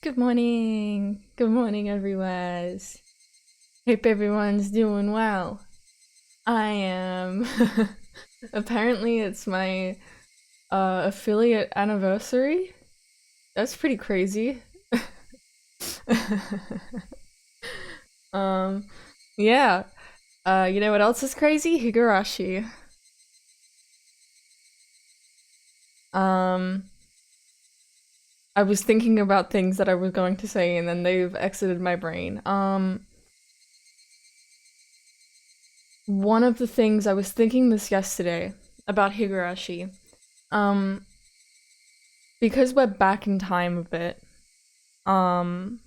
Good morning. Good morning, everyone. Hope everyone's doing well. I am. Apparently, it's my affiliate anniversary. That's pretty crazy. um, yeah. You know what else is crazy? Higurashi. Um, I was thinking about things that I was going to say, and then they've exited my brain. One of the things I was thinking this yesterday about Higurashi. Um, because we're back in time a bit, um,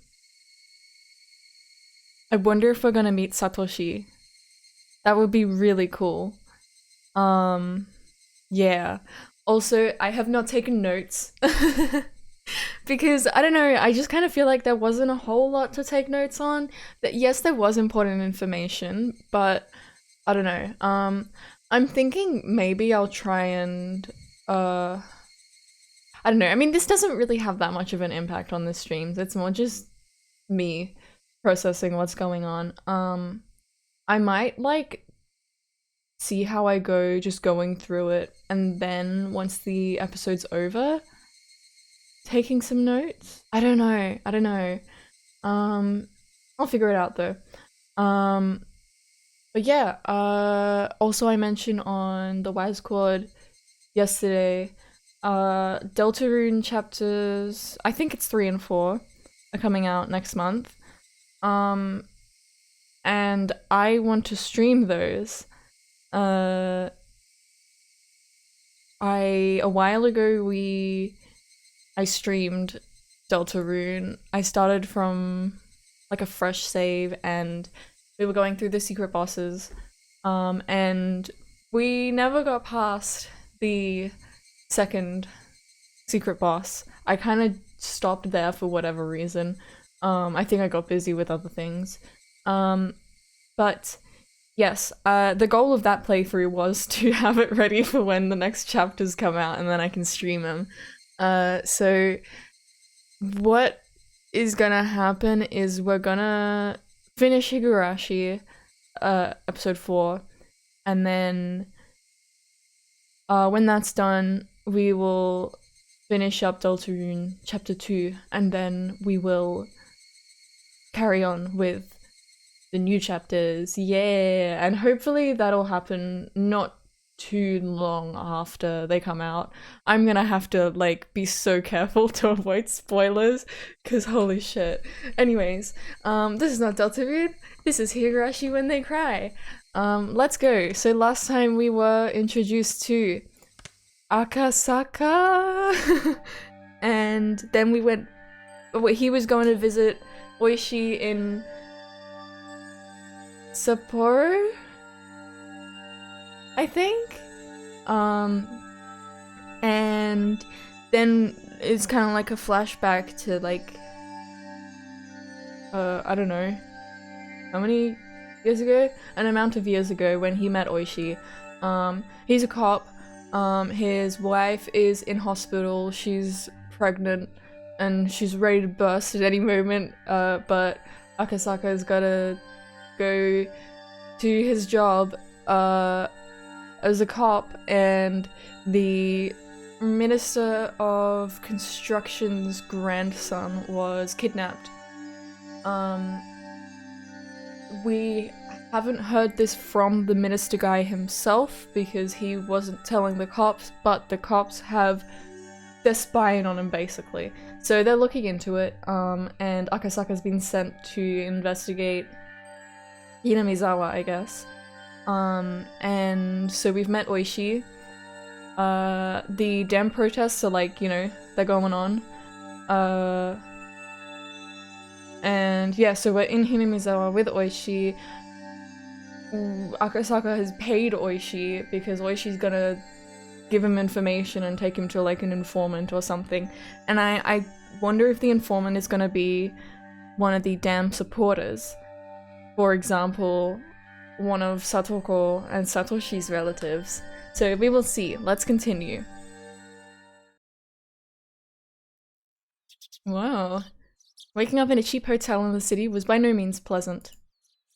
I wonder if we're gonna meet Satoshi. That would be really cool. Um, yeah. Also, I have not taken notes because I don't know, I just kind of feel like there wasn't a whole lot to take notes on. That yes, there was important information, but I don't know. I'm thinking maybe I'll try and uh I don't know. I mean, this doesn't really have that much of an impact on the streams. It's more just me processing what's going on. I might like see how I go just going through it and then once the episode's over, taking some notes. I don't know. I don't know. I'll figure it out though. Um but yeah, also I mentioned on the Wise Squad yesterday, Deltarune chapters, I think it's 3 and 4 are coming out next month. Um and I want to stream those. Uh, a while ago I streamed Deltarune. I started from like a fresh save, and we were going through the secret bosses. And we never got past the second secret boss. I kind of stopped there for whatever reason. I think I got busy with other things. But yes, the goal of that playthrough was to have it ready for when the next chapters come out and then I can stream them. So what is gonna happen is we're gonna finish Higurashi, episode 4, and then when that's done, we will finish up Deltarune chapter 2, and then we will carry on with the new chapters. Yeah, and hopefully that'll happen not too long after they come out. I'm gonna have to like be so careful to avoid spoilers because holy shit. Anyways, this is not Deltarune, this is Higurashi when they cry. Let's go. So last time we were introduced to Akasaka and then we went, he was going to visit Oishi in Sapporo, I think. Um, and then it's kind of like a flashback to like, I don't know, how many years ago? An amount of years ago when he met Oishi. He's a cop. His wife is in hospital. She's pregnant and she's ready to burst at any moment. But Akasaka's gotta go to his job as a cop, and the Minister of Construction's grandson was kidnapped. We haven't heard this from the minister guy himself because he wasn't telling the cops, but the cops they're spying on him basically. So they're looking into it, and Akasaka's been sent to investigate Hinamizawa, I guess. And so we've met Oishi. The dam protests are like, you know, they're going on. And yeah, so we're in Hinamizawa with Oishi. Akasaka has paid Oishi because Oishi's gonna give him information and take him to like an informant or something. And I wonder if the informant is gonna be one of the dam supporters. For example, one of Satoko and Satoshi's relatives. So we will see. Let's continue. Wow. Waking up in a cheap hotel in the city was by no means pleasant.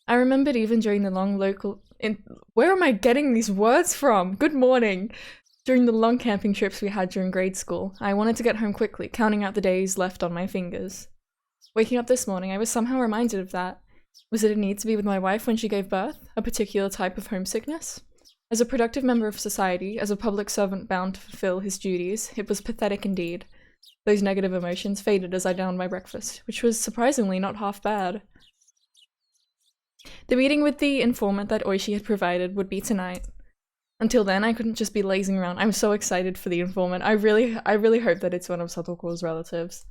I remembered even during the long where am I getting these words from? Good morning! During the long camping trips we had during grade school, I wanted to get home quickly, counting out the days left on my fingers. Waking up this morning, I was somehow reminded of that. Was it a need to be with my wife when she gave birth? A particular type of homesickness? As a productive member of society, as a public servant bound to fulfill his duties, it was pathetic indeed. Those negative emotions faded as I downed my breakfast, which was surprisingly not half bad. The meeting with the informant that Ooishi had provided would be tonight. Until then, I couldn't just be lazing around. I'm so excited for the informant. I really hope that it's one of Satoko's relatives.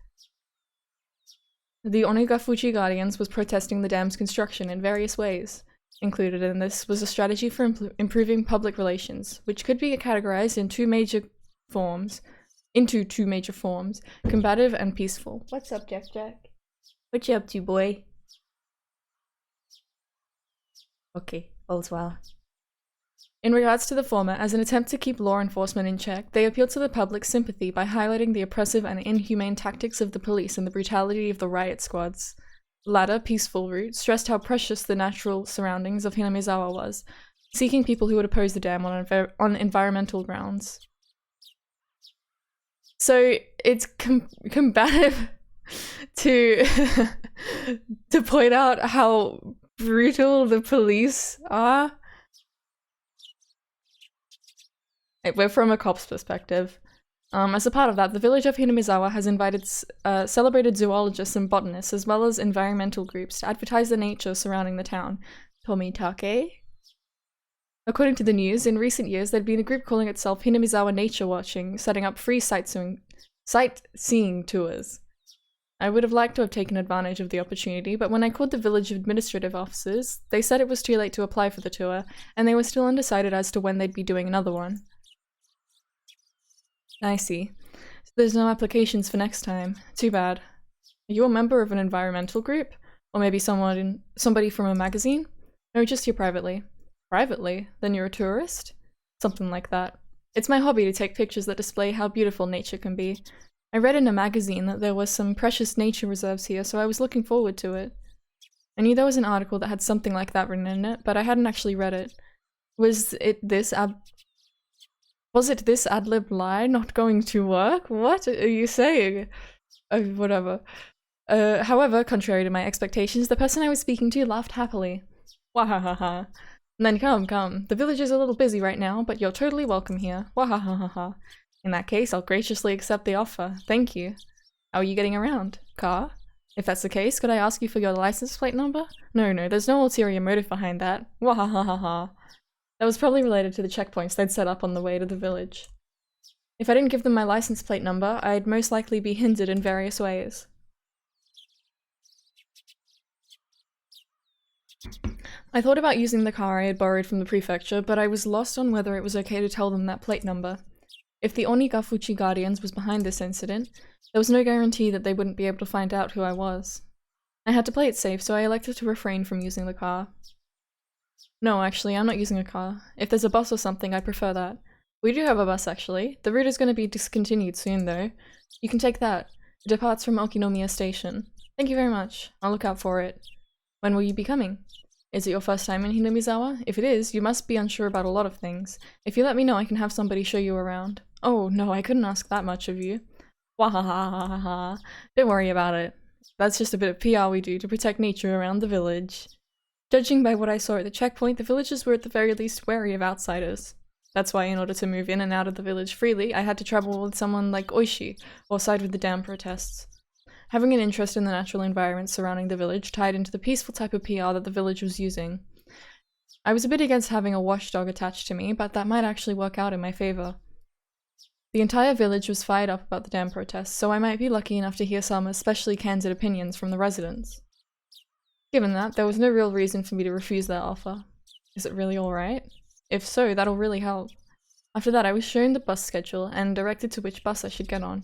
The Onigafuchi Guardians was protesting the dam's construction in various ways. Included in this was a strategy for improving public relations, which could be categorized in two major forms, combative and peaceful. What's up, Jack Jack? What you up to, boy? Okay, all's well. In regards to the former, as an attempt to keep law enforcement in check, they appealed to the public's sympathy by highlighting the oppressive and inhumane tactics of the police and the brutality of the riot squads. The latter, peaceful route, stressed how precious the natural surroundings of Hinamizawa was, seeking people who would oppose the dam on environmental grounds. So it's combative to to point out how brutal the police are. We're from a cop's perspective. As a part of that, the village of Hinamizawa has invited celebrated zoologists and botanists, as well as environmental groups, to advertise the nature surrounding the town. Tomitake? According to the news, in recent years there'd been a group calling itself Hinamizawa Nature Watching, setting up free sightseeing tours. I would have liked to have taken advantage of the opportunity, but when I called the village administrative officers, they said it was too late to apply for the tour, and they were still undecided as to when they'd be doing another one. I see. So there's no applications for next time. Too bad. Are you a member of an environmental group? Or maybe somebody from a magazine? No, just here privately. Privately? Then you're a tourist? Something like that. It's my hobby to take pictures that display how beautiful nature can be. I read in a magazine that there was some precious nature reserves here, so I was looking forward to it. I knew there was an article that had something like that written in it, but I hadn't actually read it. Was it this ad-lib lie not going to work? What are you saying? Whatever. However, contrary to my expectations, the person I was speaking to laughed happily. Wahahaha. Then come. The village is a little busy right now, but you're totally welcome here. Wahahaha. In that case, I'll graciously accept the offer. Thank you. How are you getting around? Car? If that's the case, could I ask you for your license plate number? No, there's no ulterior motive behind that. Wahahaha. That was probably related to the checkpoints they'd set up on the way to the village. If I didn't give them my license plate number, I'd most likely be hindered in various ways. I thought about using the car I had borrowed from the prefecture, but I was lost on whether it was okay to tell them that plate number. If the Onigafuchi Guardians was behind this incident, there was no guarantee that they wouldn't be able to find out who I was. I had to play it safe, so I elected to refrain from using the car. No, actually, I'm not using a car. If there's a bus or something, I prefer that. We do have a bus, actually. The route is going to be discontinued soon, though. You can take that. It departs from Okinomiya Station. Thank you very much. I'll look out for it. When will you be coming? Is it your first time in Hinamizawa? If it is, you must be unsure about a lot of things. If you let me know, I can have somebody show you around. Oh, no, I couldn't ask that much of you. Wahahaha. Don't worry about it. That's just a bit of PR we do to protect nature around the village. Judging by what I saw at the checkpoint, the villagers were at the very least wary of outsiders. That's why in order to move in and out of the village freely, I had to travel with someone like Ooishi, or side with the dam protests. Having an interest in the natural environment surrounding the village tied into the peaceful type of PR that the village was using. I was a bit against having a watchdog attached to me, but that might actually work out in my favor. The entire village was fired up about the dam protests, so I might be lucky enough to hear some especially candid opinions from the residents. Given that, there was no real reason for me to refuse that offer. Is it really alright? If so, that'll really help. After that, I was shown the bus schedule and directed to which bus I should get on.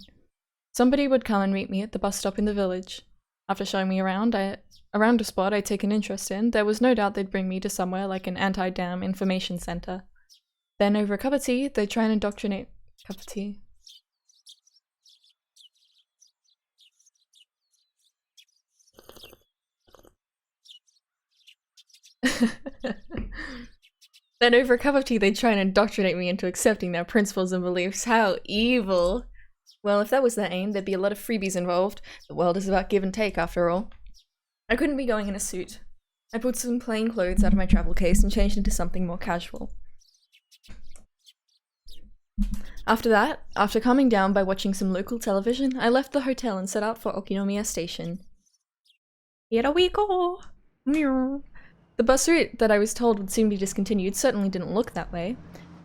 Somebody would come and meet me at the bus stop in the village. After showing me around a spot I'd taken interest in, there was no doubt they'd bring me to somewhere like an anti-dam information center. Then, over a cup of tea, they'd try and indoctrinate— Cup of tea? Then over a cup of tea they'd try and indoctrinate me into accepting their principles and beliefs. How evil! Well, if that was their aim, there'd be a lot of freebies involved. The world is about give and take, after all. I couldn't be going in a suit. I pulled some plain clothes out of my travel case and changed into something more casual. After that, after calming down by watching some local television, I left the hotel and set out for Okinomiya Station. Here we go! The bus route that I was told would soon be discontinued certainly didn't look that way.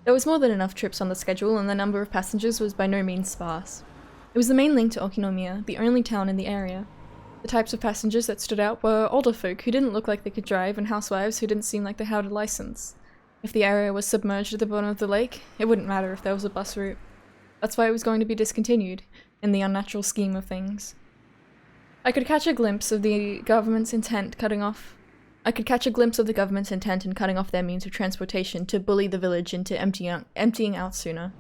There was more than enough trips on the schedule, and the number of passengers was by no means sparse. It was the main link to Okinomiya, the only town in the area. The types of passengers that stood out were older folk who didn't look like they could drive, and housewives who didn't seem like they had a license. If the area was submerged at the bottom of the lake, it wouldn't matter if there was a bus route. That's why it was going to be discontinued, in the unnatural scheme of things. I could catch a glimpse of the government's intent in cutting off their means of transportation to bully the village into emptying out sooner.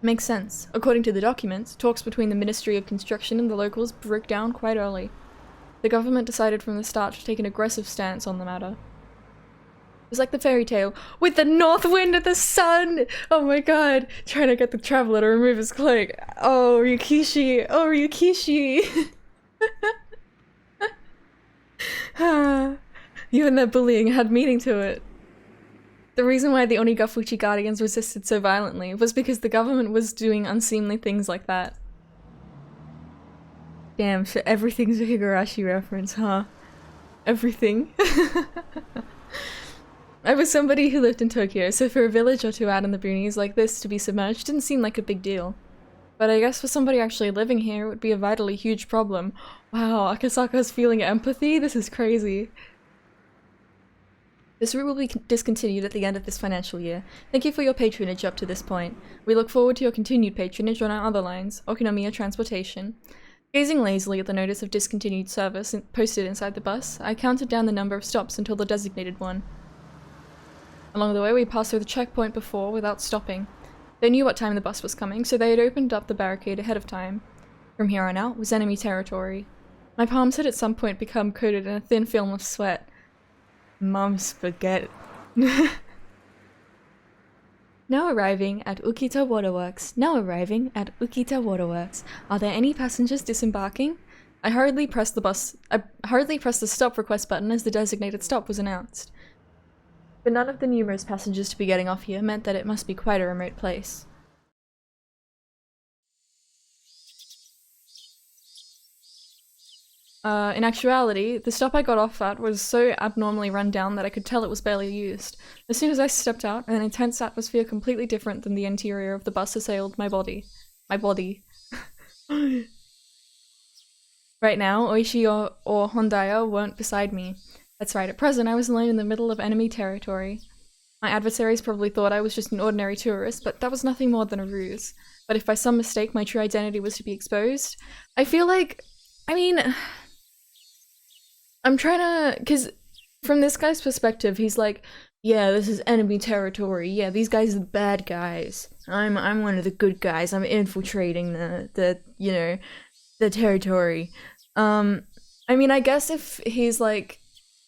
Makes sense. According to the documents, talks between the Ministry of Construction and the locals broke down quite early. The government decided from the start to take an aggressive stance on the matter. It was like the fairy tale, with the north wind and the sun! Oh my god! Trying to get the traveler to remove his cloak. Oh, Ryukishi! Oh, Ryukishi! Even their bullying had meaning to it. The reason why the Onigafuchi Guardians resisted so violently was because the government was doing unseemly things like that. Damn, so everything's a Higurashi reference, huh? Everything. I was somebody who lived in Tokyo, so for a village or two out in the boonies like this to be submerged didn't seem like a big deal. But I guess for somebody actually living here, it would be a vitally huge problem. Wow, Akasaka's feeling empathy? This is crazy. This route will be discontinued at the end of this financial year. Thank you for your patronage up to this point. We look forward to your continued patronage on our other lines, Okinomiya Transportation. Gazing lazily at the notice of discontinued service posted inside the bus, I counted down the number of stops until the designated one. Along the way, we passed through the checkpoint before without stopping. They knew what time the bus was coming, so they had opened up the barricade ahead of time. From here on out was enemy territory. My palms had at some point become coated in a thin film of sweat. Mom's spaghetti. Now arriving at Ukita Waterworks. Are there any passengers disembarking? I hurriedly pressed the stop request button as the designated stop was announced. But none of the numerous passengers to be getting off here meant that it must be quite a remote place. In actuality, the stop I got off at was so abnormally run down that I could tell it was barely used. As soon as I stepped out, an intense atmosphere completely different than the interior of the bus assailed my body. Right now, Ooishi or Hondaya weren't beside me. That's right, at present I was alone in the middle of enemy territory. My adversaries probably thought I was just an ordinary tourist, but that was nothing more than a ruse. But if by some mistake my true identity was to be exposed, I feel like, I'm trying to, because from this guy's perspective, he's like, yeah, this is enemy territory, yeah, these guys are the bad guys. I'm one of the good guys, I'm infiltrating the territory. I guess if he's like,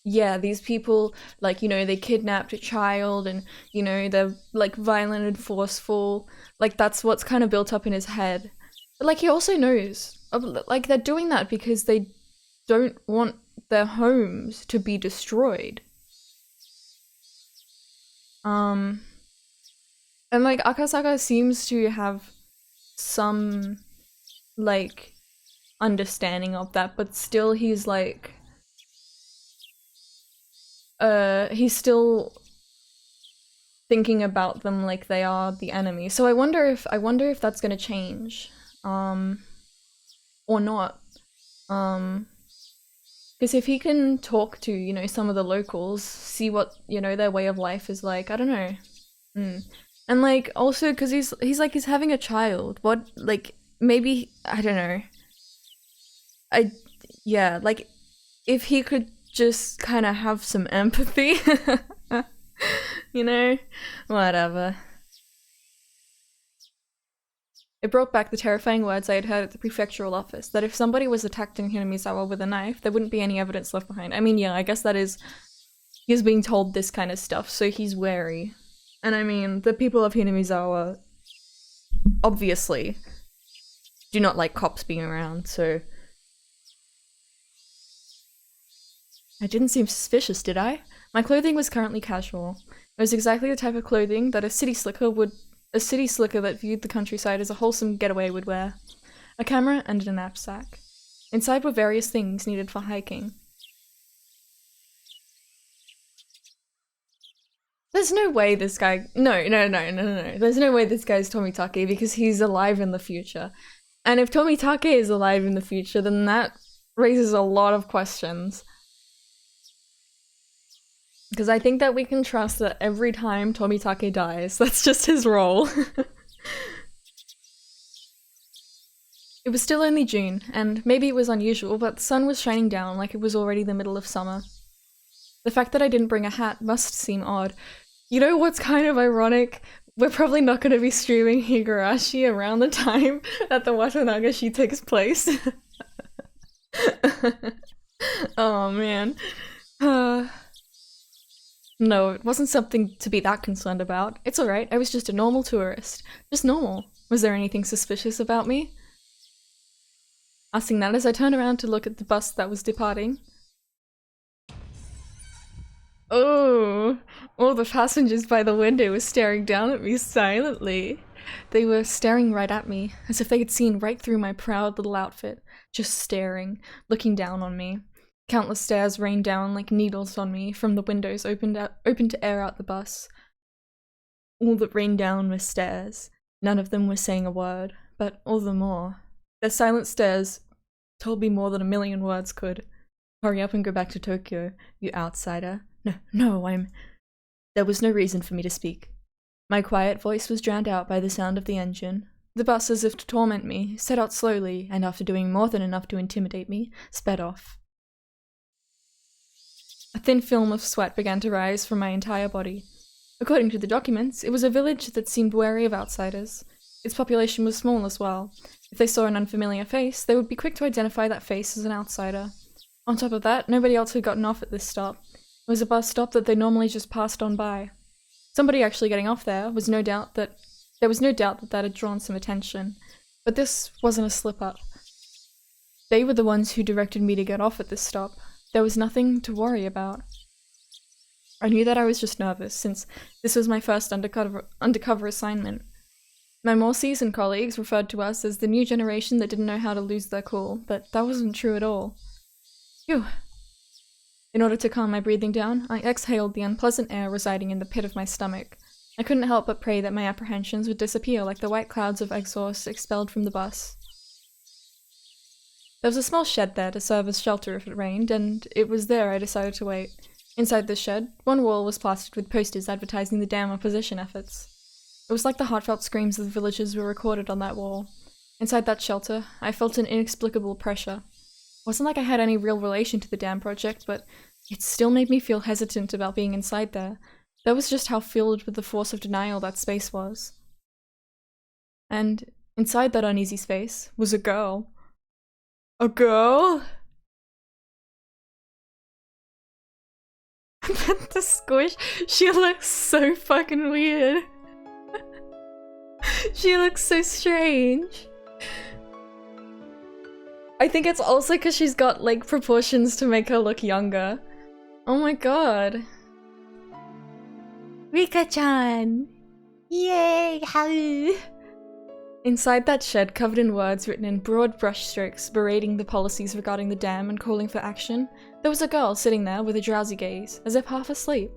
yeah, these people, like, they kidnapped a child and, they're, like, violent and forceful, like, that's what's kind of built up in his head. But, like, he also knows, like, they're doing that because they don't want their homes to be destroyed. And, like, Akasaka seems to have some, like, understanding of that, but still he's, like, he's still thinking about them like they are the enemy. So I wonder if that's gonna change, or not. Because if he can talk to, some of the locals, see what, their way of life is like, I don't know. And, like, also, because he's having a child. What, like, maybe, I don't know. Like, if he could just kind of have some empathy, whatever. It brought back the terrifying words I had heard at the prefectural office, that if somebody was attacked in Hinamizawa with a knife, there wouldn't be any evidence left behind. I mean, yeah, I guess that is he's being told this kind of stuff, so he's wary. And I mean, the people of Hinamizawa obviously do not like cops being around, so... I didn't seem suspicious, did I? My clothing was currently casual. It was exactly the type of clothing that a city slicker that viewed the countryside as a wholesome getaway would wear. A camera and a knapsack. Inside were various things needed for hiking. There's no way this guy- No. There's no way this guy's Tomitake because he's alive in the future. And if Tomitake is alive in the future, then that raises a lot of questions. Because I think that we can trust that every time Tomitake dies, that's just his role. It was still only June, and maybe it was unusual, but the sun was shining down like it was already the middle of summer. The fact that I didn't bring a hat must seem odd. You know what's kind of ironic? We're probably not going to be streaming Higurashi around the time that the Watanagashi takes place. Oh man. No, it wasn't something to be that concerned about. It's alright, I was just a normal tourist. Just normal. Was there anything suspicious about me? Asking that as I turned around to look at the bus that was departing. Oh, all the passengers by the window were staring down at me silently. They were staring right at me, as if they had seen right through my proud little outfit. Just staring, looking down on me. Countless stares rained down like needles on me from the windows open to air out the bus. All that rained down were stares. None of them were saying a word, but all the more. Their silent stares told me more than a million words could. Hurry up and go back to Tokyo, you outsider. No, There was no reason for me to speak. My quiet voice was drowned out by the sound of the engine. The bus, as if to torment me, set out slowly, and after doing more than enough to intimidate me, sped off. A thin film of sweat began to rise from my entire body. According to the documents, it was a village that seemed wary of outsiders. Its population was small as well. If they saw an unfamiliar face, they would be quick to identify that face as an outsider. On top of that, nobody else had gotten off at this stop. It was a bus stop that they normally just passed on by. Somebody actually getting off there was no doubt that that had drawn some attention. But this wasn't a slip-up. They were the ones who directed me to get off at this stop. There was nothing to worry about. I knew that I was just nervous, since this was my first undercover assignment. My more seasoned colleagues referred to us as the new generation that didn't know how to lose their cool, but that wasn't true at all. Phew. In order to calm my breathing down, I exhaled the unpleasant air residing in the pit of my stomach. I couldn't help but pray that my apprehensions would disappear like the white clouds of exhaust expelled from the bus. There was a small shed there to serve as shelter if it rained, and it was there I decided to wait. Inside the shed, one wall was plastered with posters advertising the dam opposition efforts. It was like the heartfelt screams of the villagers were recorded on that wall. Inside that shelter, I felt an inexplicable pressure. It wasn't like I had any real relation to the dam project, but it still made me feel hesitant about being inside there. That was just how filled with the force of denial that space was. And inside that uneasy space was a girl. A girl? The squish, she looks so fucking weird. She looks so strange. I think it's also because she's got like proportions to make her look younger. Oh my god. Rika-chan! Yay! How? Inside that shed, covered in words written in broad brushstrokes berating the policies regarding the dam and calling for action, there was a girl sitting there with a drowsy gaze, as if half asleep.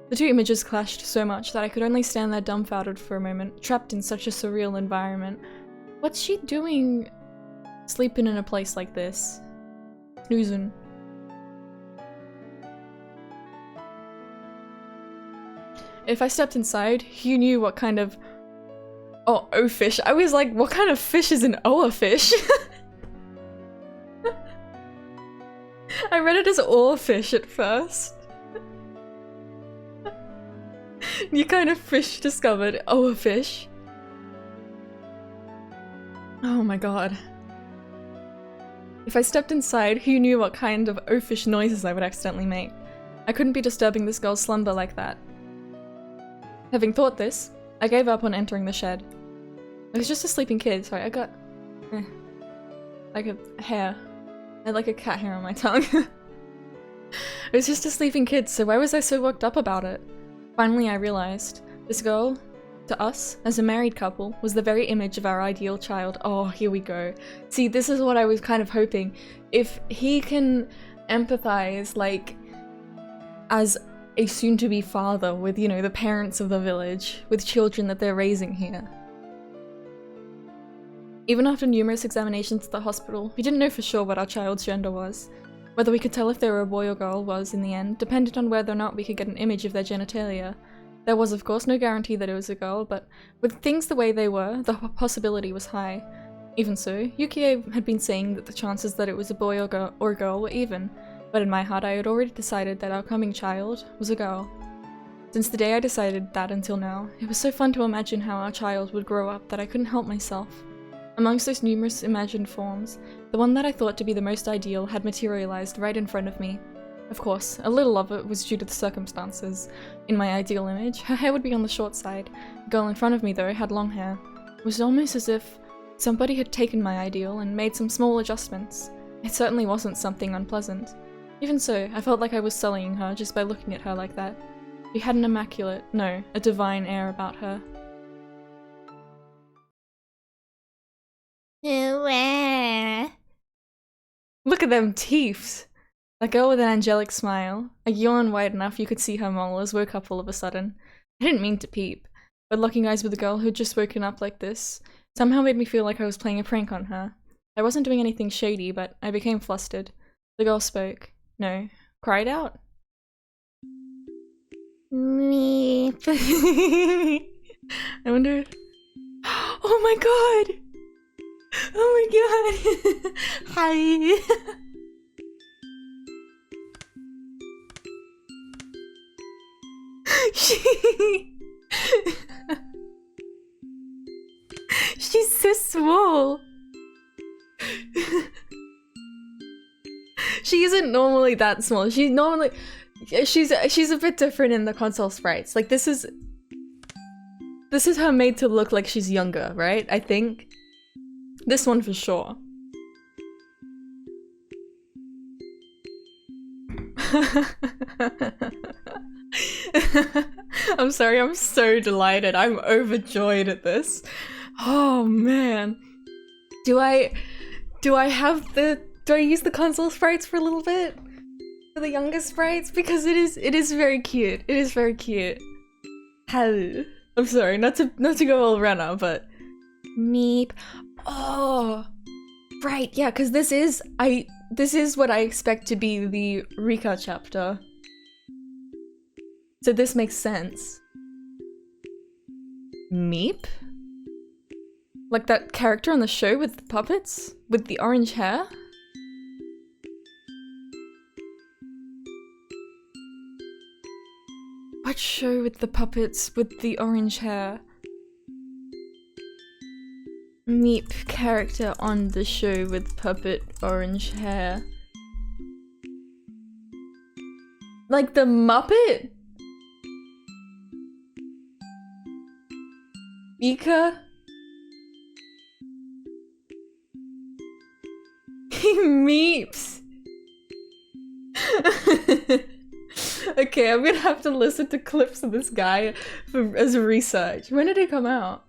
The two images clashed so much that I could only stand there dumbfounded for a moment, trapped in such a surreal environment. What's she doing sleeping in a place like this? Snoozing. If I stepped inside, who knew what kind of— oh, O-fish. I was like, what kind of fish is an oa fish? I read it as oarfish at first. New kind of fish discovered. Oa fish. Oh my god. If I stepped inside, who knew what kind of O-fish noises I would accidentally make? I couldn't be disturbing this girl's slumber like that. Having thought this, I gave up on entering the shed. I was just a sleeping kid, sorry, I got like a hair. I had like a cat hair on my tongue. I was just a sleeping kid, so why was I so worked up about it? Finally I realized, this girl, to us, as a married couple, was the very image of our ideal child. Oh, here we go. See, this is what I was kind of hoping. If he can empathize, like, as a soon-to-be father with, you know, the parents of the village, with children that they're raising here. Even after numerous examinations at the hospital, we didn't know for sure what our child's gender was. Whether we could tell if they were a boy or girl was, in the end, depended on whether or not we could get an image of their genitalia. There was, of course, no guarantee that it was a girl, but with things the way they were, the possibility was high. Even so, Yukie had been saying that the chances that it was a boy or girl were even, but in my heart I had already decided that our coming child was a girl. Since the day I decided that until now, it was so fun to imagine how our child would grow up that I couldn't help myself. Amongst those numerous imagined forms, the one that I thought to be the most ideal had materialized right in front of me. Of course, a little of it was due to the circumstances. In my ideal image, her hair would be on the short side. The girl in front of me, though, had long hair. It was almost as if somebody had taken my ideal and made some small adjustments. It certainly wasn't something unpleasant. Even so, I felt like I was sullying her just by looking at her like that. She had an immaculate, no, a divine air about her. Look at them teeths! That girl with an angelic smile, a yawn wide enough you could see her molars, woke up all of a sudden. I didn't mean to peep, but locking eyes with a girl who'd just woken up like this somehow made me feel like I was playing a prank on her. I wasn't doing anything shady, but I became flustered. The girl spoke. No, cried out. Meep. I wonder... Oh my god! Oh my god! Hi! She's so small! She isn't normally that small. She's a bit different in the console sprites. Like this is her made to look like she's younger, right? I think. This one for sure. I'm sorry, I'm so delighted. I'm overjoyed at this. Oh man. Do I use the console sprites for a little bit? For the younger sprites? Because it is very cute. It is very cute. Hell. I'm sorry, not to go all Renna, but meep. Oh, right, yeah, because this is what I expect to be the Rika chapter. So this makes sense. Meep? Like that character on the show with the puppets? With the orange hair? What show with the puppets with the orange hair? Meep character on the show with puppet orange hair. Like the Muppet? Ika? He meeps! Okay, I'm gonna have to listen to clips of this guy as research. When did it come out?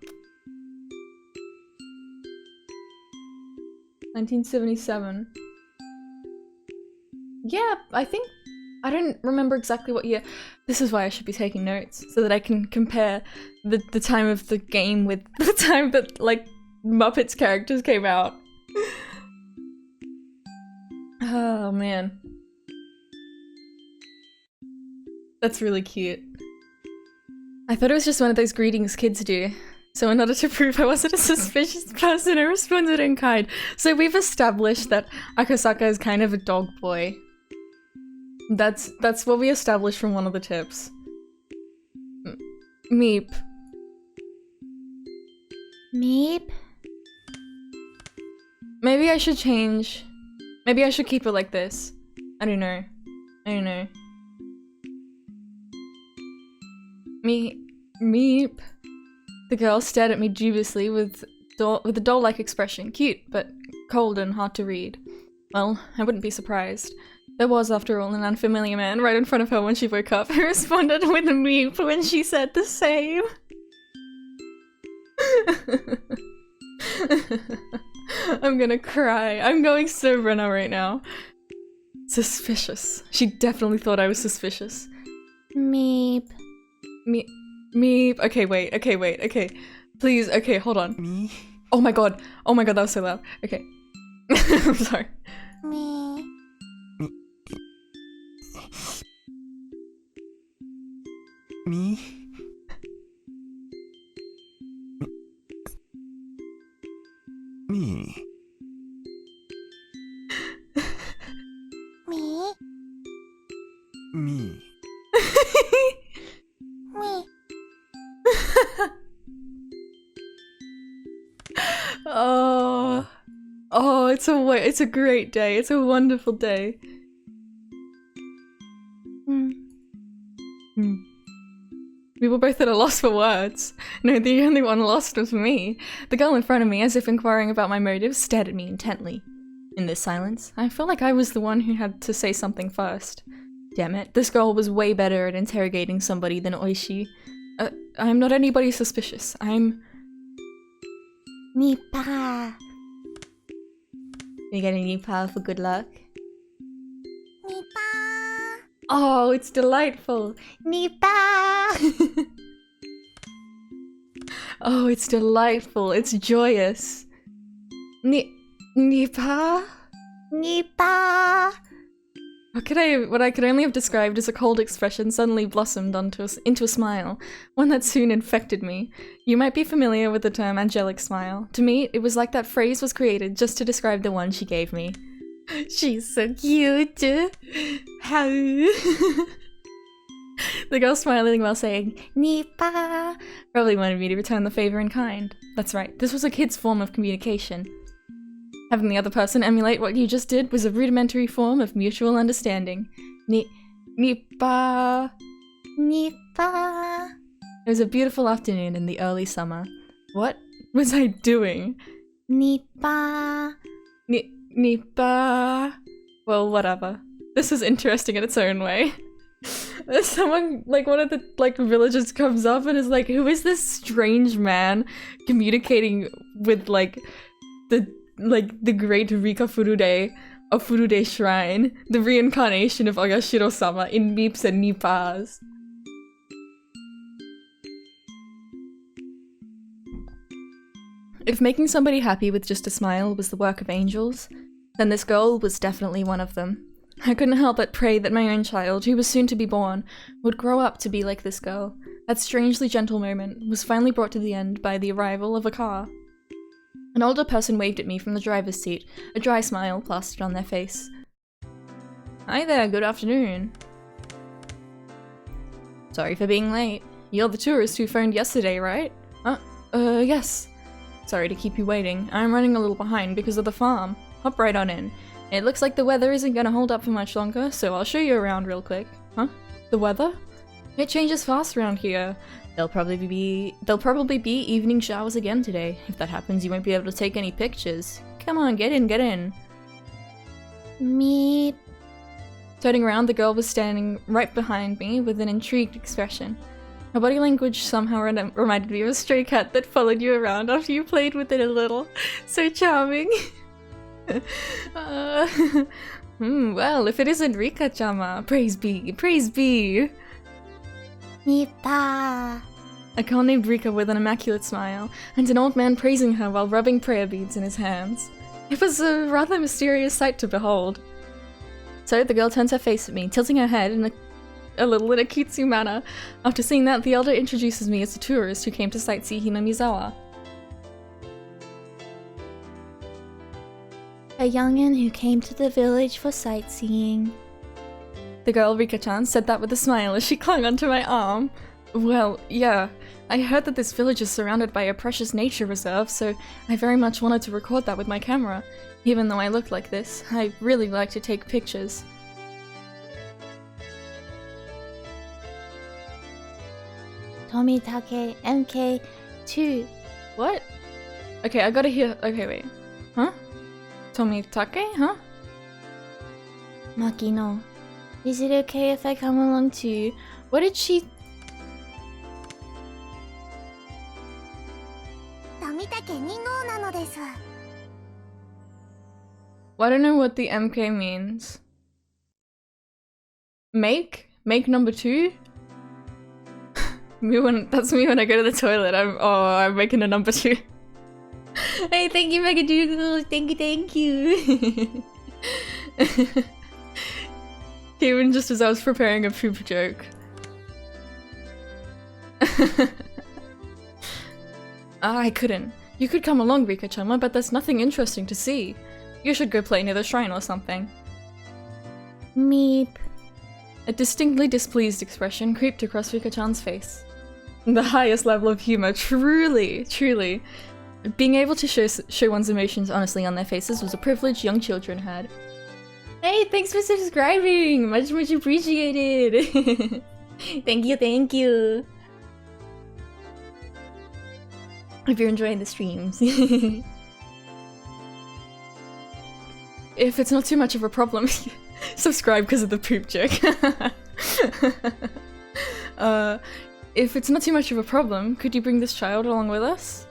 1977. Yeah, I don't remember exactly what year. This is why I should be taking notes, so that I can compare the time of the game with the time that, like, Muppets characters came out. Oh, man. That's really cute. I thought it was just one of those greetings kids do. So in order to prove I wasn't a suspicious person, I responded in kind. So we've established that Akasaka is kind of a dog boy. That's what we established from one of the tips. Meep. Meep? Maybe I should change. Maybe I should keep it like this. I don't know. Meep. The girl stared at me dubiously with a doll-like expression. Cute, but cold and hard to read. Well, I wouldn't be surprised. There was, after all, an unfamiliar man right in front of her when she woke up, who responded with a meep when she said the same. I'm gonna cry. I'm going sober now right now. Suspicious. She definitely thought I was suspicious. Meep. Meep. Okay, wait. Okay. Please, okay, hold on. Me? Oh my god, that was so loud. Okay. I'm sorry. Me. Me? Me? Me. Me? Me. Oh, it's a great day. It's a wonderful day. We were both at a loss for words. No, the only one lost was me. The girl in front of me, as if inquiring about my motives, stared at me intently. In this silence, I felt like I was the one who had to say something first. Damn it, this girl was way better at interrogating somebody than Ooishi. I'm not anybody suspicious. I'm... Nipa. You get a Nipa for good luck? Nipa. Oh, it's delightful! Nipa. Oh, it's delightful. It's joyous. Nipa? Nipa. What I could only have described as a cold expression suddenly blossomed into a smile, one that soon infected me. You might be familiar with the term angelic smile. To me, it was like that phrase was created just to describe the one she gave me. She's so cute! How? The girl smiling while saying, Nipa, probably wanted me to return the favor in kind. That's right, this was a kid's form of communication. Having the other person emulate what you just did was a rudimentary form of mutual understanding. Nipa. Nipa. It was a beautiful afternoon in the early summer. What was I doing? Nipa. Nipa. Well, whatever. This is interesting in its own way. Someone, like, one of the, like, villagers comes up and is like, who is this strange man communicating with, like, the great Rika Furude of Furude Shrine, the reincarnation of Agashiro-sama in Meeps and Nipas. If making somebody happy with just a smile was the work of angels, then this girl was definitely one of them. I couldn't help but pray that my own child, who was soon to be born, would grow up to be like this girl. That strangely gentle moment was finally brought to the end by the arrival of a car. An older person waved at me from the driver's seat, a dry smile plastered on their face. Hi there, good afternoon. Sorry for being late. You're the tourist who phoned yesterday, right? Yes. Sorry to keep you waiting. I'm running a little behind because of the farm. Hop right on in. It looks like the weather isn't gonna hold up for much longer, so I'll show you around real quick. Huh? The weather? It changes fast around here. There'll probably be evening showers again today. If that happens, you won't be able to take any pictures. Come on, get in. Meep. Turning around, the girl was standing right behind me with an intrigued expression. Her body language somehow reminded me of a stray cat that followed you around after you played with it a little. So charming. Well, if it isn't Rika-chama, praise be. Nipa. A girl named Rika with an immaculate smile, and an old man praising her while rubbing prayer beads in his hands. It was a rather mysterious sight to behold. So the girl turns her face at me, tilting her head in a little in a cutesy manner. After seeing that, the elder introduces me as a tourist who came to sightsee Hinamizawa. A youngin' who came to the village for sightseeing. The girl, Rika-chan, said that with a smile as she clung onto my arm. Well, yeah. I heard that this village is surrounded by a precious nature reserve, so I very much wanted to record that with my camera. Even though I look like this, I really like to take pictures. Tomitake MK2. What? Okay, I gotta hear. Okay, wait. Huh? Tomitake? Huh? Makino. Is it okay if I come along too? What did she? 富竹2号なのです。 Well, I don't know what the MK means. Make? Make number 2? That's me when I go to the toilet. I'm making a number 2. Hey, thank you, Megadoodle. Thank you. Even just as I was preparing a poop joke. I couldn't. You could come along, Rika-chan, but there's nothing interesting to see. You should go play near the shrine or something. Meep. A distinctly displeased expression creeped across Rika-chan's face. The highest level of humor, truly. Being able to show one's emotions honestly on their faces was a privilege young children had. Hey, thanks for subscribing! Much appreciated! Thank you! Hope you're enjoying the streams. If it's not too much of a problem, subscribe because of the poop joke. If it's not too much of a problem, could you bring this child along with us?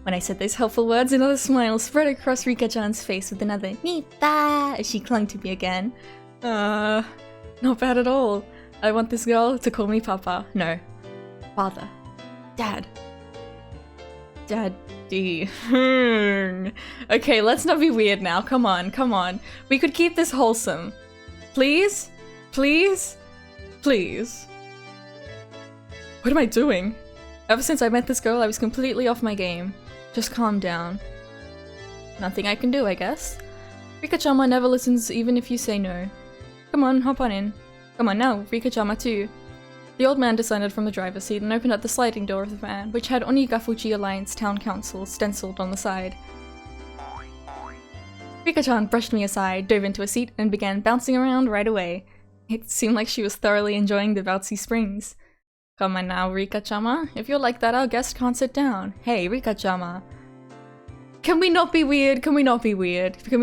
When I said those helpful words, another smile spread across Rika-chan's face with another Nipa as she clung to me again. Not bad at all. I want this girl to call me Papa. No. Father. Dad. Daddy. Okay, let's not be weird now. Come on. We could keep this wholesome. Please? Please? Please? What am I doing? Ever since I met this girl, I was completely off my game. Just calm down. Nothing I can do, I guess. Rika-chama never listens even if you say no. Come on, hop on in. Come on now, Rika-chama too. The old man descended from the driver's seat and opened up the sliding door of the van, which had Onigafuchi Alliance Town Council stenciled on the side. Rika-chan brushed me aside, dove into a seat, and began bouncing around right away. It seemed like she was thoroughly enjoying the bouncy springs. Come on now, Rika-chama. If you're like that, our guest can't sit down. Hey, Rika-chama. Can we not be weird? Can we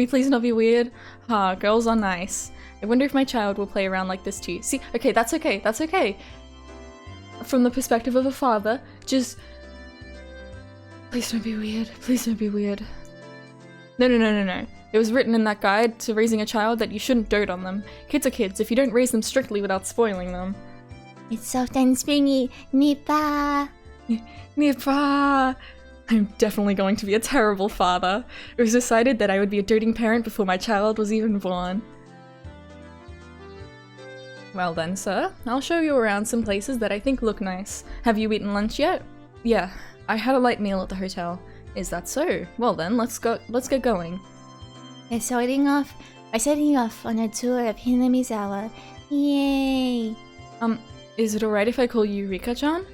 please not be weird? Girls are nice. I wonder if my child will play around like this too. See, okay, that's okay. From the perspective of a father, just... Please don't be weird. No. It was written in that guide to raising a child that you shouldn't dote on them. Kids are kids if you don't raise them strictly without spoiling them. It's soft and springy. Nipa. Nipa! I'm definitely going to be a terrible father. It was decided that I would be a doting parent before my child was even born. Well then, sir, I'll show you around some places that I think look nice. Have you eaten lunch yet? Yeah, I had a light meal at the hotel. Is that so? Well then, let's get going. We're setting off on a tour of Hinamizawa. Yay! Is it alright if I call you Rika-chan?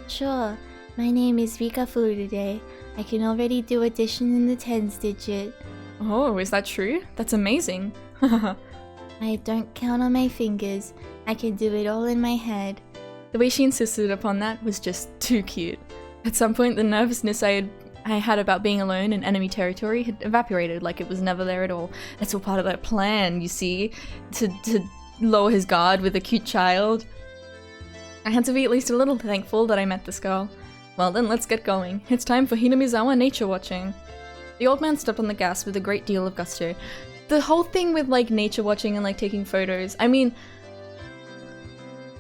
Sure. My name is Rika Fu today. I can already do addition in the tens digit. Oh, is that true? That's amazing. I don't count on my fingers. I can do it all in my head. The way she insisted upon that was just too cute. At some point, the nervousness I had about being alone in enemy territory had evaporated like it was never there at all. That's all part of that plan, you see? To lower his guard with a cute child. I had to be at least a little thankful that I met this girl. Well then, let's get going. It's time for Hinamizawa nature watching. The old man stepped on the gas with a great deal of gusto. The whole thing with like nature watching and like taking photos, I mean,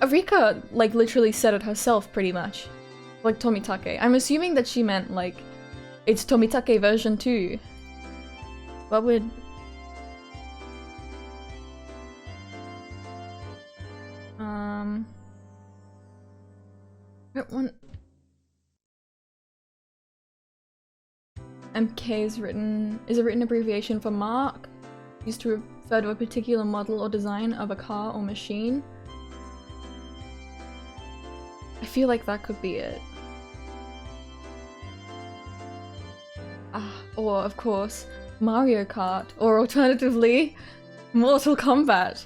Rika like literally said it herself pretty much. Like Tomitake. I'm assuming that she meant like, it's Tomitake version 2. What would... MK is a written abbreviation for mark, used to refer to a particular model or design of a car or machine. I feel like that could be it. Or of course, Mario Kart, or alternatively, Mortal Kombat.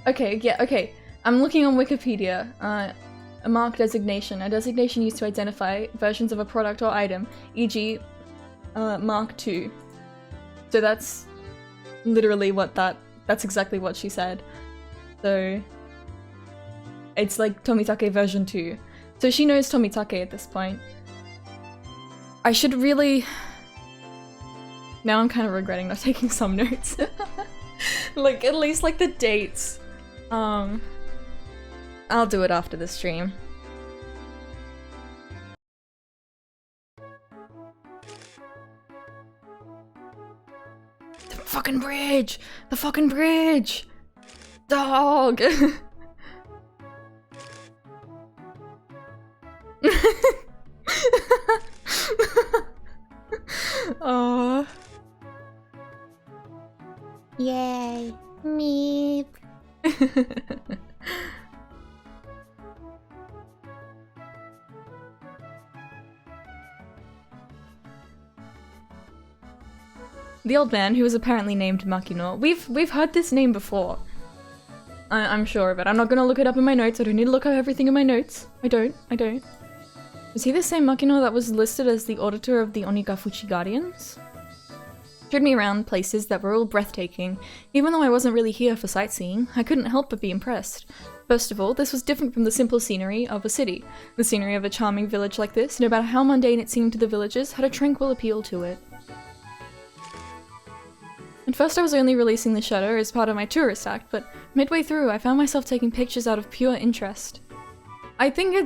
Okay, yeah, okay. I'm looking on Wikipedia. A mark designation. A designation used to identify versions of a product or item, e.g. Mark II. So that's literally what that's exactly what she said. So it's like Tomitake version 2. So she knows Tomitake at this point. I should really... Now I'm kind of regretting not taking some notes. Like, at least like the dates. I'll do it after the stream. The fucking bridge! The fucking bridge! Dog! Oh. Yay. Meep. The old man, who was apparently named Makino. We've heard this name before. I'm sure of it. I'm not gonna look it up in my notes. I don't need to look up everything in my notes. I don't. Is he the same Makino that was listed as the auditor of the Onigafuchi Guardians? Showed me around places that were all breathtaking. Even though I wasn't really here for sightseeing, I couldn't help but be impressed. First of all, this was different from the simple scenery of a city. The scenery of a charming village like this, no matter how mundane it seemed to the villagers, had a tranquil appeal to it. At first I was only releasing the shutter as part of my tourist act, but midway through I found myself taking pictures out of pure interest. I think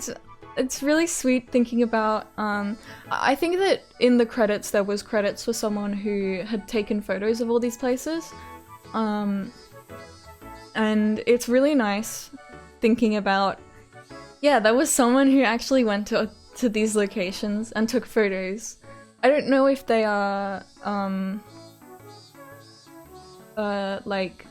it's really sweet thinking about, I think that in the credits there was credits for someone who had taken photos of all these places. And it's really nice thinking about, yeah, there was someone who actually went to these locations and took photos. I don't know if they are, like,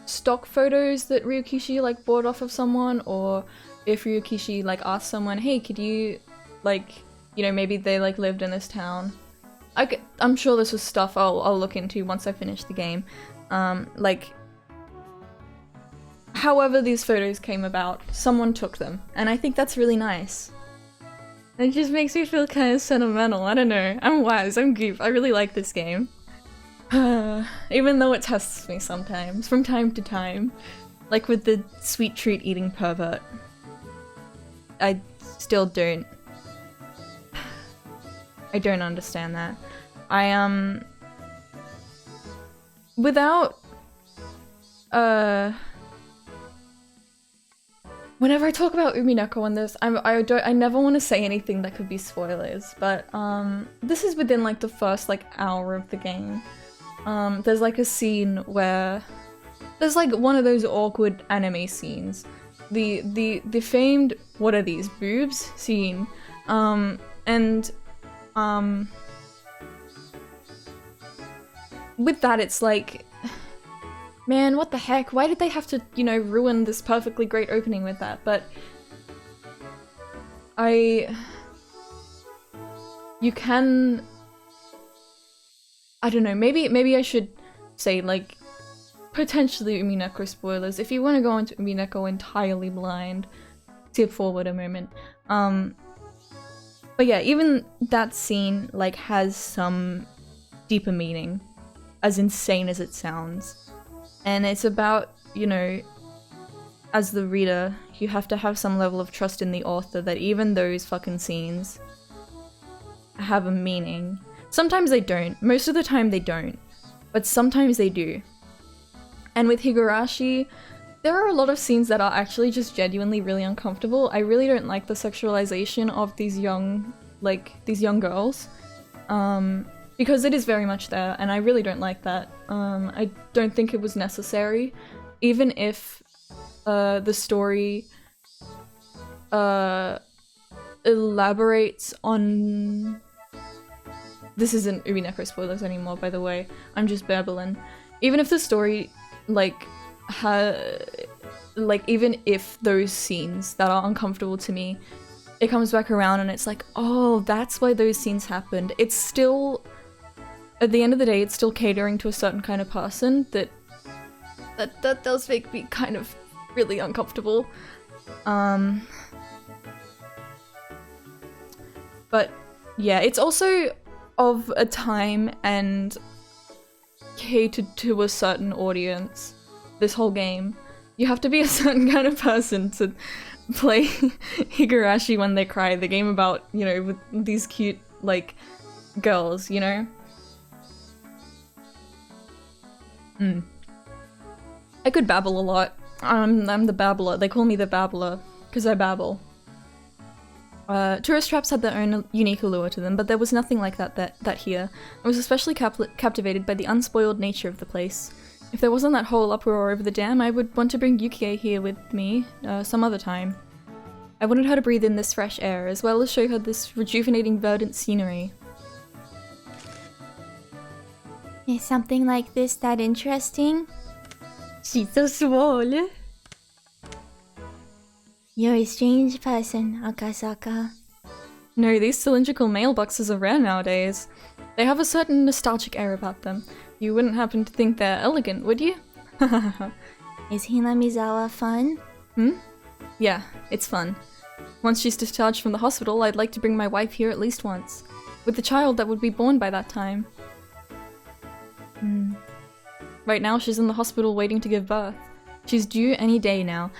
stock photos that Ryukishi, like, bought off of someone, or if Ryukishi, like, asked someone, hey, could you, like, you know, maybe they, like, lived in this town. I'm sure this was stuff I'll look into once I finish the game. Like, however these photos came about, someone took them, and I think that's really nice. It just makes me feel kind of sentimental, I don't know. I'm wise, I'm goof, I really like this game. Even though it tests me sometimes, from time to time. Like with the sweet treat eating pervert. I still don't... I don't understand that. Without... Whenever I talk about Umineko on this, I never want to say anything that could be spoilers, but this is within like the first like hour of the game. There's like a scene where there's like one of those awkward anime scenes. The famed "what are these boobs" scene. With that it's like, man, what the heck? Why did they have to, you know, ruin this perfectly great opening with that? But you can, I don't know, maybe I should say, like, potentially Umineko spoilers. If you want to go into Umineko entirely blind, skip forward a moment. But yeah, even that scene, like, has some deeper meaning, as insane as it sounds. And it's about, you know, as the reader, you have to have some level of trust in the author that even those fucking scenes have a meaning. Sometimes they don't. Most of the time they don't. But sometimes they do. And with Higurashi, there are a lot of scenes that are actually just genuinely really uncomfortable. I really don't like the sexualization of these young girls. Because it is very much there, and I really don't like that. I don't think it was necessary. Even if the story elaborates on... This isn't Umineko spoilers anymore, by the way. I'm just babbling. Even if the story, like, even if those scenes that are uncomfortable to me, it comes back around and it's like, oh, that's why those scenes happened. It's still... At the end of the day, it's still catering to a certain kind of person that does make me kind of really uncomfortable. But yeah, it's also of a time and catered to a certain audience. This whole game. You have to be a certain kind of person to play Higurashi when they cry, the game about, you know, with these cute, like, girls, you know? I could babble a lot. I'm the babbler. They call me the babbler, because I babble. Tourist traps had their own unique allure to them, but there was nothing like that here. I was especially captivated by the unspoiled nature of the place. If there wasn't that whole uproar over the dam, I would want to bring Yukie here with me some other time. I wanted her to breathe in this fresh air, as well as show her this rejuvenating verdant scenery. Is something like this that interesting? She's so small. You're a strange person, Akasaka. No, these cylindrical mailboxes are rare nowadays. They have a certain nostalgic air about them. You wouldn't happen to think they're elegant, would you? Is Hinamizawa fun? Yeah, it's fun. Once she's discharged from the hospital, I'd like to bring my wife here at least once. With the child that would be born by that time. Right now, she's in the hospital waiting to give birth. She's due any day now.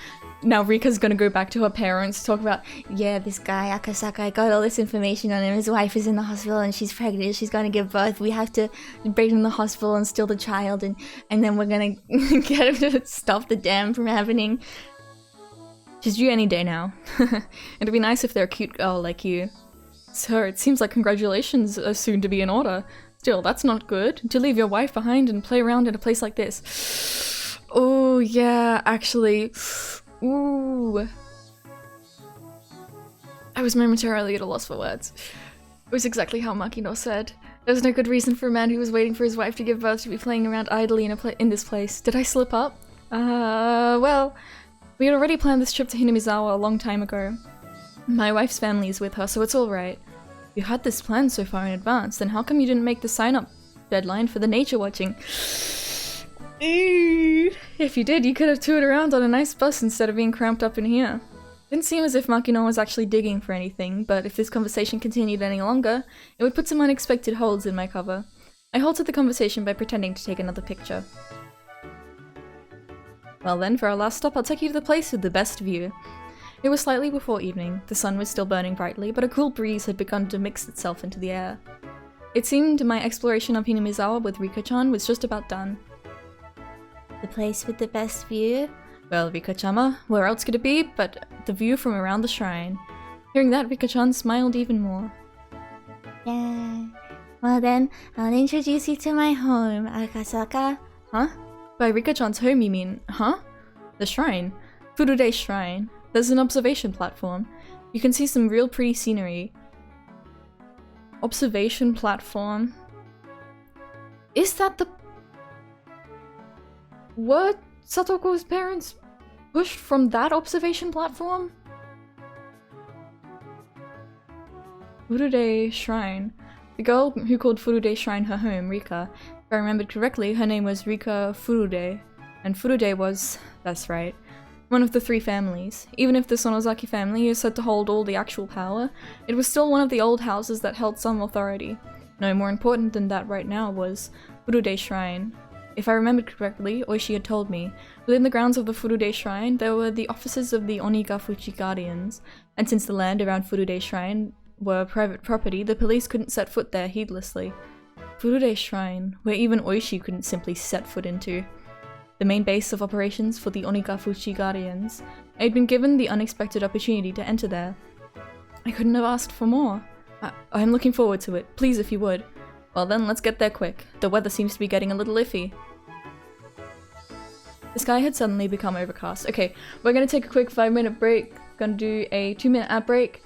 Now Rika's gonna go back to her parents to talk about, yeah, this guy, Akasaka, I got all this information on him. His wife is in the hospital and she's pregnant. She's gonna give birth. We have to bring him to the hospital and steal the child, and then we're gonna get him to stop the dam from happening. She's due any day now. It'd be nice if they're a cute girl like you. Sir, it seems like congratulations are soon to be in order. Still, that's not good. To leave your wife behind and play around in a place like this. Oh, yeah, actually. Ooh. I was momentarily at a loss for words. It was exactly how Makino said. There was no good reason for a man who was waiting for his wife to give birth to be playing around idly in this place. Did I slip up? Well, we had already planned this trip to Hinamizawa a long time ago. My wife's family is with her, so it's alright. You had this planned so far in advance, then how come you didn't make the sign-up deadline for the nature watching? If you did, you could have toured around on a nice bus instead of being cramped up in here. Didn't seem as if Makino was actually digging for anything, but if this conversation continued any longer, it would put some unexpected holds in my cover. I halted the conversation by pretending to take another picture. Well then, for our last stop, I'll take you to the place with the best view. It was slightly before evening, the sun was still burning brightly, but a cool breeze had begun to mix itself into the air. It seemed my exploration of Hinamizawa with Rika-chan was just about done. The place with the best view? Well, Rika-chama, where else could it be but the view from around the shrine? Hearing that, Rika-chan smiled even more. Yeah. Well then, I'll introduce you to my home, Akasaka. Huh? By Rika-chan's home you mean, huh? The shrine. Furude Shrine. There's an observation platform. You can see some real pretty scenery. Observation platform? Is that the... Were Satoko's parents pushed from that observation platform? Furude Shrine. The girl who called Furude Shrine her home, Rika. If I remembered correctly, her name was Rika Furude. And Furude was, that's right, one of the three families. Even if the Sonozaki family is said to hold all the actual power, it was still one of the old houses that held some authority. No, more important than that right now was Furude Shrine. If I remembered correctly, Oishi had told me, within the grounds of the Furude Shrine there were the offices of the Onigafuchi Guardians, and since the land around Furude Shrine were private property, the police couldn't set foot there heedlessly. Furude Shrine, where even Oishi couldn't simply set foot into. The main base of operations for the Onigafuchi Guardians. I had been given the unexpected opportunity to enter there. I couldn't have asked for more. I'm looking forward to it. Please, if you would. Well then, let's get there quick. The weather seems to be getting a little iffy. The sky had suddenly become overcast. Okay, we're gonna take a quick 5-minute break. Gonna do a 2-minute ad break.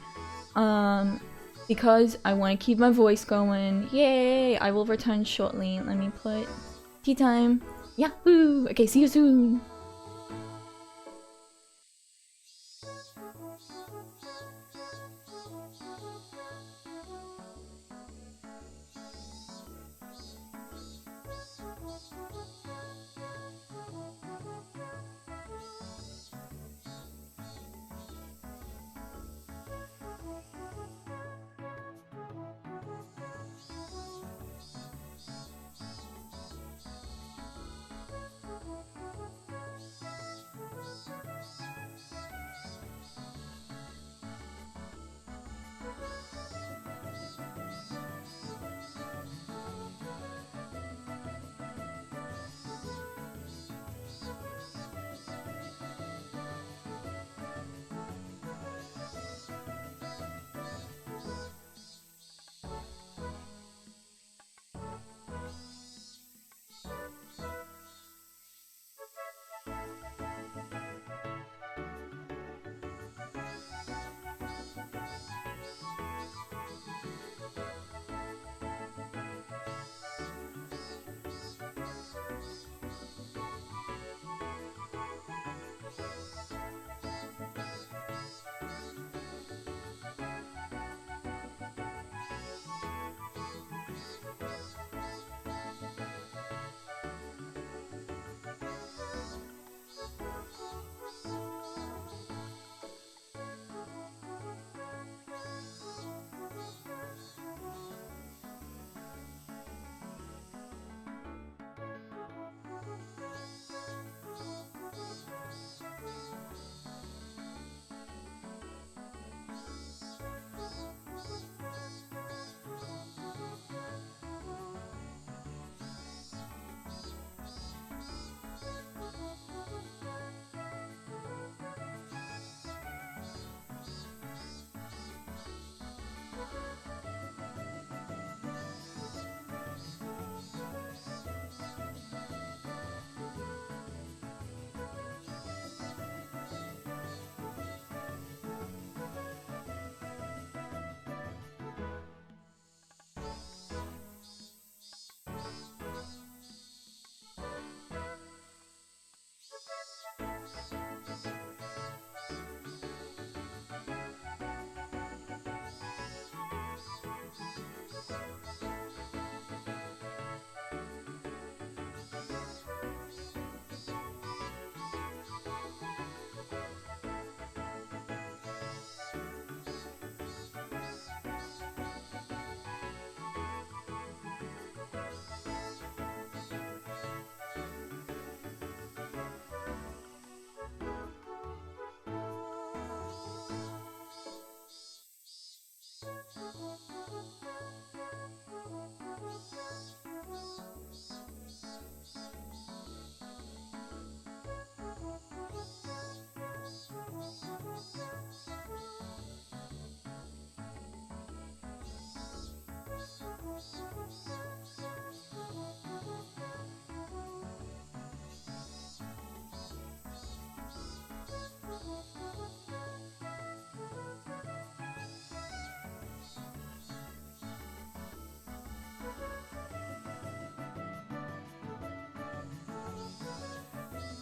Because I want to keep my voice going. Yay! I will return shortly. Let me put tea time. Yahoo! Okay, see you soon!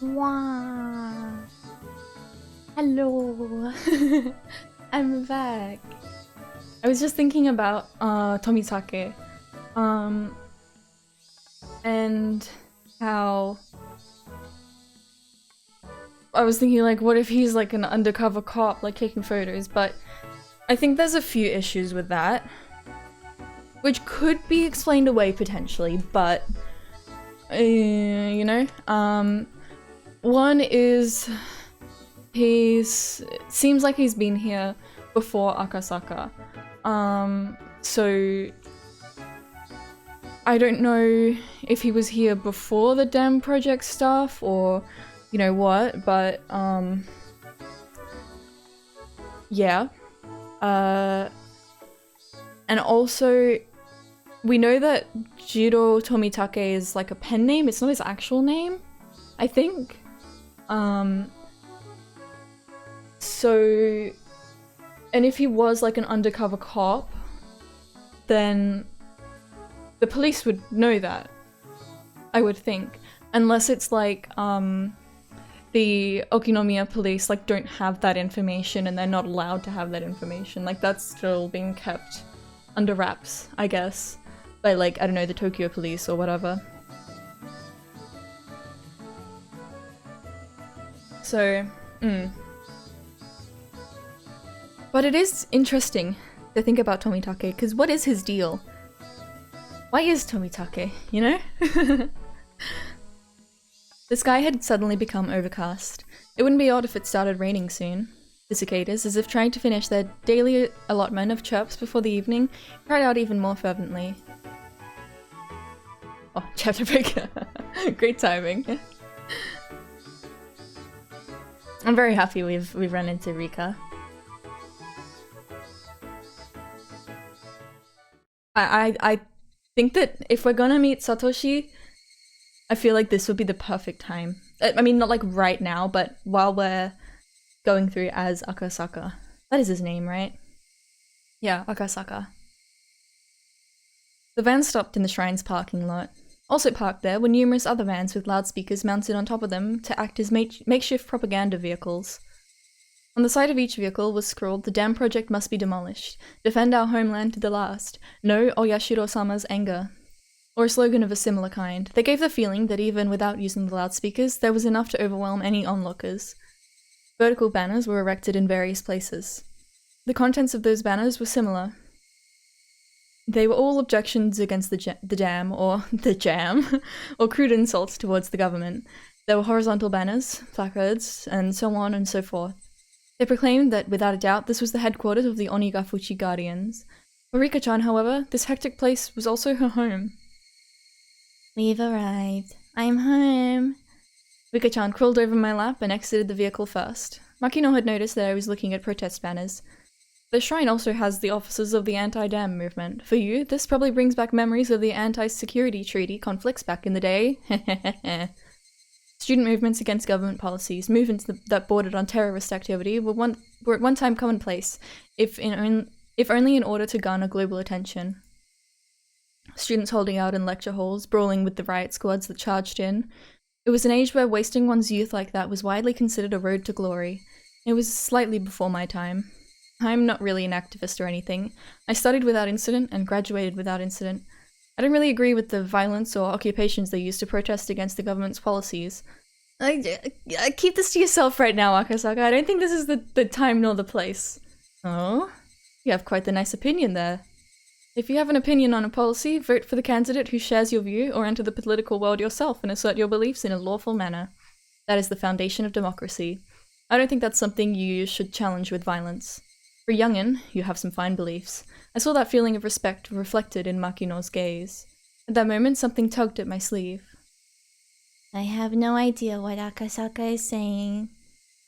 Wow. Hello. I'm back. I was just thinking about Tomitake, and how I was thinking like, what if he's like an undercover cop, like taking photos? But I think there's a few issues with that, which could be explained away potentially, but you know, one is seems like he's been here before Akasaka, so I don't know if he was here before the dam project stuff or you know what, but yeah, and also we know that Jiro Tomitake is like a pen name, it's not his actual name, I think. So, and if he was like an undercover cop, then the police would know that, I would think. Unless it's like, the Okinomiya police like don't have that information and they're not allowed to have that information. Like that's still being kept under wraps, I guess. By like, I don't know, the Tokyo police or whatever. So, But it is interesting to think about Tomitake, because what is his deal? Why is Tomitake, you know? The sky had suddenly become overcast. It wouldn't be odd if it started raining soon. The cicadas, as if trying to finish their daily allotment of chirps before the evening, cried out even more fervently. Oh, chapter break. Great timing. I'm very happy we've run into Rika. I think that if we're gonna meet Satoshi, I feel like this would be the perfect time. I mean, not like right now, but while we're going through as Akasaka. That is his name, right? Yeah, Akasaka. The van stopped in the shrine's parking lot. Also parked there were numerous other vans with loudspeakers mounted on top of them to act as makeshift propaganda vehicles. On the side of each vehicle was scrawled, "The dam project must be demolished. Defend our homeland to the last. No Oyashiro-sama's anger." Or a slogan of a similar kind. They gave the feeling that even without using the loudspeakers, there was enough to overwhelm any onlookers. Vertical banners were erected in various places. The contents of those banners were similar. They were all objections against the dam, or the jam, or crude insults towards the government. There were horizontal banners, placards, and so on and so forth. They proclaimed that, without a doubt, this was the headquarters of the Onigafuchi Guardians. For Rika-chan, however, this hectic place was also her home. We've arrived. I'm home. Rika-chan crawled over my lap and exited the vehicle first. Makino had noticed that I was looking at protest banners. The shrine also has the offices of the anti-dam movement. For you, this probably brings back memories of the anti-security treaty conflicts back in the day. Student movements against government policies, movements that bordered on terrorist activity, were at one time commonplace, if only in order to garner global attention. Students holding out in lecture halls, brawling with the riot squads that charged in. It was an age where wasting one's youth like that was widely considered a road to glory. It was slightly before my time. I'm not really an activist or anything. I studied without incident and graduated without incident. I don't really agree with the violence or occupations they use to protest against the government's policies. I keep this to yourself right now, Akasaka. I don't think this is the time nor the place. Oh? You have quite the nice opinion there. If you have an opinion on a policy, vote for the candidate who shares your view, or enter the political world yourself and assert your beliefs in a lawful manner. That is the foundation of democracy. I don't think that's something you should challenge with violence. For youngin, you have some fine beliefs. I saw that feeling of respect reflected in Makino's gaze. At that moment, something tugged at my sleeve. I have no idea what Akasaka is saying.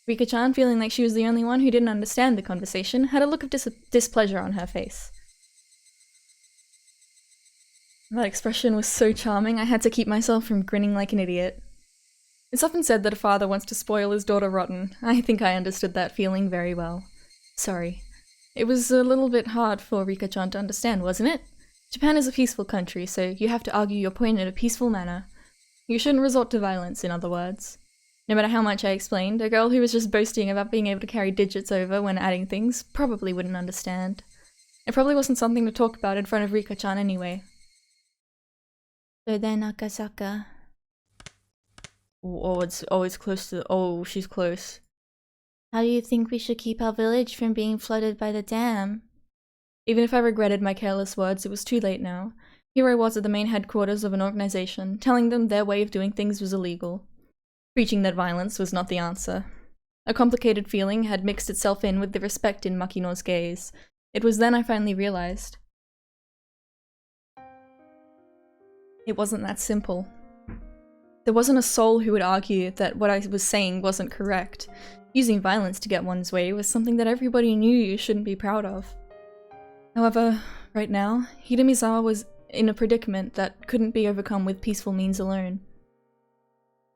Rika-chan, feeling like she was the only one who didn't understand the conversation, had a look of displeasure on her face. That expression was so charming, I had to keep myself from grinning like an idiot. It's often said that a father wants to spoil his daughter rotten. I think I understood that feeling very well. Sorry. It was a little bit hard for Rika-chan to understand, wasn't it? Japan is a peaceful country, so you have to argue your point in a peaceful manner. You shouldn't resort to violence, in other words. No matter how much I explained, a girl who was just boasting about being able to carry digits over when adding things probably wouldn't understand. It probably wasn't something to talk about in front of Rika-chan anyway. So then Akasaka. It's close to. Oh, she's close. How do you think we should keep our village from being flooded by the dam? Even if I regretted my careless words, it was too late now. Here I was at the main headquarters of an organization, telling them their way of doing things was illegal. Preaching that violence was not the answer. A complicated feeling had mixed itself in with the respect in Makino's gaze. It was then I finally realized. It wasn't that simple. There wasn't a soul who would argue that what I was saying wasn't correct. Using violence to get one's way was something that everybody knew you shouldn't be proud of. However, right now, Hidemizawa was in a predicament that couldn't be overcome with peaceful means alone.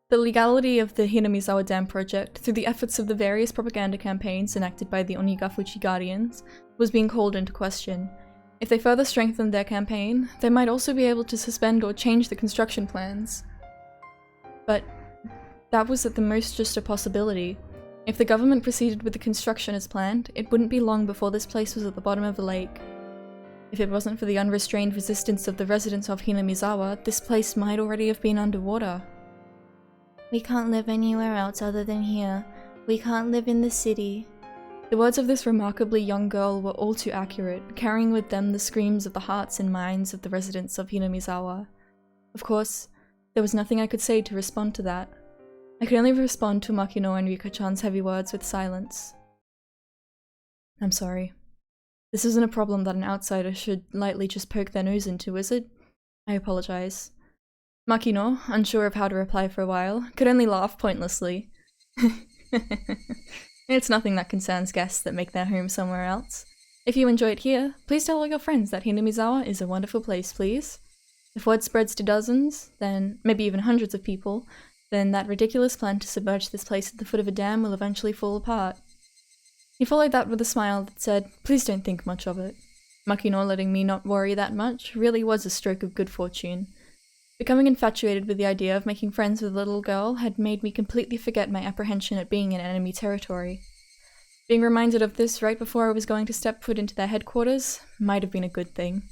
The legality of the Hidemizawa Dam project, through the efforts of the various propaganda campaigns enacted by the Onigafuchi Guardians, was being called into question. If they further strengthened their campaign, they might also be able to suspend or change the construction plans. But that was at the most just a possibility. If the government proceeded with the construction as planned, it wouldn't be long before this place was at the bottom of the lake. If it wasn't for the unrestrained resistance of the residents of Hinamizawa, this place might already have been underwater. We can't live anywhere else other than here. We can't live in the city. The words of this remarkably young girl were all too accurate, carrying with them the screams of the hearts and minds of the residents of Hinamizawa. Of course, there was nothing I could say to respond to that. I could only respond to Makino and Rika-chan's heavy words with silence. I'm sorry. This isn't a problem that an outsider should lightly just poke their nose into, is it? I apologize. Makino, unsure of how to reply for a while, could only laugh pointlessly. It's nothing that concerns guests that make their home somewhere else. If you enjoy it here, please tell all your friends that Hinamizawa is a wonderful place, please. If word spreads to dozens, then maybe even hundreds of people, then that ridiculous plan to submerge this place at the foot of a dam will eventually fall apart. He followed that with a smile that said, please don't think much of it. Makino letting me not worry that much really was a stroke of good fortune. Becoming infatuated with the idea of making friends with a little girl had made me completely forget my apprehension at being in enemy territory. Being reminded of this right before I was going to step foot into their headquarters might have been a good thing.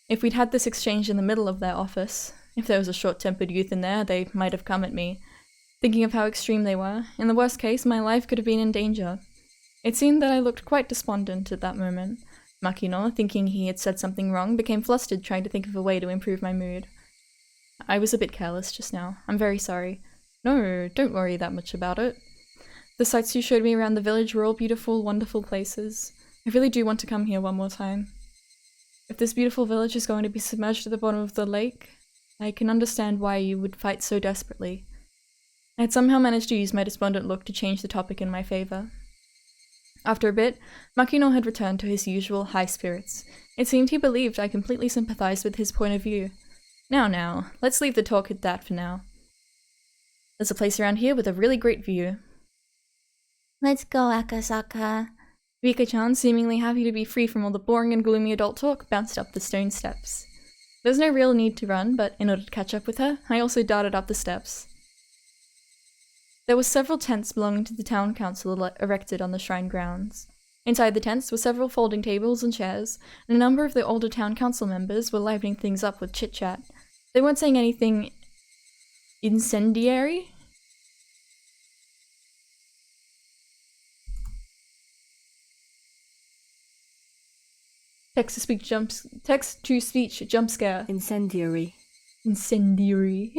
If we'd had this exchange in the middle of their office, if there was a short-tempered youth in there, they might have come at me. Thinking of how extreme they were, in the worst case, my life could have been in danger. It seemed that I looked quite despondent at that moment. Makino, thinking he had said something wrong, became flustered trying to think of a way to improve my mood. I was a bit careless just now. I'm very sorry. No, don't worry that much about it. The sights you showed me around the village were all beautiful, wonderful places. I really do want to come here one more time. If this beautiful village is going to be submerged at the bottom of the lake, I can understand why you would fight so desperately. I had somehow managed to use my despondent look to change the topic in my favor. After a bit, Makino had returned to his usual high spirits. It seemed he believed I completely sympathized with his point of view. Now, let's leave the talk at that for now. There's a place around here with a really great view. Let's go, Akasaka. Rika-chan, seemingly happy to be free from all the boring and gloomy adult talk, bounced up the stone steps. There's no real need to run, but in order to catch up with her, I also darted up the steps. There were several tents belonging to the town council erected on the shrine grounds. Inside the tents were several folding tables and chairs, and a number of the older town council members were livening things up with chit-chat. They weren't saying anything incendiary? Text-to-speech jump scare. Incendiary. Incendiary.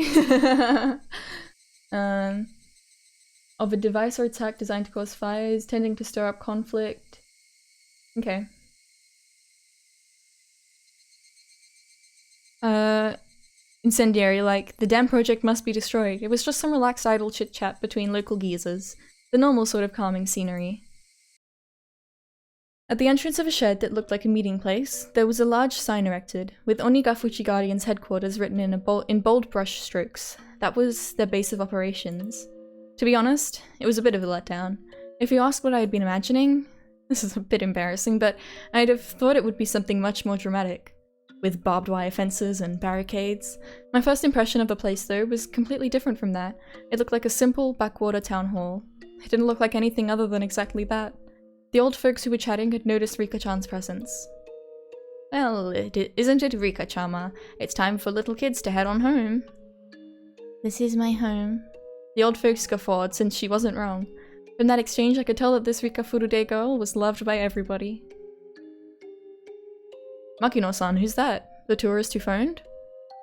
Of a device or attack designed to cause fires, tending to stir up conflict. Okay. Incendiary, like, the dam project must be destroyed. It was just some relaxed idle chit-chat between local geezers. The normal sort of calming scenery. At the entrance of a shed that looked like a meeting place, there was a large sign erected, with Onigafuchi Guardian's headquarters written in bold brush strokes. That was their base of operations. To be honest, it was a bit of a letdown. If you ask what I had been imagining, this is a bit embarrassing, but I'd have thought it would be something much more dramatic. with barbed wire fences and barricades. My first impression of the place, though, was completely different from that. It looked like a simple backwater town hall. It didn't look like anything other than exactly that. The old folks who were chatting had noticed Rika-chan's presence. Well, isn't it, Rika-chama? It's time for little kids to head on home. This is my home. The old folks guffawed, since she wasn't wrong. From that exchange, I could tell that this Rika Furude girl was loved by everybody. Makino-san, who's that? The tourist who phoned?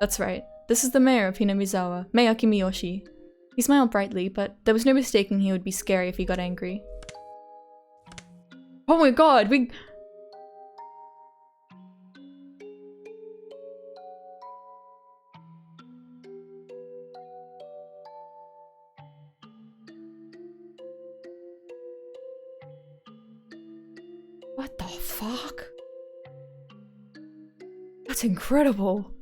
That's right. This is the mayor of Hinamizawa, Mayor Kimiyoshi. He smiled brightly, but there was no mistaking he would be scary if he got angry. Oh my god, What the fuck? That's incredible.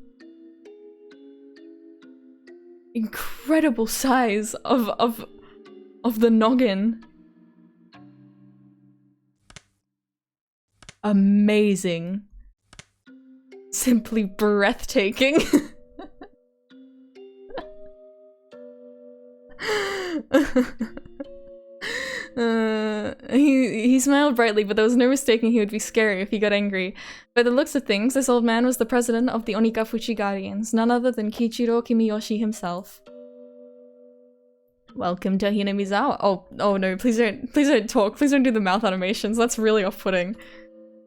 Incredible size of the noggin. Amazing. Simply breathtaking. He smiled brightly, but there was no mistaking he would be scary if he got angry. By the looks of things, this old man was the president of the Onikafuchi Guardians, none other than Kiichiro Kimiyoshi himself. Welcome to Hinamizawa. Oh no, please don't talk. Please don't do the mouth animations. That's really off-putting.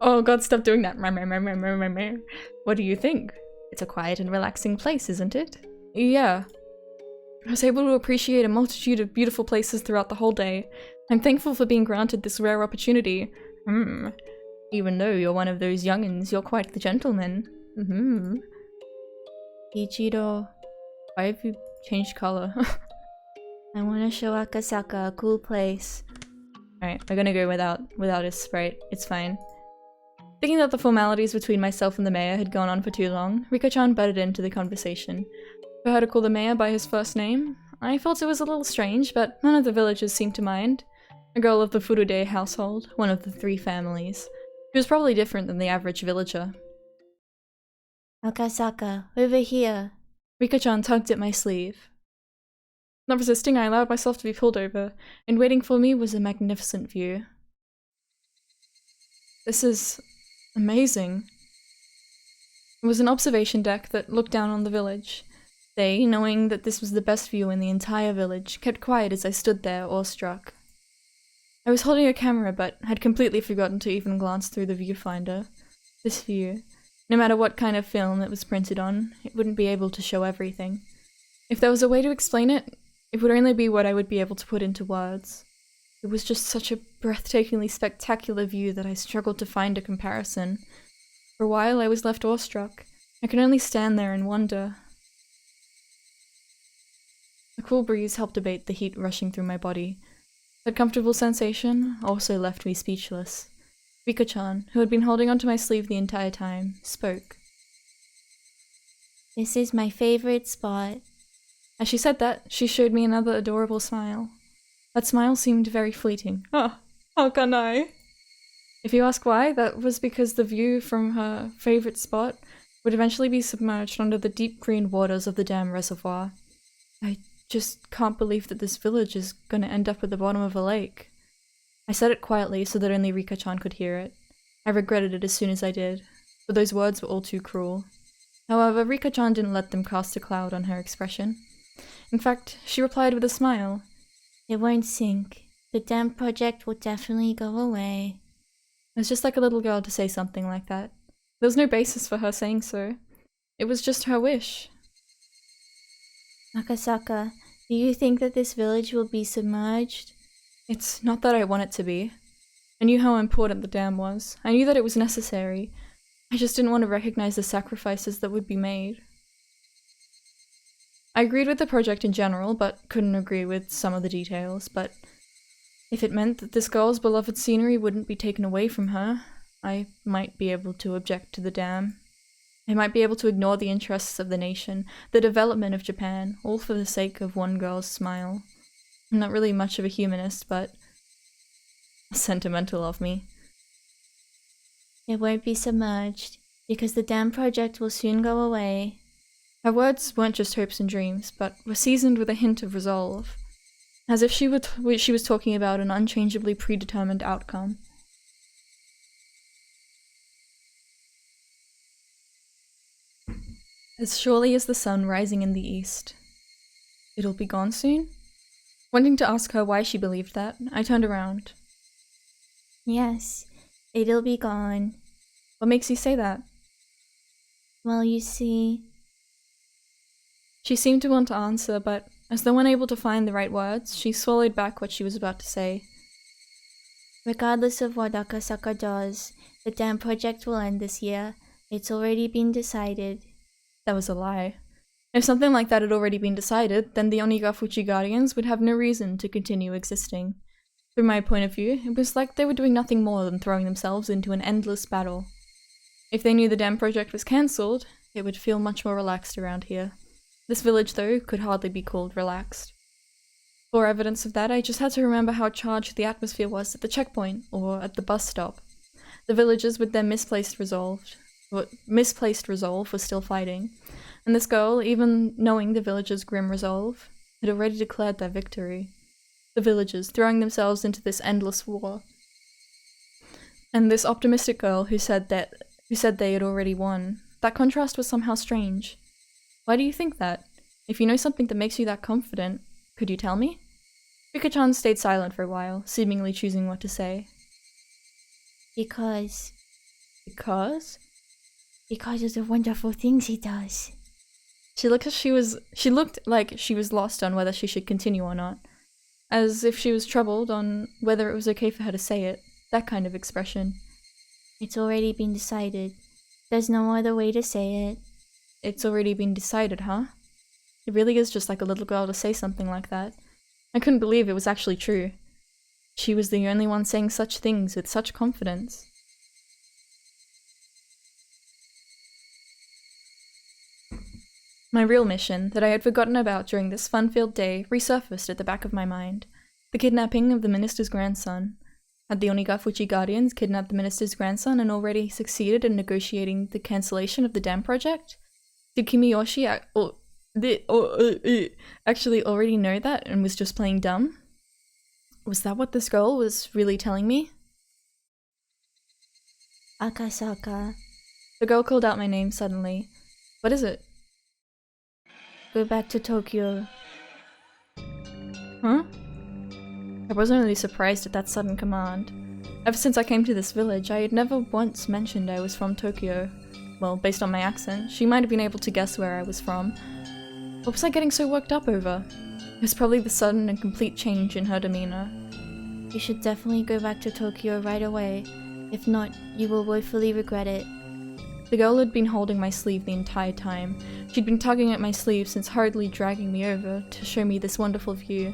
Oh god, stop doing that. What do you think? It's a quiet and relaxing place, isn't it? Yeah. I was able to appreciate a multitude of beautiful places throughout the whole day. I'm thankful for being granted this rare opportunity. Even though you're one of those young'uns, you're quite the gentleman. Ichido, why have you changed color? I want to show Akasaka a cool place. Alright, we're gonna go without his sprite. It's fine. Thinking that the formalities between myself and the mayor had gone on for too long, Rika-chan butted into the conversation. For her to call the mayor by his first name, I felt it was a little strange, but none of the villagers seemed to mind. A girl of the Furude household, one of the 3 families. She was probably different than the average villager. Akasaka, over here. Rika-chan tugged at my sleeve. Not resisting, I allowed myself to be pulled over, and waiting for me was a magnificent view. This is amazing. It was an observation deck that looked down on the village. They, knowing that this was the best view in the entire village, kept quiet as I stood there, awestruck. I was holding a camera, but had completely forgotten to even glance through the viewfinder. This view, no matter what kind of film it was printed on, it wouldn't be able to show everything. If there was a way to explain it, it would only be what I would be able to put into words. It was just such a breathtakingly spectacular view that I struggled to find a comparison. For a while I was left awestruck. I could only stand there and wonder. A cool breeze helped abate the heat rushing through my body. That comfortable sensation also left me speechless. Rika-chan, who had been holding onto my sleeve the entire time, spoke. This is my favorite spot. As she said that, she showed me another adorable smile. That smile seemed very fleeting. Oh, how can I? If you ask why, that was because the view from her favorite spot would eventually be submerged under the deep green waters of the dam reservoir. I just can't believe that this village is gonna end up at the bottom of a lake. I said it quietly so that only Rika-chan could hear it. I regretted it as soon as I did, but those words were all too cruel. However, Rika-chan didn't let them cast a cloud on her expression. In fact, she replied with a smile. It won't sink. The dam project will definitely go away. It was just like a little girl to say something like that. There was no basis for her saying so. It was just her wish. Akasaka, do you think that this village will be submerged? It's not that I want it to be. I knew how important the dam was. I knew that it was necessary. I just didn't want to recognize the sacrifices that would be made. I agreed with the project in general, but couldn't agree with some of the details. But if it meant that this girl's beloved scenery wouldn't be taken away from her, I might be able to object to the dam. I might be able to ignore the interests of the nation, the development of Japan, all for the sake of one girl's smile. I'm not really much of a humanist, but sentimental of me. It won't be submerged. Because the dam project will soon go away. Her words weren't just hopes and dreams, but were seasoned with a hint of resolve, as if she was talking about an unchangeably predetermined outcome. As surely as the sun rising in the east. It'll be gone soon? Wanting to ask her why she believed that, I turned around. Yes, it'll be gone. What makes you say that? Well, you see... She seemed to want to answer, but as though unable to find the right words, she swallowed back what she was about to say. Regardless of what Akasaka does, the dam project will end this year. It's already been decided. That was a lie. If something like that had already been decided, then the Onigafuchi Guardians would have no reason to continue existing. From my point of view, it was like they were doing nothing more than throwing themselves into an endless battle. If they knew the dam project was cancelled, it would feel much more relaxed around here. This village, though, could hardly be called relaxed. For evidence of that, I just had to remember how charged the atmosphere was at the checkpoint, or at the bus stop. The villagers, with their misplaced resolve, were still fighting, and this girl, even knowing the villagers' grim resolve, had already declared their victory. The villagers throwing themselves into this endless war. And this optimistic girl who said they had already won. That contrast was somehow strange. Why do you think that? If you know something that makes you that confident, could you tell me? Rika-chan stayed silent for a while, seemingly choosing what to say. Because Because? of the wonderful things he does. She looked like she was lost on whether she should continue or not. As if she was troubled on whether it was okay for her to say it. That kind of expression. It's already been decided. There's no other way to say it. It's already been decided, huh? It really is just like a little girl to say something like that. I couldn't believe it was actually true. She was the only one saying such things with such confidence. My real mission, that I had forgotten about during this fun-filled day, resurfaced at the back of my mind. The kidnapping of the minister's grandson. Had the Onigafuchi Guardians kidnapped the minister's grandson and already succeeded in negotiating the cancellation of the dam project? Did Kimiyoshi actually already know that and was just playing dumb? Was that what this girl was really telling me? Akasaka, The girl called out my name suddenly. What is it? go back to Tokyo. Huh? I wasn't really surprised at that sudden command. Ever since I came to this village, I had never once mentioned I was from Tokyo. Well, based on my accent, she might have been able to guess where I was from. What was I getting so worked up over? It was probably the sudden and complete change in her demeanor. You should definitely go back to Tokyo right away. If not, you will woefully regret it. The girl had been holding my sleeve the entire time. She'd been tugging at my sleeve since hurriedly dragging me over to show me this wonderful view.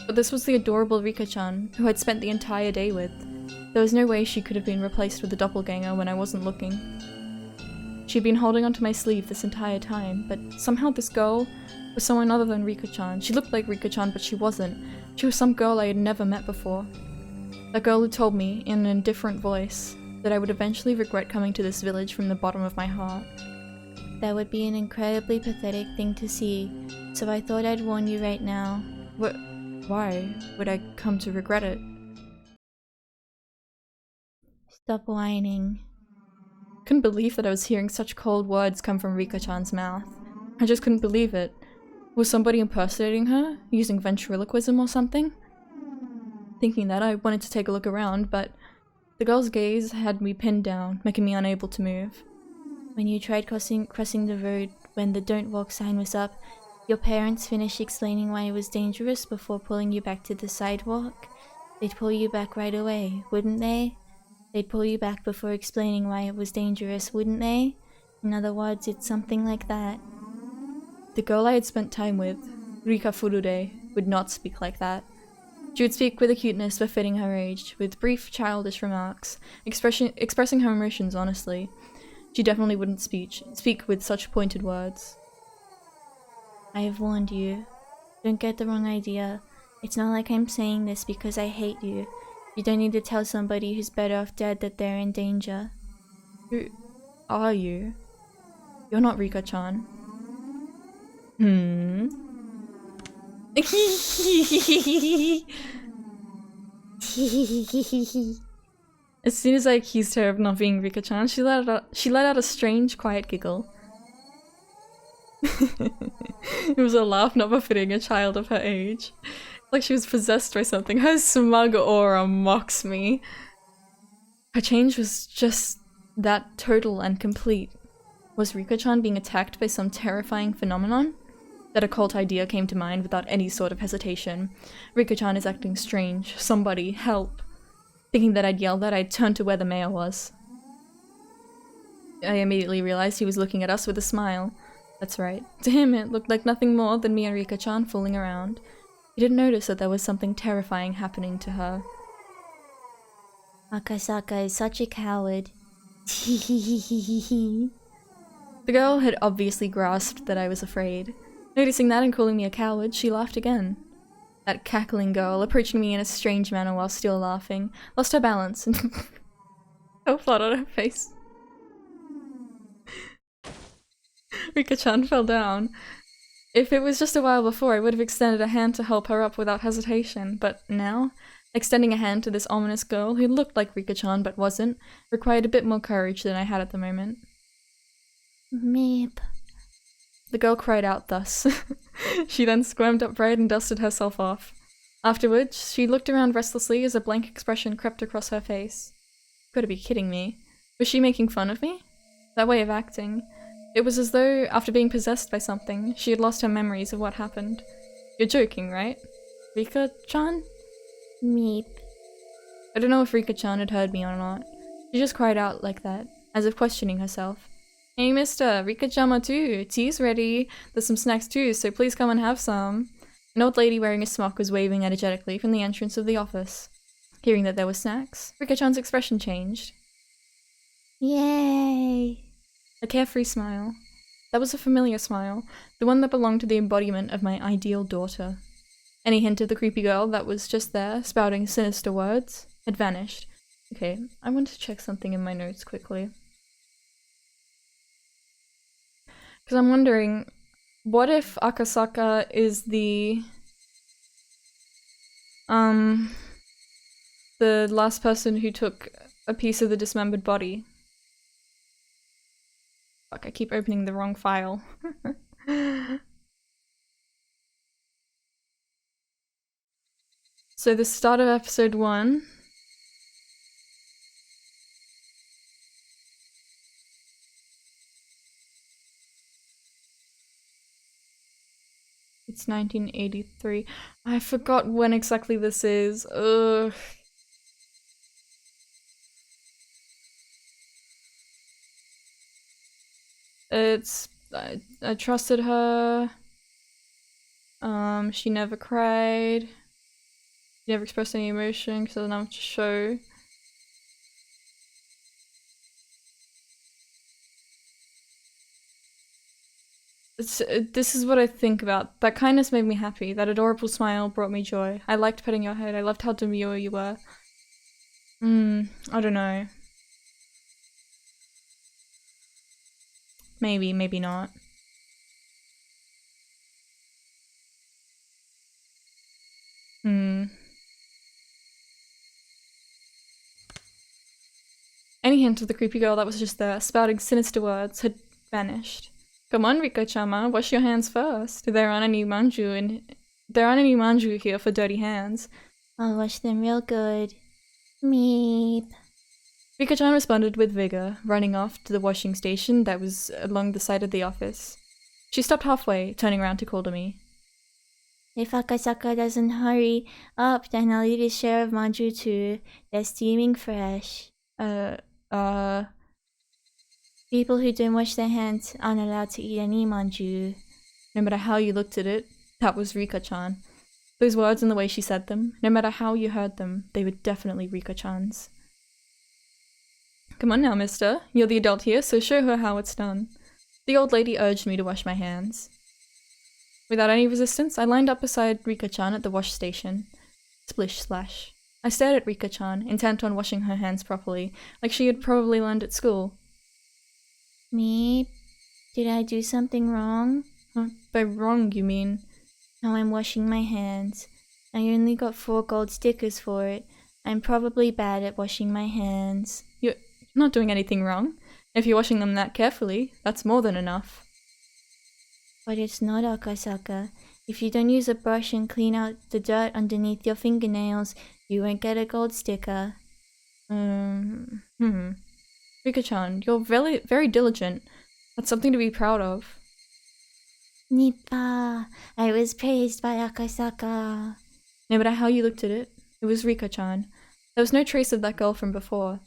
But this was the adorable Rika-chan, who I'd spent the entire day with. There was no way she could have been replaced with a doppelganger when I wasn't looking. She'd been holding onto my sleeve this entire time, but somehow this girl was someone other than Rika-chan. She looked like Rika-chan, but she wasn't. She was some girl I had never met before. That girl who told me, in an indifferent voice, that I would eventually regret coming to this village from the bottom of my heart. That would be an incredibly pathetic thing to see, so I thought I'd warn you right now. Why would I come to regret it? Stop whining. Couldn't believe that I was hearing such cold words come from Rika-chan's mouth. I just couldn't believe it. Was somebody impersonating her? Using ventriloquism or something? Thinking that, I wanted to take a look around, but the girl's gaze had me pinned down, making me unable to move. When you tried crossing the road when the don't walk sign was up, your parents finished explaining why it was dangerous before pulling you back to the sidewalk? They'd pull you back right away, wouldn't they? They'd pull you back before explaining why it was dangerous, wouldn't they? In other words, it's something like that. The girl I had spent time with, Rika Furude, would not speak like that. She would speak with a cuteness befitting her age, with brief, childish remarks, expressing her emotions honestly. She definitely wouldn't speak with such pointed words. I have warned you. Don't get the wrong idea. It's not like I'm saying this because I hate you. You don't need to tell somebody who's better off dead that they're in danger. are you? You're not Rika-chan. As soon as I accused her of not being Rika-chan, she let out a strange, quiet giggle. It was a laugh not befitting a child of her age. Like she was possessed by something. Her smug aura mocks me. Her change was just that total and complete. Was Rika-chan being attacked by some terrifying phenomenon? That occult idea came to mind without any sort of hesitation. Rika-chan is acting strange. Somebody, help. Thinking that I'd yell that, I turned to where the mayor was. I immediately realized he was looking at us with a smile. That's right. To him, it looked like nothing more than me and Rika-chan fooling around. He didn't notice that there was something terrifying happening to her. Akasaka is such a coward. The girl had obviously grasped that I was afraid. Noticing that and calling me a coward, she laughed again. That cackling girl, approaching me in a strange manner while still laughing, lost her balance and fell flat on her face. Rika-chan fell down. If it was just a while before, I would have extended a hand to help her up without hesitation, but now, extending a hand to this ominous girl who looked like Rika-chan but wasn't, required a bit more courage than I had at the moment. Meep. The girl cried out thus. She then squirmed upright and dusted herself off. Afterwards, she looked around restlessly as a blank expression crept across her face. Gotta be kidding me. Was she making fun of me? That way of acting. It was as though, after being possessed by something, she had lost her memories of what happened. You're joking, right? Rika-chan? Meep. I don't know if Rika-chan had heard me or not. She just cried out like that, as if questioning herself. Hey mister, Rika-chan too. Tea's ready. There's some snacks too, so please come and have some. An old lady wearing a smock was waving energetically from the entrance of the office. Hearing that there were snacks, Rika-chan's expression changed. Yay! A carefree smile. That was a familiar smile, the one that belonged to the embodiment of my ideal daughter. Any hint of the creepy girl that was just there, spouting sinister words, had vanished. Okay, I want to check something in my notes quickly. Because I'm wondering, what if Akasaka is the last person who took a piece of the dismembered body? Fuck, I keep opening the wrong file. So the start of episode 1. It's 1983. I forgot when exactly this is. Ugh. It's I trusted her. She never cried. She never expressed any emotion because I didn't have to show. This is what I think about. That kindness made me happy. That adorable smile brought me joy. I liked petting your head. I loved how demure you were. I don't know. Maybe, maybe not. Any hint of the creepy girl that was just there, spouting sinister words, had vanished. Come on, Rika-chama, wash your hands first. There aren't any manju here for dirty hands. I'll wash them real good. Meep. Rika-chan responded with vigor, running off to the washing station that was along the side of the office. She stopped halfway, turning around to call to me. If Akasaka doesn't hurry up, then I'll eat his share of manju too. They're steaming fresh. People who don't wash their hands aren't allowed to eat any manju. No matter how you looked at it, that was Rika-chan. Those words and the way she said them, no matter how you heard them, they were definitely Rika-chan's. Come on now, mister. You're the adult here, so show her how it's done. The old lady urged me to wash my hands. Without any resistance, I lined up beside Rika-chan at the wash station. Splish splash. I stared at Rika-chan, intent on washing her hands properly, like she had probably learned at school. Me? Did I do something wrong? Huh? By wrong, you mean? Now I'm washing my hands. I only got 4 gold stickers for it. I'm probably bad at washing my hands. You're not doing anything wrong. If you're washing them that carefully, that's more than enough. But it's not, Akasaka. If you don't use a brush and clean out the dirt underneath your fingernails, you won't get a gold sticker. Rika-chan, you're very, very diligent. That's something to be proud of. Nippa, I was praised by Akasaka. No matter how you looked at it, it was Rika-chan. There was no trace of that girl from before.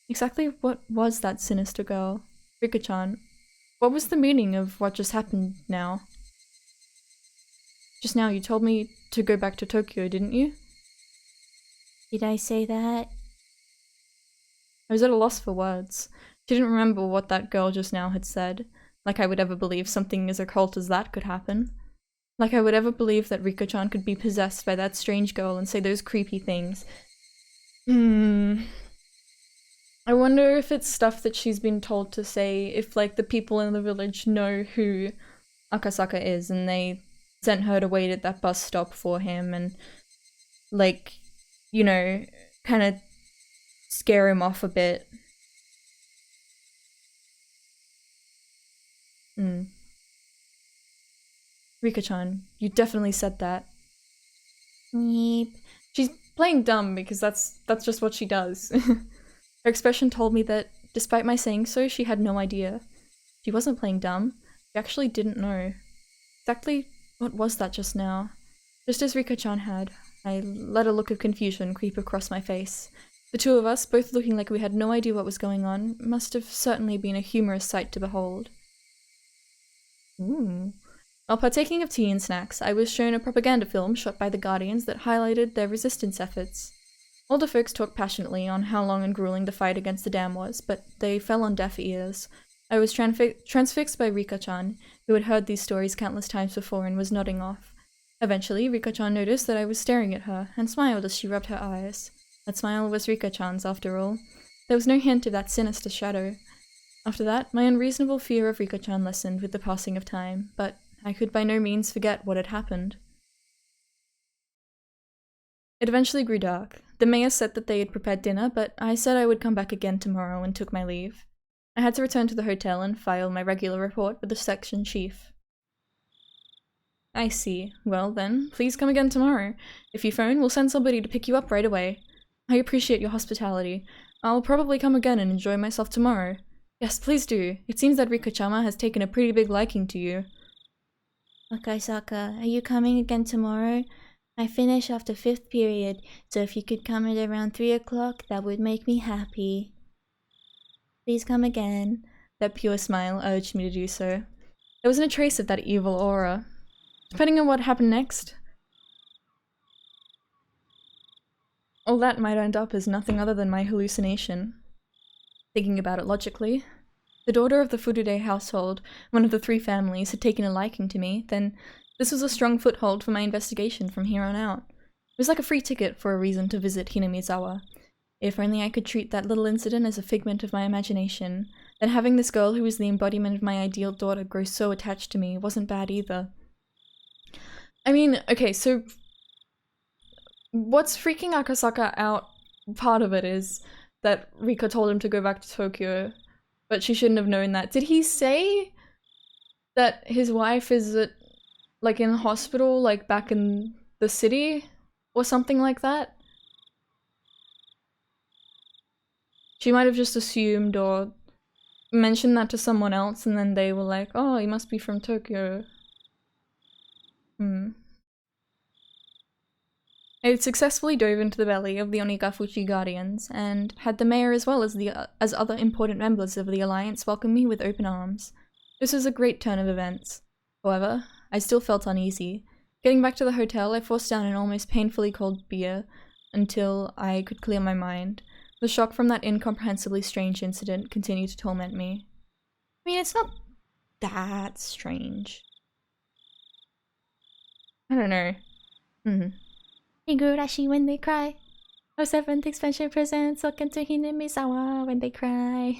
Exactly what was that sinister girl? Rika-chan, what was the meaning of what just happened now? Just now you told me to go back to Tokyo, didn't you? Did I say that? I was at a loss for words. She didn't remember what that girl just now had said. Like I would ever believe something as occult as that could happen. Like I would ever believe that Rika-chan could be possessed by that strange girl and say those creepy things. I wonder if it's stuff that she's been told to say, if like the people in the village know who Akasaka is and they sent her to wait at that bus stop for him and like, you know, kind of scare him off a bit. Rika-chan, you definitely said that. Neep. She's playing dumb because that's just what she does. Her expression told me that, despite my saying so, she had no idea. She wasn't playing dumb. She actually didn't know. Exactly what was that just now? Just as Rika-chan had, I let a look of confusion creep across my face. The two of us, both looking like we had no idea what was going on, must have certainly been a humorous sight to behold. While partaking of tea and snacks, I was shown a propaganda film shot by the Guardians that highlighted their resistance efforts. Older folks talked passionately on how long and grueling the fight against the dam was, but they fell on deaf ears. I was transfixed by Rika-chan, who had heard these stories countless times before and was nodding off. Eventually, Rika-chan noticed that I was staring at her, and smiled as she rubbed her eyes. That smile was Rika-chan's, after all. There was no hint of that sinister shadow. After that, my unreasonable fear of Rika-chan lessened with the passing of time, but I could by no means forget what had happened. It eventually grew dark. The mayor said that they had prepared dinner, but I said I would come back again tomorrow and took my leave. I had to return to the hotel and file my regular report with the section chief. I see. Well then, please come again tomorrow. If you phone, we'll send somebody to pick you up right away. I appreciate your hospitality. I'll probably come again and enjoy myself tomorrow. Yes, please do. It seems that Rika-chama has taken a pretty big liking to you. Akasaka, are you coming again tomorrow? I finish after 5th period, so if you could come at around 3 o'clock, that would make me happy. Please come again. That pure smile urged me to do so. There wasn't a trace of that evil aura. Depending on what happened next, all that might end up as nothing other than my hallucination. Thinking about it logically, the daughter of the Furude household, one of the 3 families, had taken a liking to me, then this was a strong foothold for my investigation from here on out. It was like a free ticket for a reason to visit Hinamizawa. If only I could treat that little incident as a figment of my imagination, then having this girl who was the embodiment of my ideal daughter grow so attached to me wasn't bad either. I mean, okay, so what's freaking Akasaka out, part of it is that Rika told him to go back to Tokyo, but she shouldn't have known that. Did he say that his wife is at, like, in hospital, like, back in the city? Or something like that? She might have just assumed or mentioned that to someone else, and then they were like, oh, he must be from Tokyo. I had successfully dove into the belly of the Onikafuchi Guardians, and had the mayor as well as other important members of the alliance welcome me with open arms. This was a great turn of events. However, I still felt uneasy. Getting back to the hotel, I forced down an almost painfully cold beer until I could clear my mind. The shock from that incomprehensibly strange incident continued to torment me. I mean, it's not that strange. I don't know. Higurashi when they cry. Our 7th expansion presents welcome to Hinamizawa when they cry.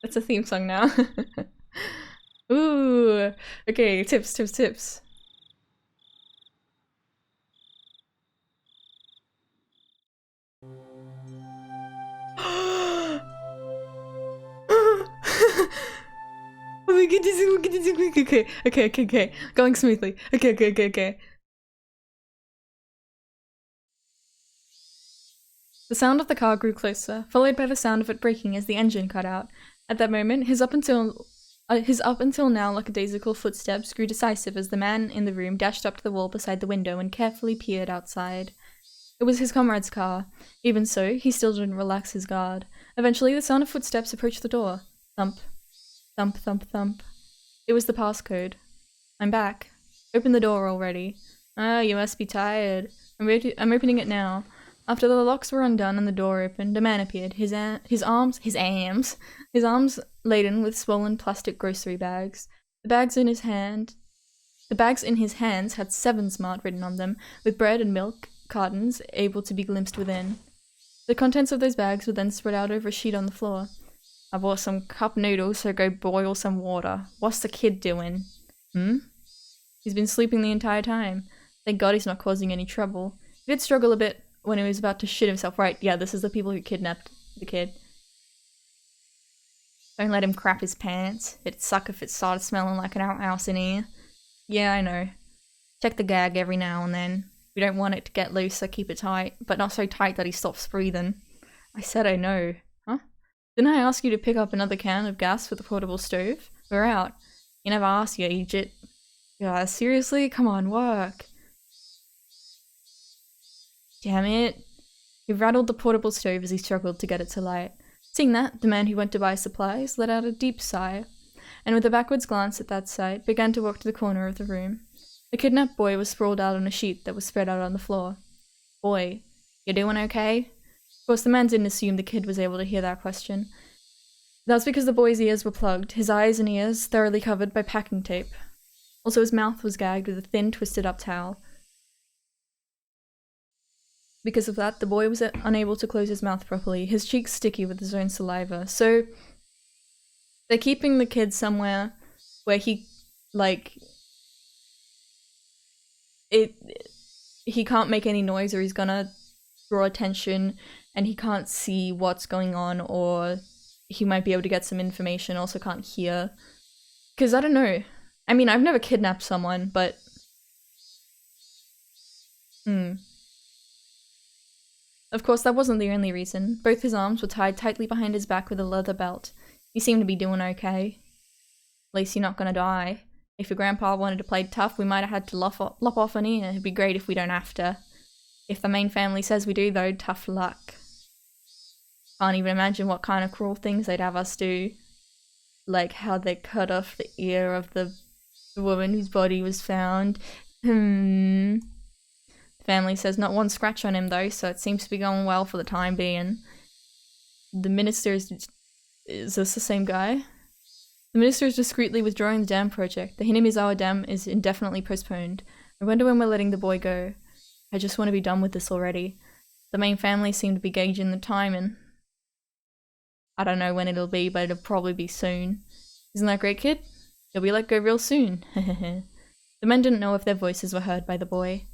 That's a theme song now. Ooh. Okay, tips. Oh my goodness, okay. Going smoothly. Okay. The sound of the car grew closer, followed by the sound of it braking as the engine cut out. At that moment, his up until now lackadaisical footsteps grew decisive as the man in the room dashed up to the wall beside the window and carefully peered outside. It was his comrade's car. Even so, he still didn't relax his guard. Eventually, the sound of footsteps approached the door. Thump. Thump, thump, thump. It was the passcode. I'm back. Open the door already. Ah, you must be tired. I'm opening it now. After the locks were undone and the door opened, a man appeared, his arms laden with swollen plastic grocery bags. The bags in his hands had 7 Smart written on them, with bread and milk cartons able to be glimpsed within. The contents of those bags were then spread out over a sheet on the floor. I bought some cup noodles, so go boil some water. What's the kid doing? He's been sleeping the entire time. Thank God he's not causing any trouble. He did struggle a bit when he was about to shit himself. Right, yeah, this is the people who kidnapped the kid. Don't let him crap his pants. It'd suck if it started smelling like an outhouse in here. Yeah, I know. Check the gag every now and then. We don't want it to get loose, so keep it tight, but not so tight that he stops breathing. I said I know. Huh? Didn't I ask you to pick up another can of gas for the portable stove? We're out. You never asked, you idiot. Yeah, seriously? Come on, work. Damn it. He rattled the portable stove as he struggled to get it to light. Seeing that, the man who went to buy supplies let out a deep sigh, and with a backwards glance at that sight, began to walk to the corner of the room. The kidnapped boy was sprawled out on a sheet that was spread out on the floor. Boy, you doing okay? Of course, the man didn't assume the kid was able to hear that question. That's because the boy's ears were plugged, his eyes and ears thoroughly covered by packing tape. Also, his mouth was gagged with a thin, twisted-up towel. Because of that, the boy was unable to close his mouth properly, his cheeks sticky with his own saliva. So, they're keeping the kid somewhere where he can't make any noise or he's gonna draw attention and he can't see what's going on, or he might be able to get some information, also can't hear. Because I don't know. I mean, I've never kidnapped someone, but... Of course, that wasn't the only reason. Both his arms were tied tightly behind his back with a leather belt. He seemed to be doing okay. At least you're not gonna die. If your grandpa wanted to play tough, we might have had to lop off an ear. It'd be great if we don't have to. If the main family says we do, though, tough luck. Can't even imagine what kind of cruel things they'd have us do. Like how they cut off the ear of the woman whose body was found. The family says not one scratch on him, though, so it seems to be going well for the time being. The minister is this the same guy? The minister is discreetly withdrawing the dam project. The Hinamizawa Dam is indefinitely postponed. I wonder when we're letting the boy go. I just want to be done with this already. The main family seem to be gauging the time, and I don't know when it'll be, but it'll probably be soon. Isn't that great, kid? You'll be let go real soon. The men didn't know if their voices were heard by the boy.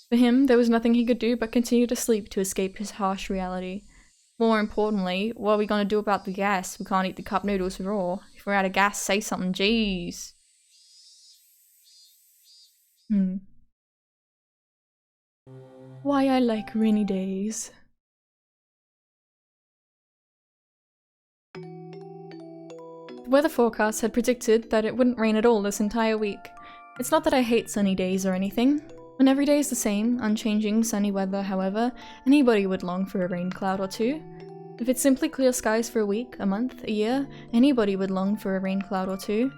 For him, there was nothing he could do but continue to sleep to escape his harsh reality. More importantly, what are we gonna do about the gas? We can't eat the cup noodles raw. If we're out of gas, say something, jeez. Why I like rainy days. The weather forecast had predicted that it wouldn't rain at all this entire week. It's not that I hate sunny days or anything. When every day is the same, unchanging sunny weather, however, anybody would long for a rain cloud or two. If it's simply clear skies for a week, a month, a year, anybody would long for a rain cloud or two.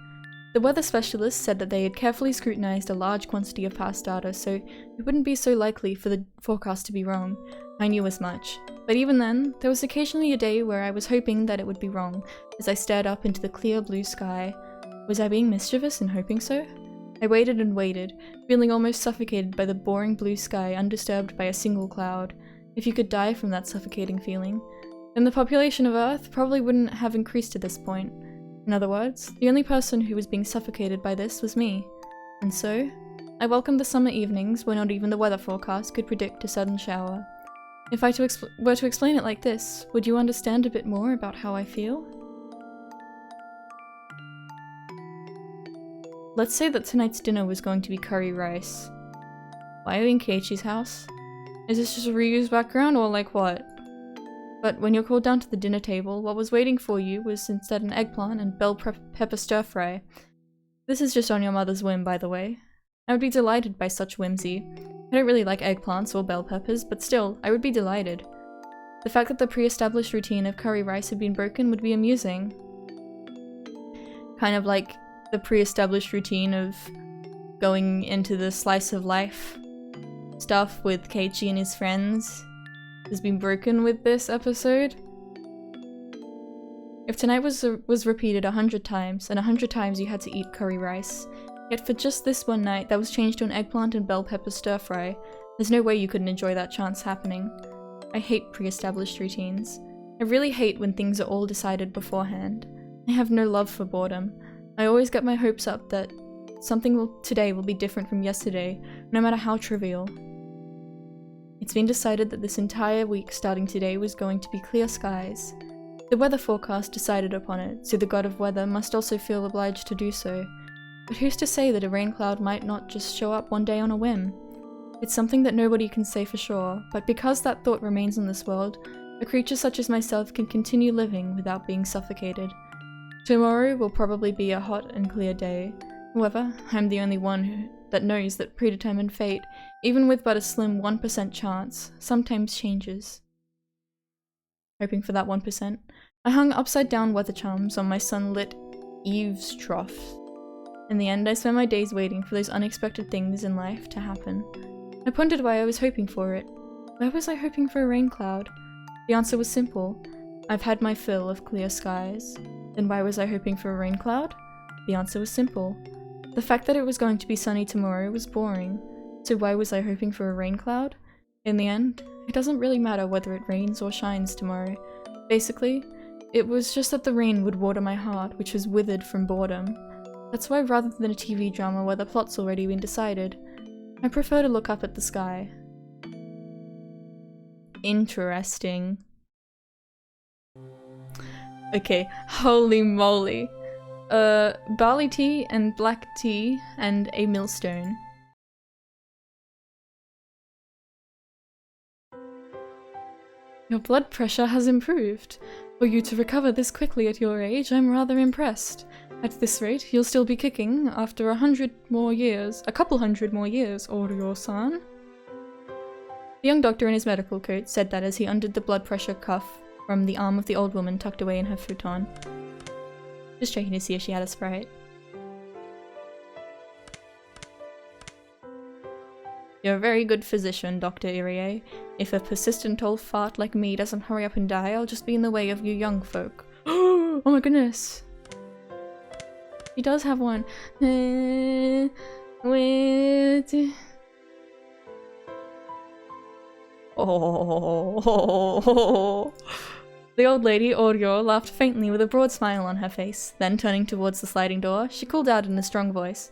The weather specialists said that they had carefully scrutinized a large quantity of past data, so it wouldn't be so likely for the forecast to be wrong. I knew as much. But even then, there was occasionally a day where I was hoping that it would be wrong, as I stared up into the clear blue sky. Was I being mischievous in hoping so? I waited and waited, feeling almost suffocated by the boring blue sky undisturbed by a single cloud. If you could die from that suffocating feeling. then the population of Earth probably wouldn't have increased to this point. In other words, the only person who was being suffocated by this was me. And so, I welcomed the summer evenings where not even the weather forecast could predict a sudden shower. If I were to explain it like this, would you understand a bit more about how I feel? Let's say that tonight's dinner was going to be curry rice. Why are we in Keiichi's house? Is this just a reused background or like what? But when you're called down to the dinner table, what was waiting for you was instead an eggplant and bell pepper stir fry. This is just on your mother's whim, by the way. I would be delighted by such whimsy. I don't really like eggplants or bell peppers, but still, I would be delighted. The fact that the pre-established routine of curry rice had been broken would be amusing. Kind of like the pre-established routine of going into the slice of life stuff with Keiichi and his friends has been broken with this episode. If tonight was repeated 100 times, and 100 times you had to eat curry rice, yet for just this one night that was changed to an eggplant and bell pepper stir fry, there's no way you couldn't enjoy that chance happening. I hate pre-established routines. I really hate when things are all decided beforehand. I have no love for boredom. I always get my hopes up that something today will be different from yesterday, no matter how trivial. It's been decided that this entire week starting today was going to be clear skies. The weather forecast decided upon it, so the god of weather must also feel obliged to do so. But who's to say that a rain cloud might not just show up one day on a whim? It's something that nobody can say for sure, but because that thought remains in this world, a creature such as myself can continue living without being suffocated. Tomorrow will probably be a hot and clear day. However, I'm the only one that knows that predetermined fate, even with but a slim 1% chance, sometimes changes. Hoping for that 1%, I hung upside-down weather charms on my sunlit eaves trough. In the end, I spent my days waiting for those unexpected things in life to happen. I pondered why I was hoping for it. Why was I hoping for a rain cloud? The answer was simple. I've had my fill of clear skies. Then why was I hoping for a rain cloud? The answer was simple. The fact that it was going to be sunny tomorrow was boring. So why was I hoping for a rain cloud? In the end, it doesn't really matter whether it rains or shines tomorrow. Basically, it was just that the rain would water my heart, which was withered from boredom. That's why rather than a TV drama where the plot's already been decided, I prefer to look up at the sky. Interesting. Okay, holy moly. Barley tea and black tea and a millstone. Your blood pressure has improved. For you to recover this quickly at your age, I'm rather impressed. At this rate, you'll still be kicking after a couple hundred more years, Oryo-san. The young doctor in his medical coat said that as he undid the blood pressure cuff from the arm of the old woman tucked away in her futon. Just checking to see if she had a Sprite. You're a very good physician, Dr. Irie. If a persistent old fart like me doesn't hurry up and die, I'll just be in the way of you young folk. Oh my goodness! He does have one. Oh. The old lady, Oryo, laughed faintly with a broad smile on her face. Then, turning towards the sliding door, she called out in a strong voice.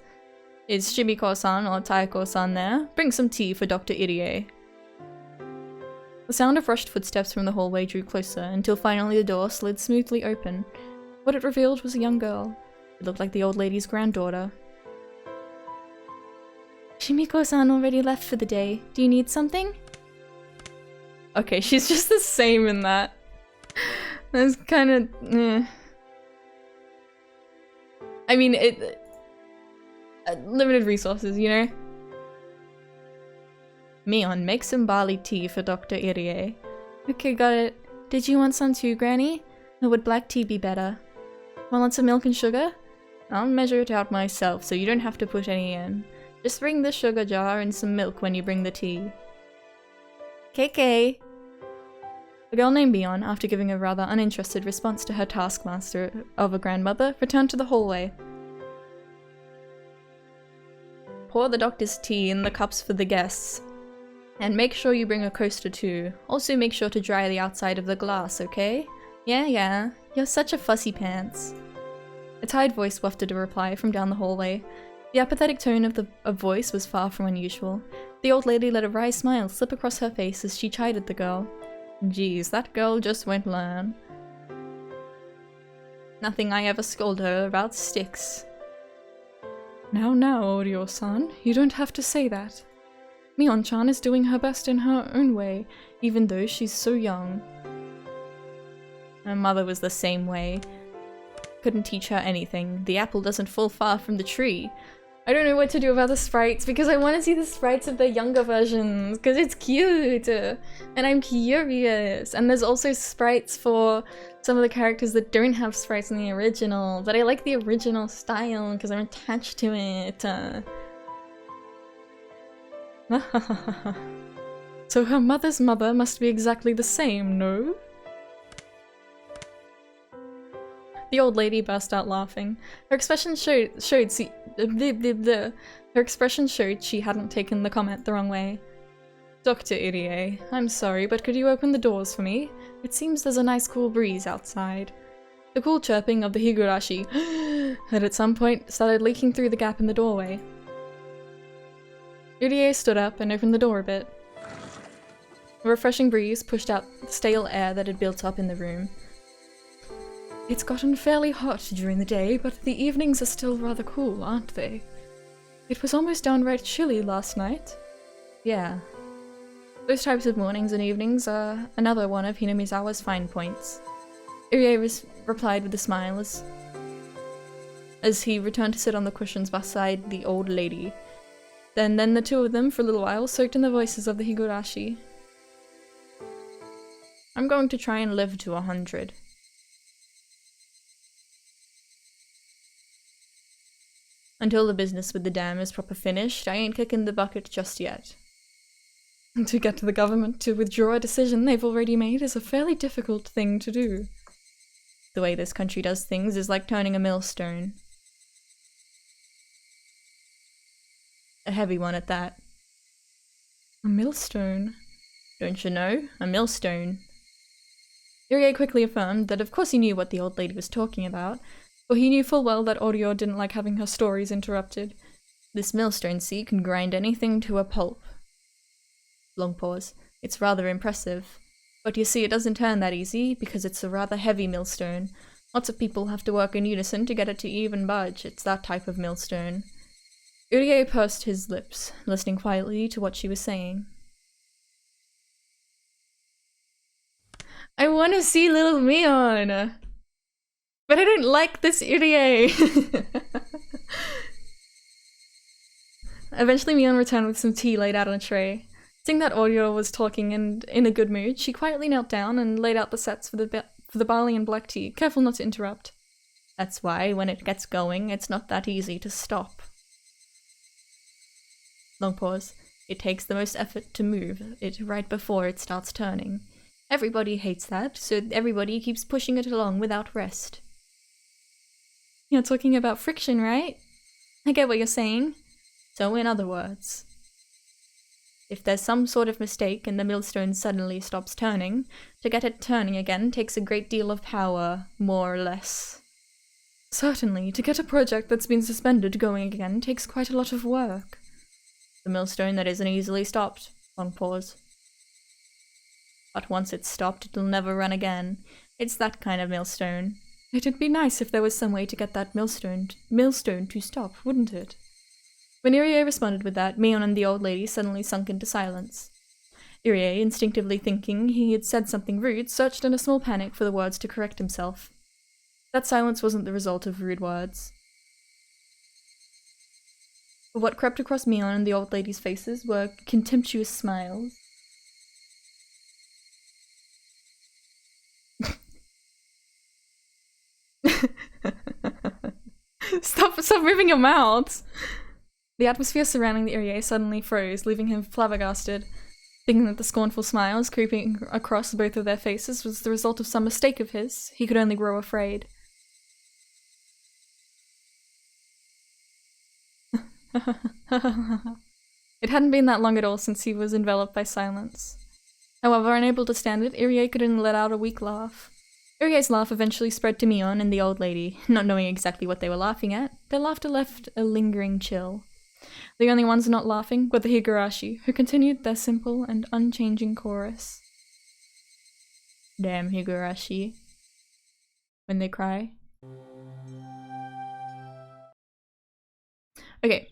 Is Shimiko-san or Taiko-san there? Bring some tea for Dr. Irie. The sound of rushed footsteps from the hallway drew closer, until finally the door slid smoothly open. What it revealed was a young girl. It looked like the old lady's granddaughter. Shimiko-san already left for the day. Do you need something? Okay, she's just the same in that. That's kind of... I mean, limited resources, you know? Mion, make some barley tea for Dr. Irie. Okay, got it. Did you want some too, Granny? Or would black tea be better? Want some milk and sugar? I'll measure it out myself, so you don't have to put any in. Just bring the sugar jar and some milk when you bring the tea. KK! The girl named Mion, after giving a rather uninterested response to her taskmaster of a grandmother, returned to the hallway. Pour the doctor's tea in the cups for the guests. And make sure you bring a coaster too. Also make sure to dry the outside of the glass, okay? Yeah. You're such a fussy pants. A tired voice wafted a reply from down the hallway. The apathetic tone of the voice was far from unusual. The old lady let a wry smile slip across her face as she chided the girl. Geez, that girl just won't learn. Nothing I ever scold her about sticks. Now, Oryo-san, you don't have to say that. Mion-chan is doing her best in her own way, even though she's so young. Her mother was the same way. Couldn't teach her anything. The apple doesn't fall far from the tree. I don't know what to do about the sprites because I want to see the sprites of the younger versions because it's cute and I'm curious. And there's also sprites for some of the characters that don't have sprites in the original, but I like the original style because I'm attached to it. So her mother's mother must be exactly the same, no? The old lady burst out laughing. Her expression showed she hadn't taken the comment the wrong way. Dr. Irie, I'm sorry, but could you open the doors for me? It seems there's a nice cool breeze outside. The cool chirping of the Higurashi had at some point started leaking through the gap in the doorway. Irie stood up and opened the door a bit. A refreshing breeze pushed out the stale air that had built up in the room. It's gotten fairly hot during the day, but the evenings are still rather cool, aren't they? It was almost downright chilly last night. Yeah. Those types of mornings and evenings are another one of Hinamizawa's fine points. Irie replied with a smile as he returned to sit on the cushions beside the old lady. Then the two of them, for a little while, soaked in the voices of the Higurashi. I'm going to try and live to 100. Until the business with the dam is proper finished, I ain't kicking the bucket just yet. To get to the government to withdraw a decision they've already made is a fairly difficult thing to do. The way this country does things is like turning a millstone. A heavy one at that. A millstone? Don't you know? A millstone. Irie quickly affirmed that of course he knew what the old lady was talking about, for he knew full well that Oryo didn't like having her stories interrupted. This millstone, see, can grind anything to a pulp. Long pause. It's rather impressive. But you see, it doesn't turn that easy, because it's a rather heavy millstone. Lots of people have to work in unison to get it to even budge. It's that type of millstone. Irie pursed his lips, listening quietly to what she was saying. I want to see little Mion! But I don't like this Irie! Eventually Mion returned with some tea laid out on a tray. Seeing that Oryo was talking and in a good mood, she quietly knelt down and laid out the sets for the barley and black tea, careful not to interrupt. That's why, when it gets going, it's not that easy to stop. Long pause. It takes the most effort to move it right before it starts turning. Everybody hates that, so everybody keeps pushing it along without rest. You're talking about friction, right? I get what you're saying. So in other words, if there's some sort of mistake and the millstone suddenly stops turning, to get it turning again takes a great deal of power, more or less. Certainly, to get a project that's been suspended going again takes quite a lot of work. The millstone that isn't easily stopped. Long pause. But once it's stopped, it'll never run again. It's that kind of millstone. It'd be nice if there was some way to get that millstone to stop, wouldn't it? When Irie responded with that, Mion and the old lady suddenly sunk into silence. Irie, instinctively thinking he had said something rude, searched in a small panic for the words to correct himself. That silence wasn't the result of rude words. But what crept across Mion and the old lady's faces were contemptuous smiles. Stop moving your mouths! The atmosphere surrounding the Irie suddenly froze, leaving him flabbergasted, thinking that the scornful smiles creeping across both of their faces was the result of some mistake of his. He could only grow afraid. It hadn't been that long at all since he was enveloped by silence. However, unable to stand it, Irie could only let out a weak laugh. Irie's laugh eventually spread to Mion and the old lady. Not knowing exactly what they were laughing at, their laughter left a lingering chill. The only ones not laughing were the Higurashi, who continued their simple and unchanging chorus. Damn Higurashi. When they cry. Okay.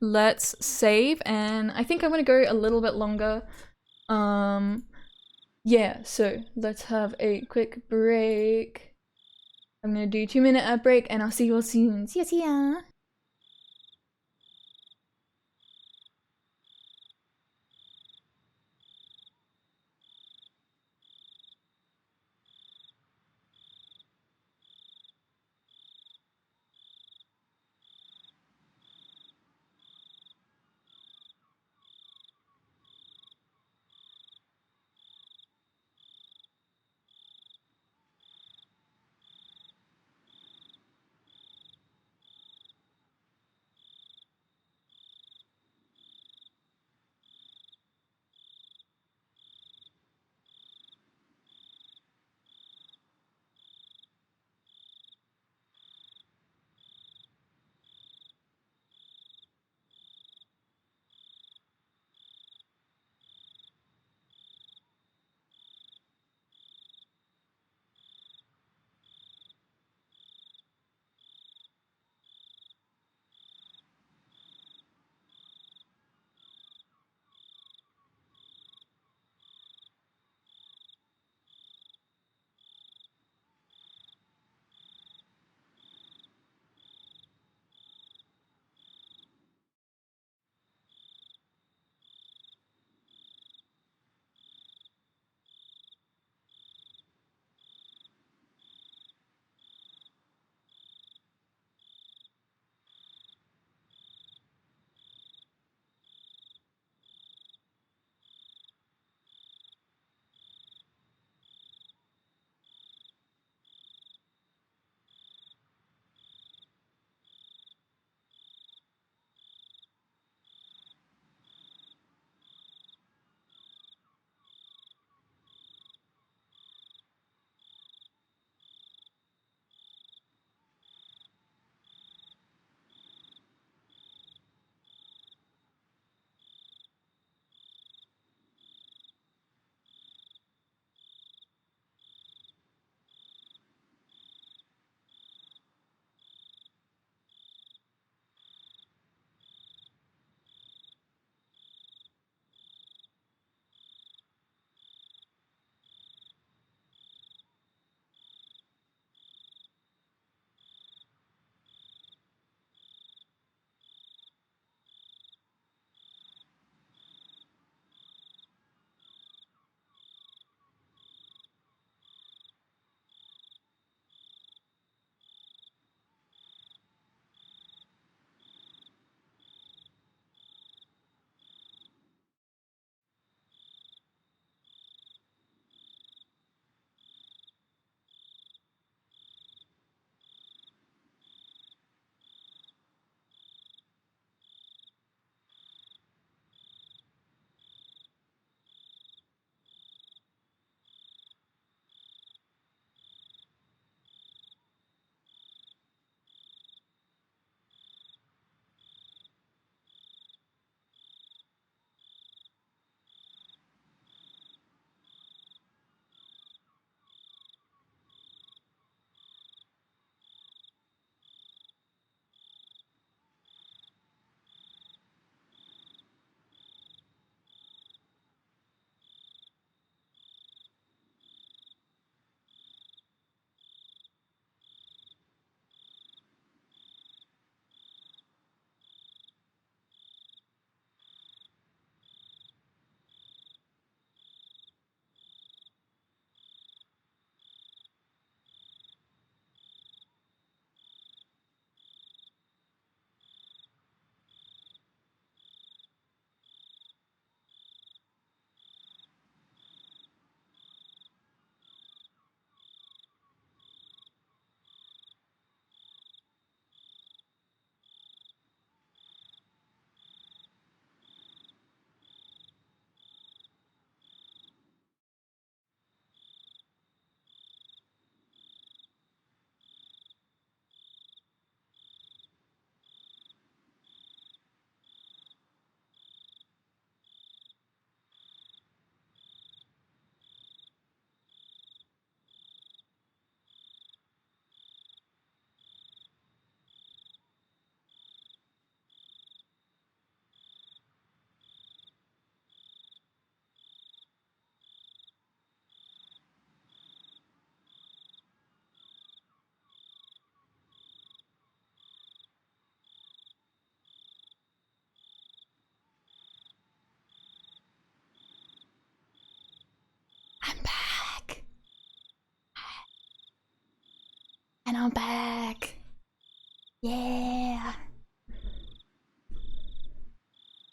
Let's save, and I think I'm gonna go a little bit longer. Yeah, so let's have a quick break. I'm gonna do a 2-minute ad break, and I'll see you all soon. See ya, see ya!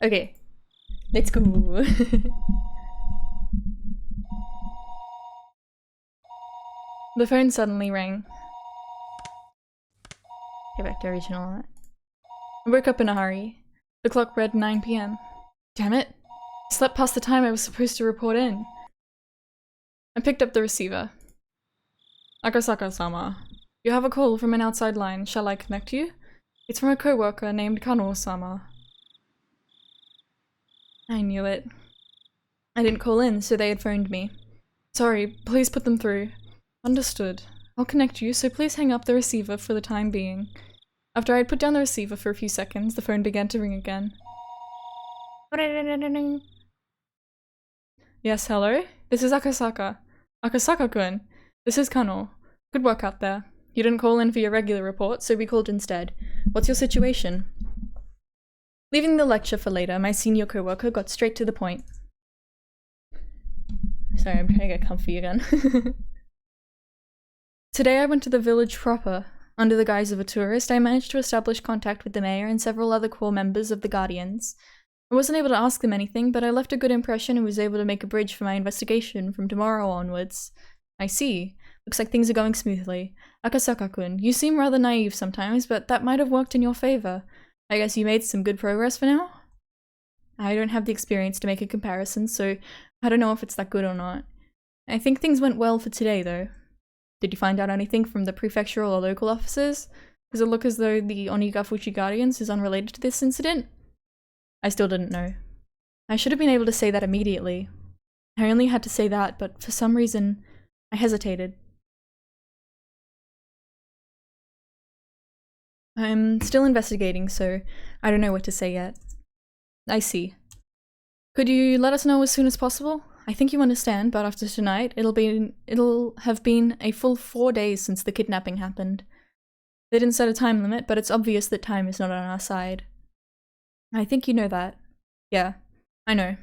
Okay, let's go. The phone suddenly rang. Get back to original. I woke up in a hurry. The clock read 9 p.m. Damn it! I slept past the time I was supposed to report in. I picked up the receiver. Akasaka-sama, you have a call from an outside line. Shall I connect you? It's from a co-worker named Kano-sama. I knew it. I didn't call in, so they had phoned me. Sorry, please put them through. Understood. I'll connect you, so please hang up the receiver for the time being. After I had put down the receiver for a few seconds, the phone began to ring again. Yes, hello? This is Akasaka. Akasaka-kun. This is Kano. Good work out there. You didn't call in for your regular report, so we called instead. What's your situation? Leaving the lecture for later, my senior co-worker got straight to the point. Sorry, I'm trying to get comfy again. Today I went to the village proper. Under the guise of a tourist, I managed to establish contact with the mayor and several other core members of the Guardians. I wasn't able to ask them anything, but I left a good impression and was able to make a bridge for my investigation from tomorrow onwards. I see. Looks like things are going smoothly. Akasaka-kun, you seem rather naive sometimes, but that might have worked in your favor. I guess you made some good progress for now? I don't have the experience to make a comparison, so I don't know if it's that good or not. I think things went well for today, though. Did you find out anything from the prefectural or local officers? Does it look as though the Onigafuchi Guardians is unrelated to this incident? I still didn't know. I should have been able to say that immediately. I only had to say that, but for some reason, I hesitated. I'm still investigating, so I don't know what to say yet. I see. Could you let us know as soon as possible? I think you understand, but after tonight, it'll have been a full 4 days since the kidnapping happened. They didn't set a time limit, but it's obvious that time is not on our side. I think you know that. Yeah, I know.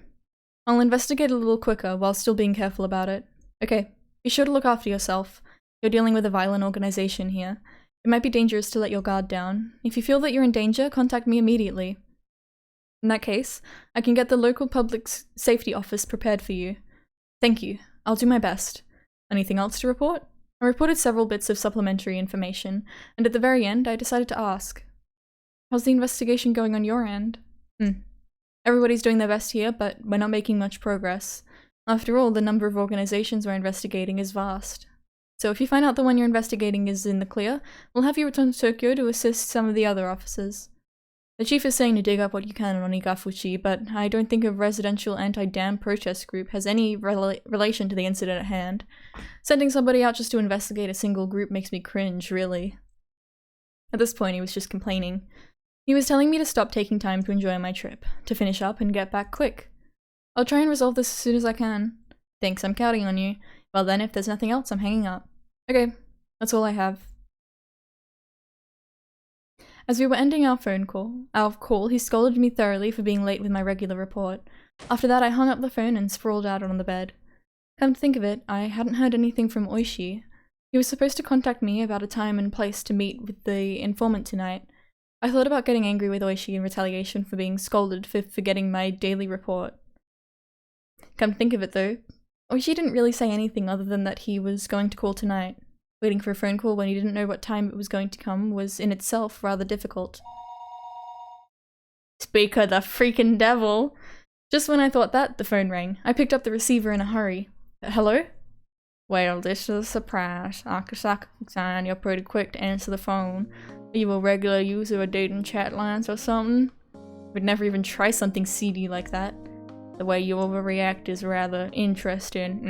I'll investigate a little quicker while still being careful about it. Okay, be sure to look after yourself. You're dealing with a violent organization here. It might be dangerous to let your guard down. If you feel that you're in danger, contact me immediately. In that case, I can get the local public safety office prepared for you. Thank you. I'll do my best. Anything else to report? I reported several bits of supplementary information, and at the very end, I decided to ask. How's the investigation going on your end? Everybody's doing their best here, but we're not making much progress. After all, the number of organizations we're investigating is vast. So if you find out the one you're investigating is in the clear, we'll have you return to Tokyo to assist some of the other officers. The chief is saying to dig up what you can on Onigafuchi, but I don't think a residential anti-dam protest group has any relation to the incident at hand. Sending somebody out just to investigate a single group makes me cringe, really. At this point, he was just complaining. He was telling me to stop taking time to enjoy my trip, to finish up and get back quick. I'll try and resolve this as soon as I can. Thanks, I'm counting on you. Well then, if there's nothing else, I'm hanging up. Okay, that's all I have. As we were ending our call, he scolded me thoroughly for being late with my regular report. After that, I hung up the phone and sprawled out on the bed. Come to think of it, I hadn't heard anything from Ooishi. He was supposed to contact me about a time and place to meet with the informant tonight. I thought about getting angry with Ooishi in retaliation for being scolded for forgetting my daily report. Come to think of it though, Ooishi didn't really say anything other than that he was going to call tonight. Waiting for a phone call when he didn't know what time it was going to come was in itself rather difficult. Speak of the freaking devil! Just when I thought that, the phone rang. I picked up the receiver in a hurry. Hello? Well, this is a surprise. Akasaka-san, you're pretty quick to answer the phone. Are you a regular user of dating chat lines or something? Would never even try something seedy like that. The way you overreact is rather interesting.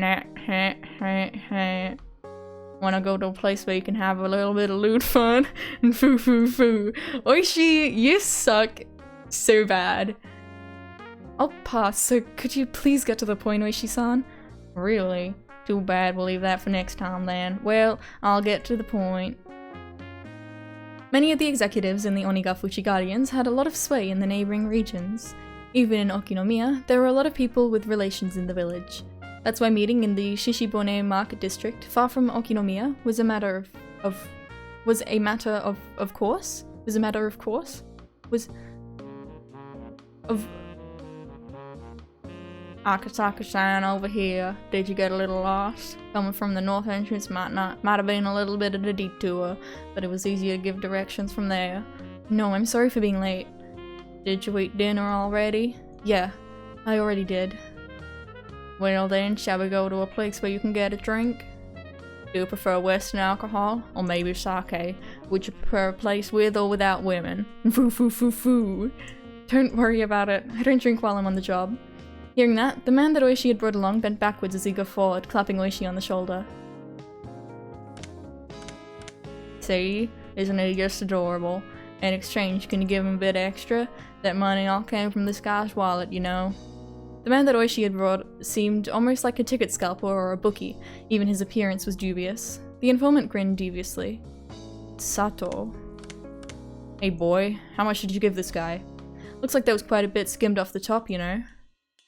Wanna go to a place where you can have a little bit of lewd fun and foo foo foo. Ooishi, you suck so bad. I'll pass, so could you please get to the point, Ooishi-san? Really? Too bad, we'll leave that for next time then. Well, I'll get to the point. Many of the executives in the Onigafuchi Guardians had a lot of sway in the neighboring regions. Even in Okinomiya, there were a lot of people with relations in the village. That's why meeting in the Shishibone market district, far from Okinomiya, was a matter of course? Akasaka-san over here. Did you get a little lost? Coming from the north entrance might have been a little bit of a detour, but it was easier to give directions from there. No, I'm sorry for being late. Did you eat dinner already? Yeah, I already did. Well then, shall we go to a place where you can get a drink? Do you prefer Western alcohol? Or maybe sake? Would you prefer a place with or without women? Foo foo foo foo. Don't worry about it. I don't drink while I'm on the job. Hearing that, the man that Ooishi had brought along bent backwards as he got forward, clapping Ooishi on the shoulder. See? Isn't he just adorable? In exchange, can you give him a bit extra? That money all came from this guy's wallet, you know. The man that Ooishi had brought seemed almost like a ticket scalper or a bookie. Even his appearance was dubious. The informant grinned deviously. Sato. Hey boy, how much did you give this guy? Looks like that was quite a bit skimmed off the top, you know.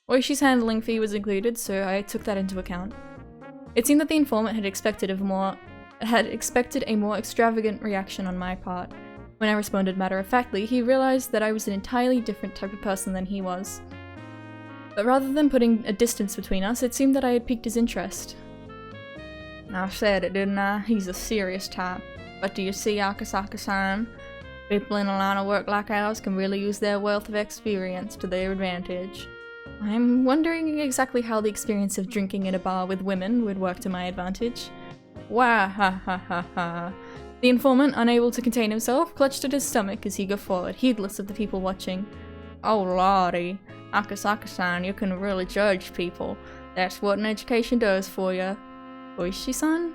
Oishi's handling fee was included, so I took that into account. It seemed that the informant had expected a more extravagant reaction on my part. When I responded matter-of-factly, he realized that I was an entirely different type of person than he was. But rather than putting a distance between us, it seemed that I had piqued his interest. I said it, didn't I? He's a serious type. But do you see, Akasaka-san? People in a line of work like ours can really use their wealth of experience to their advantage. I'm wondering exactly how the experience of drinking in a bar with women would work to my advantage. Wah ha ha ha ha. The informant, unable to contain himself, clutched at his stomach as he got forward, heedless of the people watching. Oh lordy, Akasaka-san, you can really judge people. That's what an education does for you. Ooishi-san?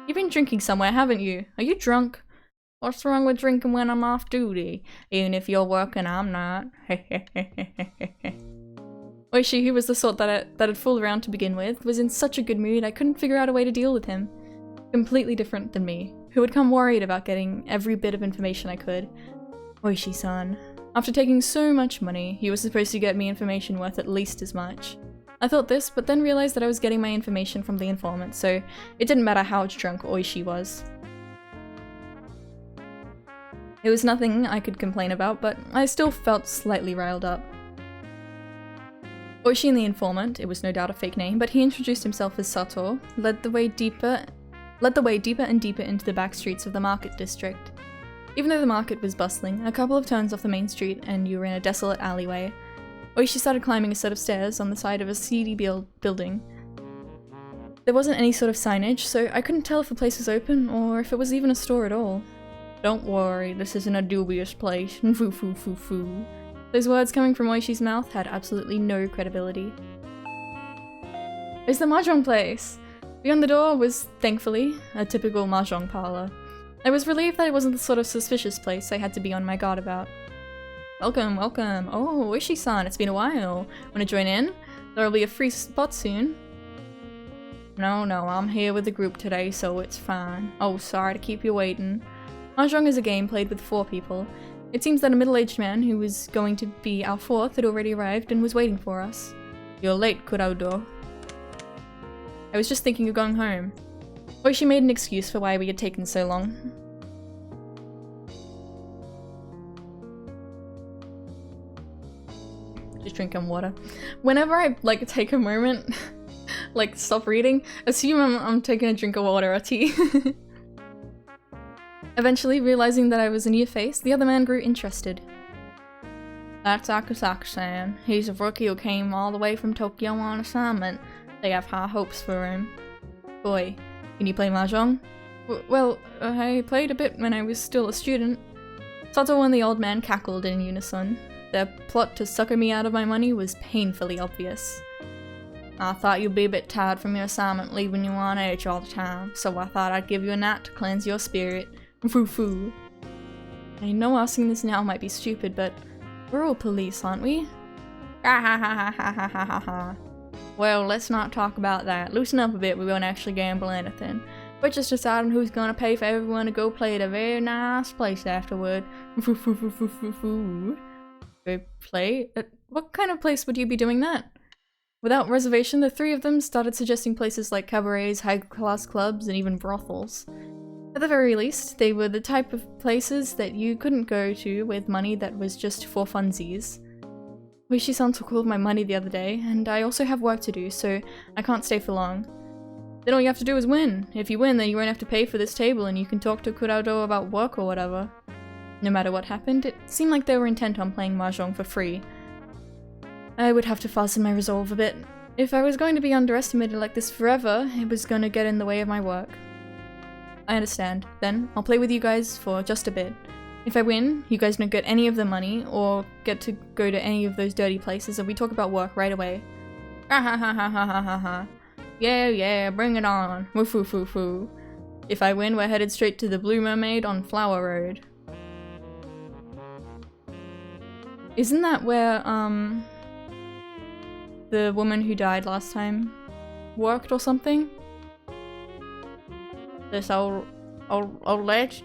You've been drinking somewhere, haven't you? Are you drunk? What's wrong with drinking when I'm off duty? Even if you're working, I'm not. Ooishi, who was the sort that had fooled around to begin with, was in such a good mood I couldn't figure out a way to deal with him. Completely different than me, who had come worried about getting every bit of information I could. Ooishi-san. After taking so much money, he was supposed to get me information worth at least as much. I thought this, but then realized that I was getting my information from the informant, so it didn't matter how drunk Ooishi was. It was nothing I could complain about, but I still felt slightly riled up. Ooishi and the informant, it was no doubt a fake name, but he introduced himself as Sato, led the way deeper and deeper into the back streets of the market district. Even though the market was bustling, a couple of turns off the main street and you were in a desolate alleyway, Ooishi started climbing a set of stairs on the side of a seedy building. There wasn't any sort of signage, so I couldn't tell if the place was open or if it was even a store at all. Don't worry, this isn't a dubious place. Foo foo foo foo. Those words coming from Oishi's mouth had absolutely no credibility. It's the mahjong place! Beyond the door was, thankfully, a typical mahjong parlor. I was relieved that it wasn't the sort of suspicious place I had to be on my guard about. Welcome, welcome. Oh, Ooishi-san, it's been a while. Wanna join in? There'll be a free spot soon. No, I'm here with the group today, so it's fine. Oh, sorry to keep you waiting. Mahjong is a game played with 4 people. It seems that a middle-aged man who was going to be our 4th had already arrived and was waiting for us. You're late, Kuraudo. I was just thinking of going home. Ooishi made an excuse for why we had taken so long. Just drinking water. Whenever I, take a moment, stop reading, assume I'm taking a drink of water or tea. Eventually, realizing that I was a new face, the other man grew interested. That's Akasaka-san. He's a rookie who came all the way from Tokyo on assignment. They have high hopes for him. Boy, can you play mahjong? Well, I played a bit when I was still a student. Sato and the old man cackled in unison. Their plot to sucker me out of my money was painfully obvious. I thought you'd be a bit tired from your assignment leaving you on edge all the time, so I thought I'd give you a night to cleanse your spirit. Foo foo. I know asking this now might be stupid, but we're all police, aren't we? Ha ha ha ha ha ha ha ha. Well, let's not talk about that. Loosen up a bit, we won't actually gamble anything. We're just deciding who's gonna pay for everyone to go play at a very nice place afterward. Foo foo foo foo foo foo. Go play? What kind of place would you be doing that? Without reservation, the 3 of them started suggesting places like cabarets, high-class clubs, and even brothels. At the very least, they were the type of places that you couldn't go to with money that was just for funsies. Ooishi-san took all of my money the other day, and I also have work to do, so I can't stay for long. Then all you have to do is win. If you win, then you won't have to pay for this table and you can talk to Kurado about work or whatever. No matter what happened, it seemed like they were intent on playing mahjong for free. I would have to fasten my resolve a bit. If I was going to be underestimated like this forever, it was going to get in the way of my work. I understand. Then, I'll play with you guys for just a bit. If I win, you guys don't get any of the money, or get to go to any of those dirty places, and we talk about work right away. Ha ha ha ha ha ha ha ha. Yeah, yeah, bring it on. Woo foo foo foo. If I win, we're headed straight to the Blue Mermaid on Flower Road. Isn't that where, the woman who died last time worked or something? This old ledge,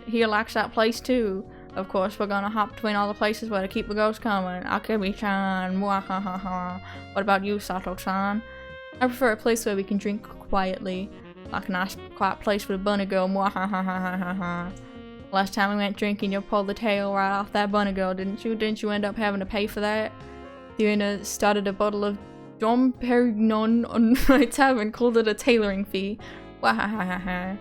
he likes that place too. Of course, we're gonna hop between all the places where to keep the ghosts coming. Akemi-chan, mwahahaha. What about you, Sato-san? I prefer a place where we can drink quietly. Like a nice, quiet place with a bunny girl, mwahahaha. Last time we went drinking, you pulled the tail right off that bunny girl, didn't you? Didn't you end up having to pay for that? The owner started a bottle of Dom Perignon on my tab and called it a tailoring fee. Wahahaha.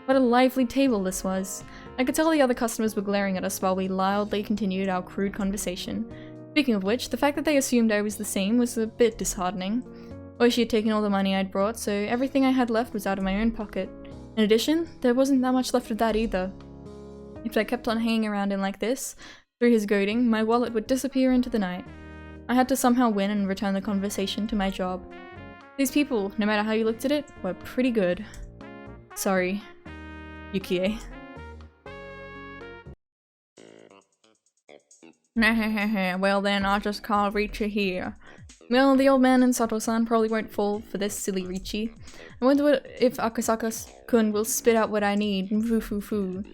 What a lively table this was. I could tell the other customers were glaring at us while we loudly continued our crude conversation. Speaking of which, the fact that they assumed I was the same was a bit disheartening. Ooishi had taken all the money I'd brought, so everything I had left was out of my own pocket. In addition, there wasn't that much left of that either. If I kept on hanging around him like this, through his goading, my wallet would disappear into the night. I had to somehow win and return the conversation to my job. These people, no matter how you looked at it, were pretty good. Sorry, Yukie. Well then, I'll just call Richi here. Well, the old man and Sato-san probably won't fall for this silly Richi. I wonder if Akasaka-kun will spit out what I need. Foo.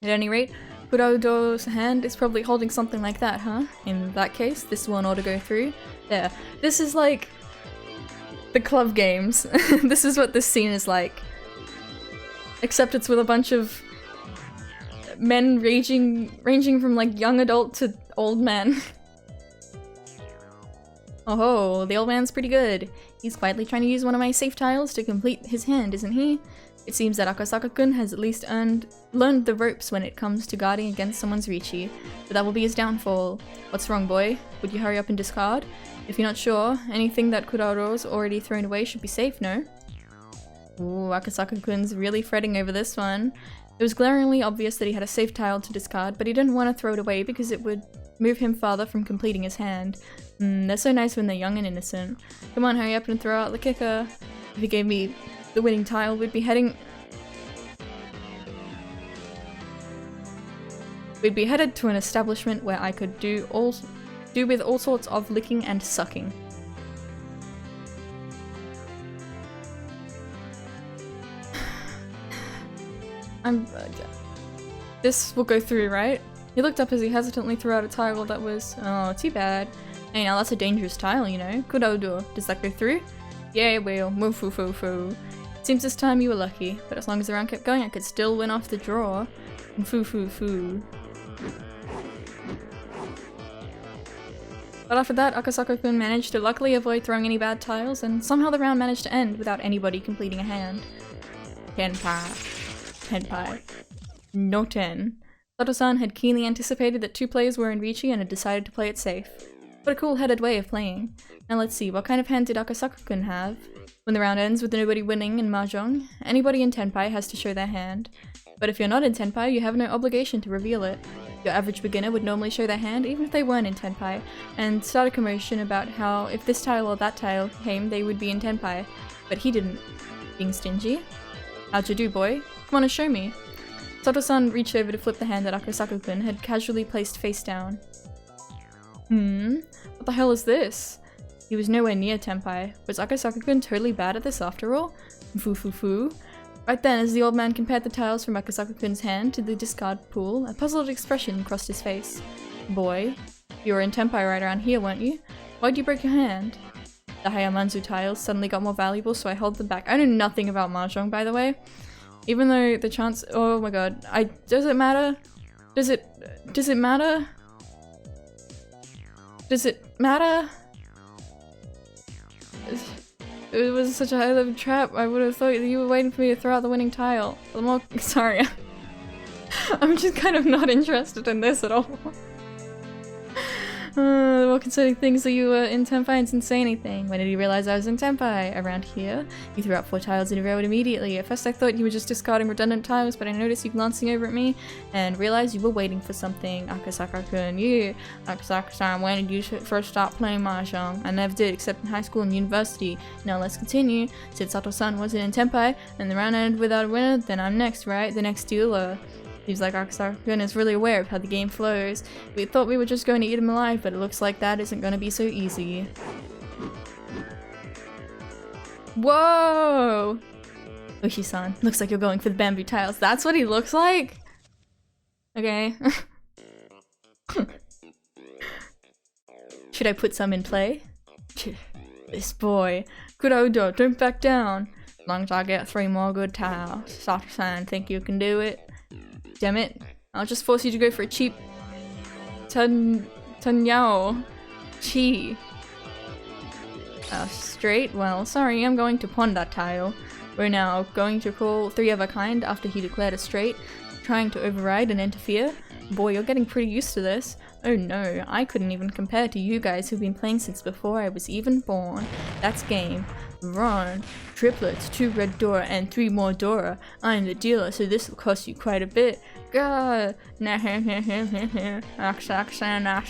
At any rate, Kurado's hand is probably holding something like that, huh? In that case, this one ought to go through. There. This is like the club games. This is what this scene is like. Except it's with a bunch of men ranging from like young adult to old men. Oh, the old man's pretty good. He's quietly trying to use one of my safe tiles to complete his hand, isn't he? It seems that Akasaka-kun has at least learned the ropes when it comes to guarding against someone's Richi, but that will be his downfall. What's wrong, boy? Would you hurry up and discard? If you're not sure, anything that Kuraro's already thrown away should be safe, no? Ooh, Akasaka-kun's really fretting over this one. It was glaringly obvious that he had a safe tile to discard, but he didn't want to throw it away because it would move him farther from completing his hand. They're so nice when they're young and innocent. Come on, hurry up and throw out the kicker. If he gave me the winning tile, we'd be headed to an establishment where I could do with all sorts of licking and sucking. This will go through, right? He looked up as he hesitantly threw out a tile that was, oh, too bad. Hey, now that's a dangerous tile, you know. Kurado, does that go through? Yeah, it will. Foo. Seems this time you were lucky, but as long as the round kept going, I could still win off the draw. Foo. But after that, Akasaka-kun managed to luckily avoid throwing any bad tiles, and somehow the round managed to end without anybody completing a hand. Tenpai. No 10. Sato-san had keenly anticipated that 2 players were in Richi and had decided to play it safe. What a cool-headed way of playing. Now let's see, what kind of hand did Akasaka-kun have? When the round ends with nobody winning in Mahjong, anybody in Tenpai has to show their hand. But if you're not in Tenpai, you have no obligation to reveal it. Your average beginner would normally show their hand even if they weren't in Tenpai, and start a commotion about how if this tile or that tile came, they would be in Tenpai. But he didn't. Being stingy? How'd you do, boy? Come on and show me. Sato-san reached over to flip the hand that Akasaka-kun had casually placed face down. What the hell is this? He was nowhere near Tenpai. Was Akasaka-kun totally bad at this after all? Foo. Right then, as the old man compared the tiles from Akasaka-kun's hand to the discard pool, a puzzled expression crossed his face. Boy, you were in Tenpai right around here, weren't you? Why'd you break your hand? The Hayamanzu tiles suddenly got more valuable, so I held them back. I know nothing about Mahjong, by the way. Even though the chance— oh my god. Does it matter? Does it matter? Does it matter? It was such a high-level trap. I would have thought that you were waiting for me to throw out the winning tile. The more- sorry. I'm just kind of not interested in this at all. The more concerning things that you were in Tenpai and didn't say anything. When did you realize I was in Tenpai? Around here? You threw out 4 tiles in a row immediately. At first I thought you were just discarding redundant tiles, but I noticed you glancing over at me and realized you were waiting for something. Akasaka-kun, you. Akasaka-san, when did you first start playing Mahjong? I never did, except in high school and university. Now let's continue. Since Sato-san wasn't in Tenpai, and the round ended without a winner, then I'm next, right? The next dealer. Seems like Akasaka-kun is really aware of how the game flows. We thought we were just going to eat him alive, but it looks like that isn't going to be so easy. Whoa! Ooishi-san, looks like you're going for the bamboo tiles. That's what he looks like? Okay. Should I put some in play? This boy. Kurodo, don't back down. As long as I get 3 more good tiles. Sato-san, think you can do it? Damn it. I'll just force you to go for a cheap Tanyao Chi. Straight? Well, sorry, I'm going to pawn that tile. We're now going to call 3 of a kind after he declared a straight, trying to override and interfere. Boy, you're getting pretty used to this. Oh no, I couldn't even compare to you guys who've been playing since before I was even born. That's game. Run. Triplets, 2 red Dora and 3 more Dora. I'm the dealer, so this will cost you quite a bit. God. Nice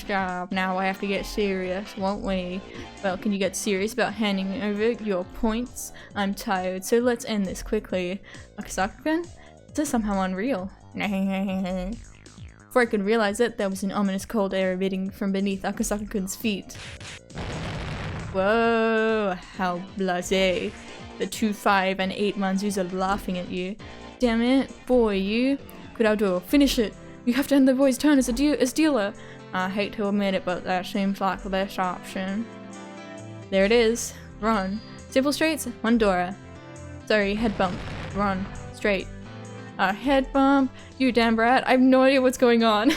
job. Now I have to get serious, won't we? Well, can you get serious about handing over your points? I'm tired, so let's end this quickly. Akasaka-kun? This is somehow unreal. Before I could realize it, there was an ominous cold air emitting from beneath Akasaka-kun's feet. Whoa, how blasé. The 2, 5, and 8 Manzus are laughing at you. Damn it, boy, you. Kurodo, finish it. You have to end the boy's turn as dealer. I hate to admit it, but that seems like the best option. There it is. Run. Simple straights, 1 Dora. Sorry, head bump. Run. Straight. Head bump. You damn brat. I have no idea what's going on.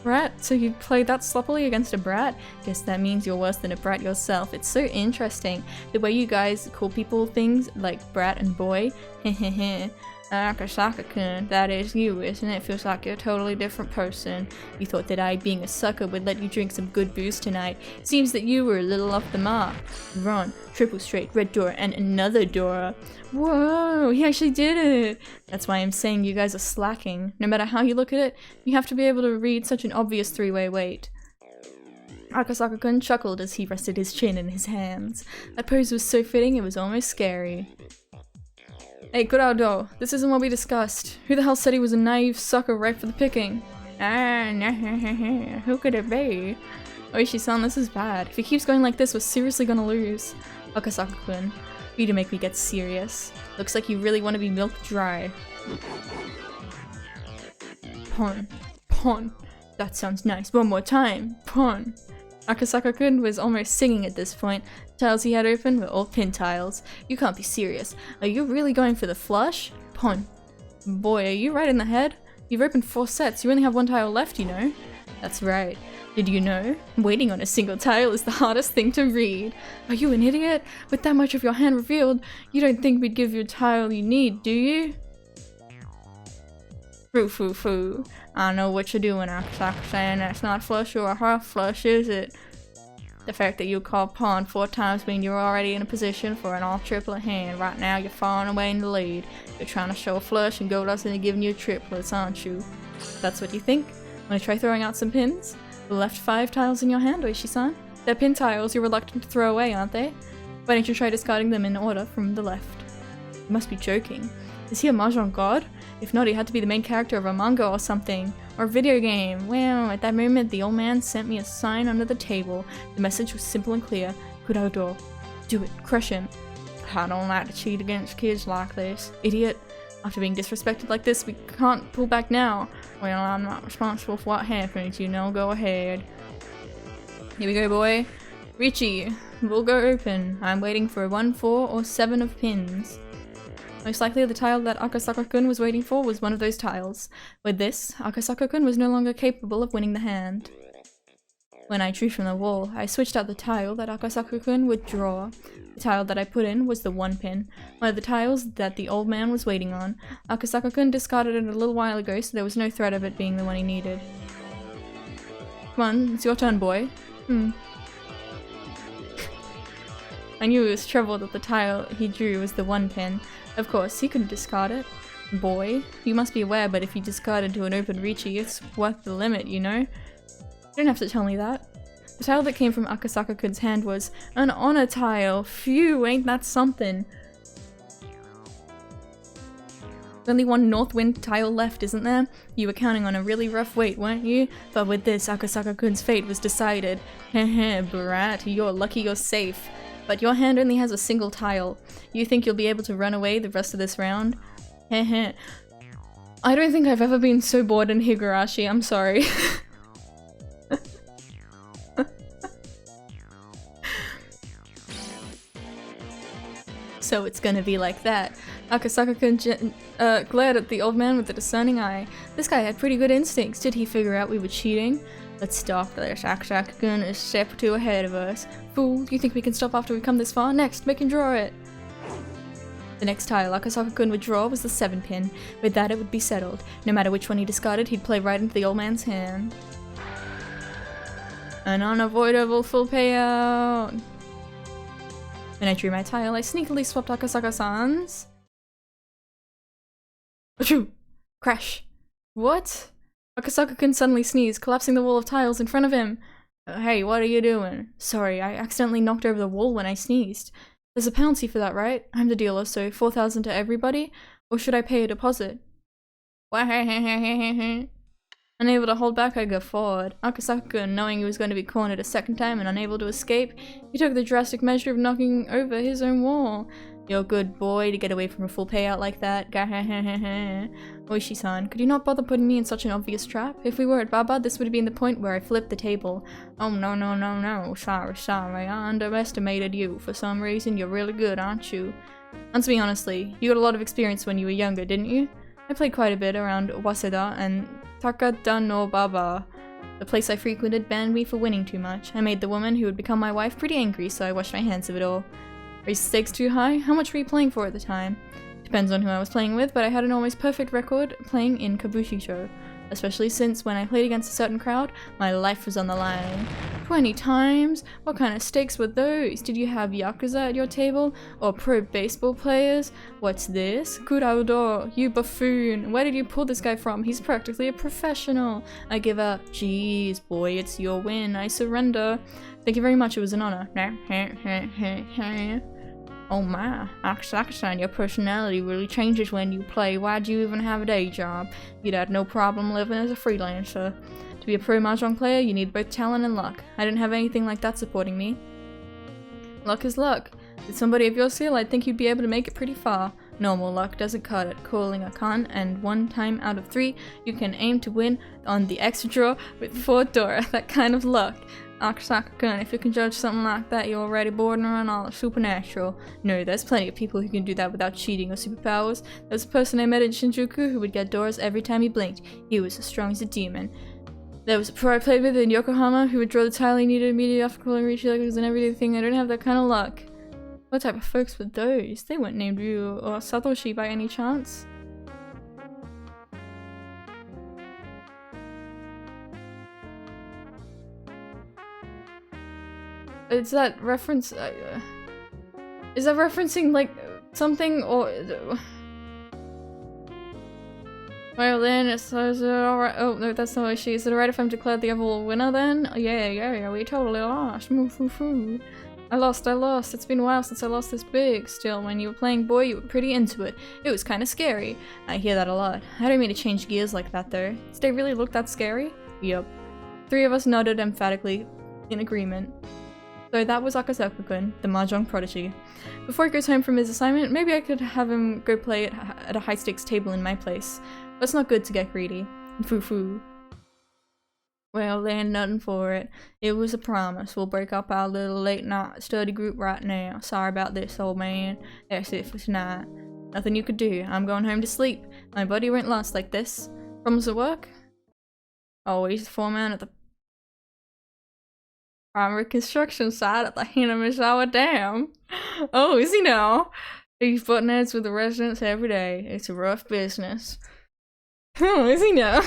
Brat? So you played that sloppily against a brat? Guess that means you're worse than a brat yourself. It's so interesting. The way you guys call people things like brat and boy. Hehehe. Akasaka-kun, that is you, isn't it? Feels like you're a totally different person. You thought that I, being a sucker, would let you drink some good booze tonight. Seems that you were a little off the mark. Run, triple straight, red Dora, and another Dora. Whoa, he actually did it! That's why I'm saying you guys are slacking. No matter how you look at it, you have to be able to read such an obvious 3-way weight. Akasaka-kun chuckled as he rested his chin in his hands. That pose was so fitting it was almost scary. Hey, Kurodo, this isn't what we discussed. Who the hell said he was a naive sucker ripe for the picking? Who could it be? Ooishi-san, this is bad. If he keeps going like this, we're seriously gonna lose. Akasaka-kun, you to make me get serious. Looks like you really want to be milked dry. Pawn. Pawn. That sounds nice. One more time. Pawn. Akasaka-kun was almost singing at this point. The tiles he had open were all pin tiles. You can't be serious. Are you really going for the flush? Pawn. Boy, are you right in the head? You've opened 4 sets. You only have 1 tile left, you know? That's right. Did you know? Waiting on a single tile is the hardest thing to read. Are you an idiot? With that much of your hand revealed, you don't think we'd give you a tile you need, do you? Foo. I know what you're doing, Akasaka-san. That's not flush or a half flush, is it? The fact that you called pawn 4 times means you're already in a position for an all-triplet hand. Right now, you're far and away in the lead. You're trying to show a flush and go doesn't giving you triplets, aren't you? That's what you think? Wanna try throwing out some pins? The left 5 tiles in your hand, Ooishi-san? They're pin tiles you're reluctant to throw away, aren't they? Why don't you try discarding them in order from the left? You must be joking. Is he a Mahjong god? If not, he had to be the main character of a manga or something. Or a video game. Well, at that moment, the old man sent me a sign under the table. The message was simple and clear. Kurodo. Do it. Crush him. I don't like to cheat against kids like this. Idiot. After being disrespected like this, we can't pull back now. Well, I'm not responsible for what happens, you know. Go ahead. Here we go, boy. Richie. We'll go open. I'm waiting for a 1, 4, or 7 of pins. Most likely the tile that Akasaka-kun was waiting for was one of those tiles. With this, Akasaka-kun was no longer capable of winning the hand. When I drew from the wall, I switched out the tile that Akasaka-kun would draw. The tile that I put in was the 1 pin, one of the tiles that the old man was waiting on. Akasaka-kun discarded it a little while ago, so there was no threat of it being the one he needed. Come on, it's your turn, boy. I knew he was troubled that the tile he drew was the 1 pin. Of course, he couldn't discard it. Boy, you must be aware, but if you discard into an open Riichi, it's worth the limit, you know? You don't have to tell me that. The tile that came from Akasaka-kun's hand was an honor tile. Phew, ain't that something? There's only one north wind tile left, isn't there? You were counting on a really rough wait, weren't you? But with this, Akasaka-kun's fate was decided. Heh brat, you're lucky you're safe. But your hand only has a single tile. You think you'll be able to run away the rest of this round? Heh. I don't think I've ever been so bored in Higurashi, I'm sorry. So it's gonna be like that. Akasaka-kun glared at the old man with a discerning eye. This guy had pretty good instincts. Did he figure out we were cheating? Let's stop this. Akasaka-kun is a step or 2 ahead of us. Fool, do you think we can stop after we come this far? Next, make him draw it. The next tile Akasaka-kun would draw was the 7 pin. With that, it would be settled. No matter which one he discarded, he'd play right into the old man's hand. An unavoidable full payout. When I drew my tile, I sneakily swapped Akasaka-san's. Achoo! Crash. What? Akasaka-kun suddenly sneezed, collapsing the wall of tiles in front of him. Hey, what are you doing? Sorry, I accidentally knocked over the wall when I sneezed. There's a penalty for that, right? I'm the dealer, so 4,000 to everybody? Or should I pay a deposit? Unable to hold back, I guffawed. Akasaka, knowing he was going to be cornered a second time and unable to escape, he took the drastic measure of knocking over his own wall. You're a good boy to get away from a full payout like that. Ooishi-san, could you not bother putting me in such an obvious trap? If we were at Baba, this would have been the point where I flipped the table. Oh no. Sorry. I underestimated you. For some reason, you're really good, aren't you? Answer me honestly, you got a lot of experience when you were younger, didn't you? I played quite a bit around Waseda and Takada no Baba. The place I frequented banned me for winning too much. I made the woman who would become my wife pretty angry, so I washed my hands of it all. Are your stakes too high? How much were you playing for at the time? Depends on who I was playing with, but I had an almost perfect record playing in Kabushicho. Especially since when I played against a certain crowd, my life was on the line. 20 times? What kind of stakes were those? Did you have Yakuza at your table? Or pro baseball players? What's this? Kuraudo, you buffoon. Where did you pull this guy from? He's practically a professional. I give up. Jeez, boy, it's your win. I surrender. Thank you very much, it was an honor. Oh my, Akasaka-san, your personality really changes when you play. Why'd you even have a day job? You'd had no problem living as a freelancer. To be a pro mahjong player, you need both talent and luck. I didn't have anything like that supporting me. Luck is luck. With somebody of your skill, I'd think you'd be able to make it pretty far. Normal luck doesn't cut it. Calling a con, and 1 time out of 3, you can aim to win on the extra draw with 4 Dora. That kind of luck. Akasaka-kun, if you can judge something like that, you're already borderline on supernatural. No, there's plenty of people who can do that without cheating or superpowers. There was a person I met in Shinjuku who would get doors every time he blinked. He was as strong as a demon. There was a pro I played with in Yokohama who would draw the tile he needed immediately after calling Riichi like it was an everyday thing. I don't have that kind of luck. What type of folks were those? They weren't named Ryu or Satoshi by any chance. Is that reference? Is that referencing like something or? Well then, it's alright. Oh no, that's not what she. Is it alright if I'm declared the overall winner then? Yeah, we totally lost. I lost. It's been a while since I lost this big. Still, when you were playing boy, you were pretty into it. It was kind of scary. I hear that a lot. I don't mean to change gears like that though. Did they really look that scary? Yup. 3 of us nodded emphatically in agreement. So that was Akasaka-kun, the mahjong prodigy. Before he goes home from his assignment, maybe I could have him go play at a high-stakes table in my place. But it's not good to get greedy. Foo-foo. Well, there ain't nothing for it. It was a promise. We'll break up our little late-night study group right now. Sorry about this, old man. That's it for tonight. Nothing you could do. I'm going home to sleep. My body won't last like this. Problems at work? Oh, he's the foreman at the primary construction site at the Hinamizawa Dam. Oh, is he now? He's butting heads with the residents every day. It's a rough business. Oh, is he now?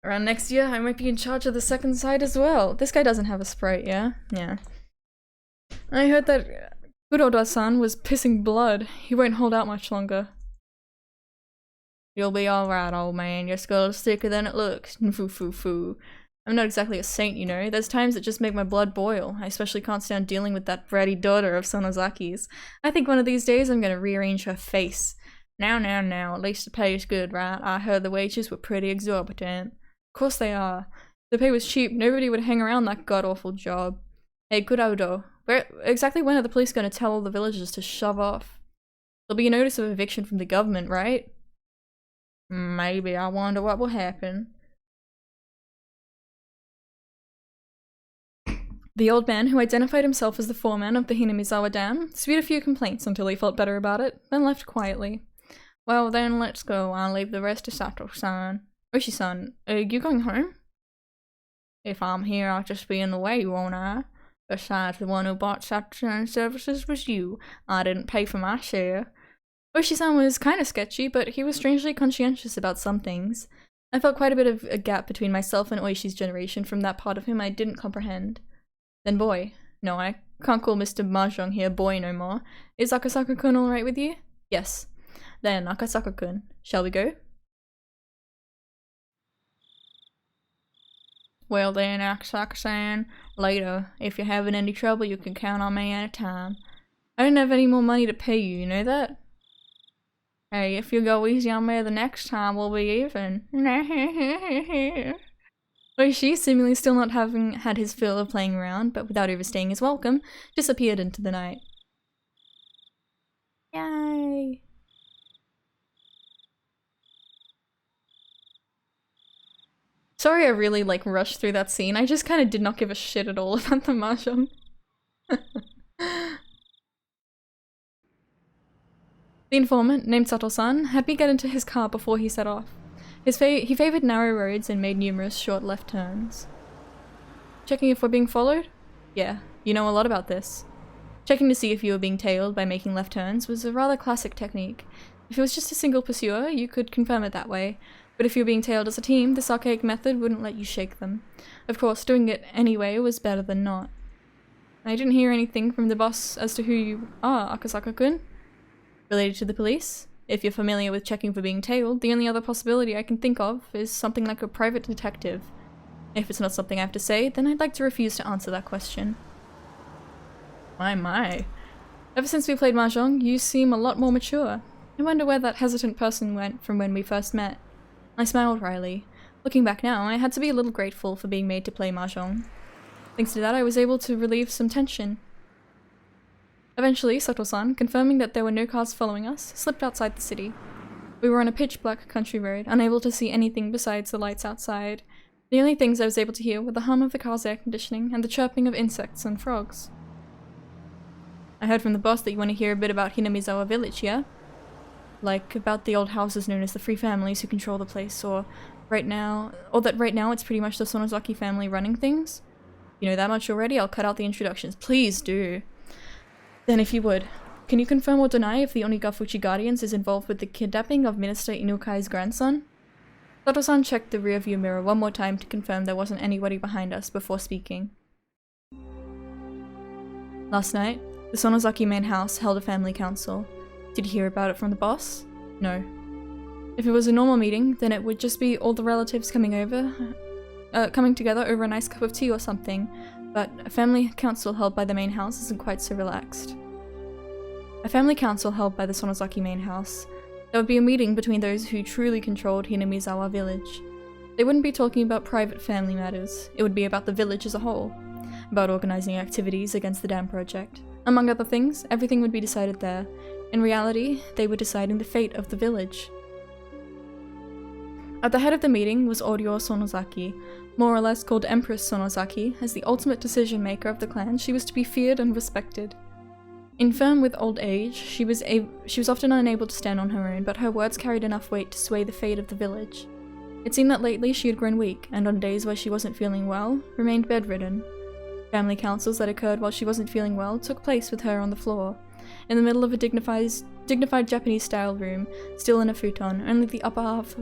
Around next year, I might be in charge of the second side as well. This guy doesn't have a sprite, yeah? Yeah. I heard that Kuroda-san was pissing blood. He won't hold out much longer. You'll be alright, old man. Your skull's thicker than it looks. Foo. I'm not exactly a saint, you know. There's times that just make my blood boil. I especially can't stand dealing with that bratty daughter of Sonozaki's. I think one of these days I'm gonna rearrange her face. Now, at least the pay is good, right? I heard the wages were pretty exorbitant. Of course they are. If the pay was cheap, nobody would hang around that god-awful job. Hey, Kurodo, exactly when are the police gonna tell all the villagers to shove off? There'll be a notice of eviction from the government, right? Maybe. I wonder what will happen. The old man, who identified himself as the foreman of the Hinamizawa Dam, spewed a few complaints until he felt better about it, then left quietly. Well then, let's go. I'll leave the rest to Sato-san. Oishi-san, are you going home? If I'm here, I'll just be in the way, won't I? Besides, the one who bought Sato-san services was you. I didn't pay for my share. Oishi-san was kind of sketchy, but he was strangely conscientious about some things. I felt quite a bit of a gap between myself and Oishi's generation from that part of him I didn't comprehend. Then boy. No, I can't call Mr. Mahjong here boy no more. Is Akasaka-kun alright with you? Yes. Then, Akasaka-kun, shall we go? Well then, Akasaka-san, later. If you're having any trouble, you can count on me anytime. I don't have any more money to pay you, you know that? Hey, if you go easy on me the next time, we'll be even. Oishi, seemingly still not having had his fill of playing around, but without overstaying his welcome, disappeared into the night. Yay! Sorry I really, rushed through that scene. I just kind of did not give a shit at all about the mahjong. The informant, named Sato-san, had me get into his car before he set off. He favoured narrow roads and made numerous short left turns. Checking if we're being followed? Yeah, you know a lot about this. Checking to see if you were being tailed by making left turns was a rather classic technique. If it was just a single pursuer, you could confirm it that way, but if you were being tailed as a team, this archaic method wouldn't let you shake them. Of course, doing it anyway was better than not. I didn't hear anything from the boss as to who you are, Akasaka-kun. Related to the police? If you're familiar with checking for being tailed, the only other possibility I can think of is something like a private detective. If it's not something I have to say, then I'd like to refuse to answer that question. My. Ever since we played Mahjong, you seem a lot more mature. I wonder where that hesitant person went from when we first met. I smiled wryly. Looking back now, I had to be a little grateful for being made to play Mahjong. Thanks to that, I was able to relieve some tension. Eventually, Sato-san, confirming that there were no cars following us, slipped outside the city. We were on a pitch-black country road, unable to see anything besides the lights outside. The only things I was able to hear were the hum of the car's air conditioning and the chirping of insects and frogs. I heard from the boss that you want to hear a bit about Hinamizawa village, yeah? Like, about the old houses known as the Free Families who control the place, or that right now it's pretty much the Sonozaki family running things? You know that much already? I'll cut out the introductions. Please do. Then if you would, can you confirm or deny if the Onigafuchi Guardians is involved with the kidnapping of Minister Inukai's grandson? Sato-san checked the rearview mirror one more time to confirm there wasn't anybody behind us before speaking. Last night, the Sonozaki main house held a family council. Did you hear about it from the boss? No. If it was a normal meeting, then it would just be all the relatives coming together over a nice cup of tea or something, but a family council held by the main house isn't quite so relaxed. A family council held by the Sonozaki main house. There would be a meeting between those who truly controlled Hinamizawa village. They wouldn't be talking about private family matters, it would be about the village as a whole, about organizing activities against the dam project. Among other things, everything would be decided there. In reality, they were deciding the fate of the village. At the head of the meeting was Oryo Sonozaki, more or less called Empress Sonozaki. As the ultimate decision maker of the clan, she was to be feared and respected. Infirm with old age, she was often unable to stand on her own, but her words carried enough weight to sway the fate of the village. It seemed that lately she had grown weak, and on days where she wasn't feeling well, remained bedridden. Family councils that occurred while she wasn't feeling well took place with her on the floor, in the middle of a dignified Japanese-style room, still in a futon, only the upper half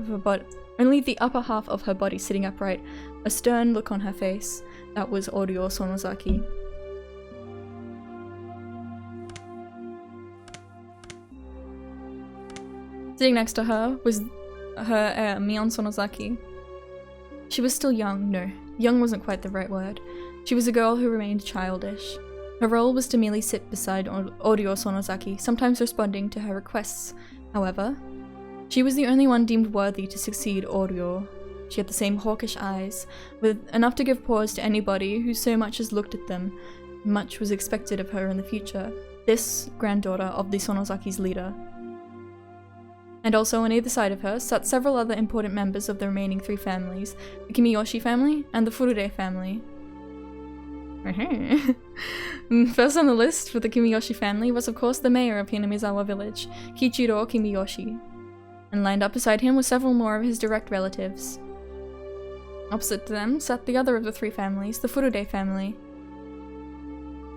of her body sitting upright, a stern look on her face. That was Oryo Sonozaki. Sitting next to her was her heir, Mion Sonozaki. She was still young. No, young wasn't quite the right word. She was a girl who remained childish. Her role was to merely sit beside Oryo Sonozaki, sometimes responding to her requests. However, she was the only one deemed worthy to succeed Oryo. She had the same hawkish eyes, with enough to give pause to anybody who so much as looked at them. Much was expected of her in the future. This granddaughter of the Sonozaki's leader. And also on either side of her sat several other important members of the remaining three families, the Kimiyoshi family and the Furude family. First on the list for the Kimiyoshi family was of course the mayor of Hinamizawa village, Kichiro Kimiyoshi, and lined up beside him were several more of his direct relatives. Opposite to them sat the other of the three families, the Furude family.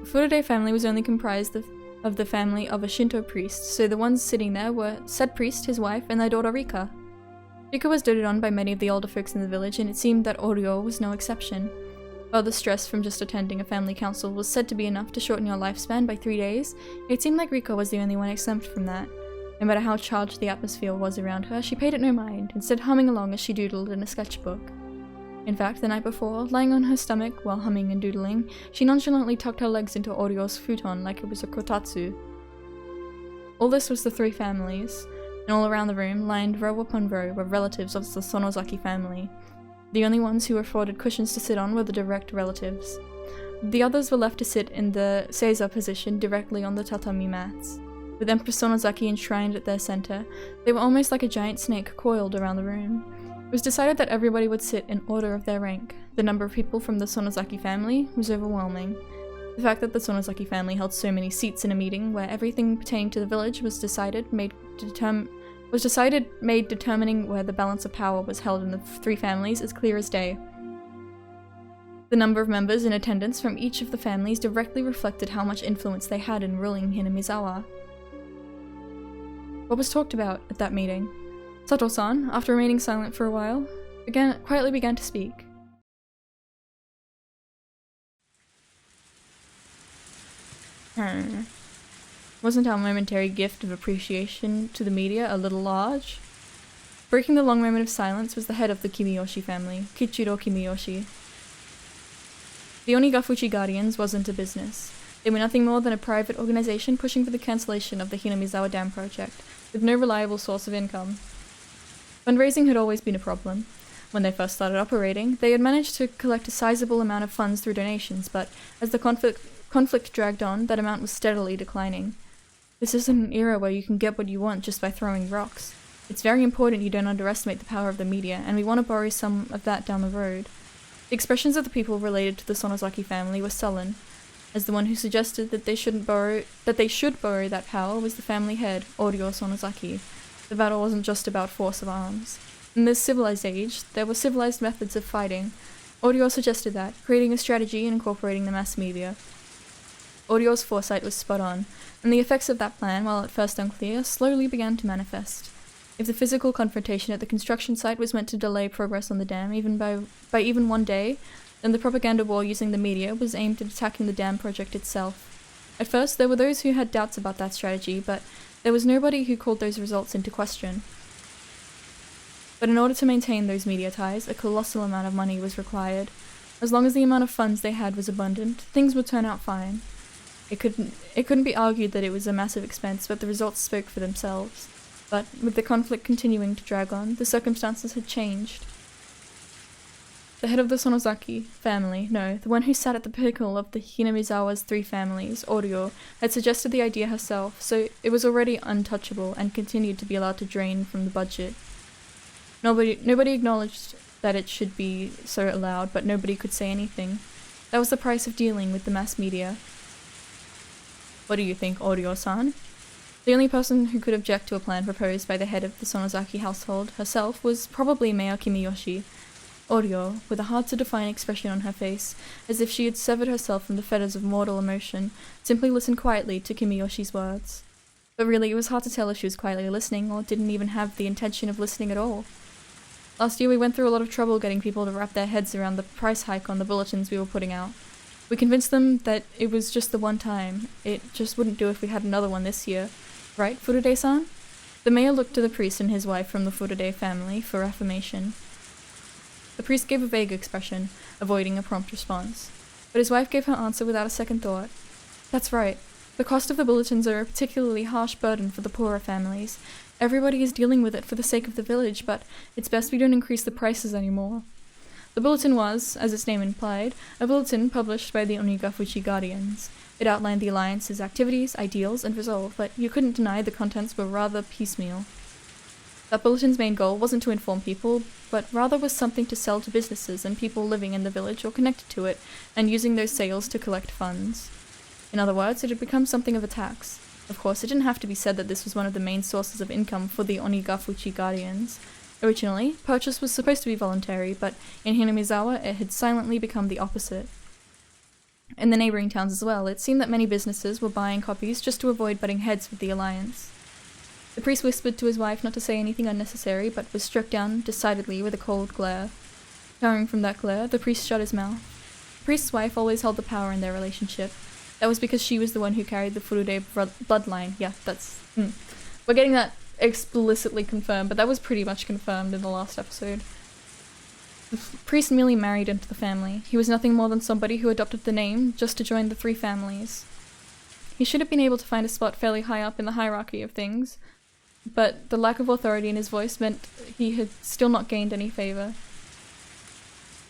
The Furude family was only comprised of the family of a Shinto priest, so the ones sitting there were said priest, his wife, and their daughter Rika. Rika was doted on by many of the older folks in the village, and it seemed that Oryo was no exception. While the stress from just attending a family council was said to be enough to shorten your lifespan by 3 days, it seemed like Rika was the only one exempt from that. No matter how charged the atmosphere was around her, she paid it no mind, instead humming along as she doodled in a sketchbook. In fact, the night before, lying on her stomach while humming and doodling, she nonchalantly tucked her legs into Oryo's futon like it was a kotatsu. All this was the three families, and all around the room, lined row upon row, were relatives of the Sonozaki family. The only ones who were afforded cushions to sit on were the direct relatives. The others were left to sit in the seiza position directly on the tatami mats. With Empress Sonozaki enshrined at their center, they were almost like a giant snake coiled around the room. It was decided that everybody would sit in order of their rank. The number of people from the Sonozaki family was overwhelming. The fact that the Sonozaki family held so many seats in a meeting where everything pertaining to the village was decided made determining where the balance of power was held in the three families as clear as day. The number of members in attendance from each of the families directly reflected how much influence they had in ruling Hinamizawa. What was talked about at that meeting? Sato-san, after remaining silent for a while, quietly began to speak. Wasn't our momentary gift of appreciation to the media a little large? Breaking the long moment of silence was the head of the Kimiyoshi family, Kichiro Kimiyoshi. The Onigafuchi Guardians wasn't a business. They were nothing more than a private organization pushing for the cancellation of the Hinamizawa Dam project, with no reliable source of income. Fundraising had always been a problem. When they first started operating, they had managed to collect a sizable amount of funds through donations, but as the conflict dragged on, that amount was steadily declining. This isn't an era where you can get what you want just by throwing rocks. It's very important you don't underestimate the power of the media, and we want to borrow some of that down the road. The expressions of the people related to the Sonozaki family were sullen, as the one who suggested that they should borrow that power was the family head, Oryo Sonozaki. The battle wasn't just about force of arms. In this civilized age, there were civilized methods of fighting. Oryo suggested that, creating a strategy and incorporating the mass media. Oryo's foresight was spot on, and the effects of that plan, while at first unclear, slowly began to manifest. If the physical confrontation at the construction site was meant to delay progress on the dam by even 1 day, then the propaganda war using the media was aimed at attacking the dam project itself. At first, there were those who had doubts about that strategy, but there was nobody who called those results into question. But in order to maintain those media ties, a colossal amount of money was required. As long as the amount of funds they had was abundant, things would turn out fine. It couldn't be argued that it was a massive expense, but the results spoke for themselves. But, with the conflict continuing to drag on, the circumstances had changed. The head of the Sonozaki family, no, the one who sat at the pinnacle of the Hinamizawa's three families, Oryo, had suggested the idea herself, so it was already untouchable and continued to be allowed to drain from the budget. Nobody acknowledged that it should be so allowed, but nobody could say anything. That was the price of dealing with the mass media. What do you think, Oryo-san? The only person who could object to a plan proposed by the head of the Sonozaki household herself was probably Mayor Kimiyoshi. Oryo, with a hard-to-define expression on her face, as if she had severed herself from the fetters of mortal emotion, simply listened quietly to Kimiyoshi's words. But really, it was hard to tell if she was quietly listening or didn't even have the intention of listening at all. Last year we went through a lot of trouble getting people to wrap their heads around the price hike on the bulletins we were putting out. We convinced them that it was just the one time. It just wouldn't do if we had another one this year. Right, Furude-san? The mayor looked to the priest and his wife from the Furude family for affirmation. The priest gave a vague expression, avoiding a prompt response. But his wife gave her answer without a second thought. That's right. The cost of the bulletins are a particularly harsh burden for the poorer families. Everybody is dealing with it for the sake of the village, but it's best we don't increase the prices anymore. The bulletin was, as its name implied, a bulletin published by the Onigafuchi Guardians. It outlined the Alliance's activities, ideals, and resolve, but you couldn't deny the contents were rather piecemeal. That bulletin's main goal wasn't to inform people, but rather was something to sell to businesses and people living in the village or connected to it, and using those sales to collect funds. In other words, it had become something of a tax. Of course, it didn't have to be said that this was one of the main sources of income for the Onigafuchi Guardians. Originally, purchase was supposed to be voluntary, but in Hinamizawa it had silently become the opposite. In the neighbouring towns as well, it seemed that many businesses were buying copies just to avoid butting heads with the Alliance. The priest whispered to his wife not to say anything unnecessary, but was struck down decidedly with a cold glare. Cowering from that glare, the priest shut his mouth. The priest's wife always held the power in their relationship. That was because she was the one who carried the Furude bloodline. Yeah, that's... We're getting that explicitly confirmed, but that was pretty much confirmed in the last episode. The priest merely married into the family. He was nothing more than somebody who adopted the name just to join the three families. He should have been able to find a spot fairly high up in the hierarchy of things, but the lack of authority in his voice meant he had still not gained any favour.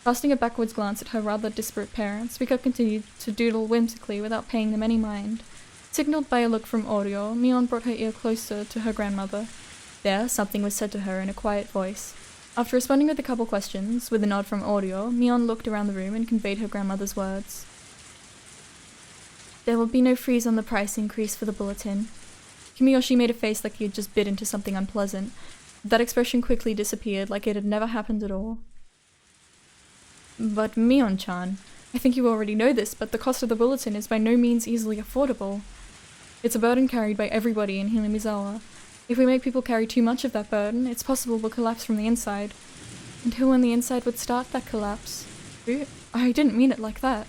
Casting a backwards glance at her rather disparate parents, Rika continued to doodle whimsically without paying them any mind. Signalled by a look from Oryo, Mion brought her ear closer to her grandmother. There, something was said to her in a quiet voice. After responding with a couple questions, with a nod from Oryo, Mion looked around the room and conveyed her grandmother's words. There will be no freeze on the price increase for the bulletin. Kimiyoshi made a face like he had just bit into something unpleasant. That expression quickly disappeared like it had never happened at all. But Mion-chan, I think you already know this, but the cost of the bulletin is by no means easily affordable. It's a burden carried by everybody in Hinamizawa. If we make people carry too much of that burden, it's possible we'll collapse from the inside. And who on the inside would start that collapse? Who? I didn't mean it like that.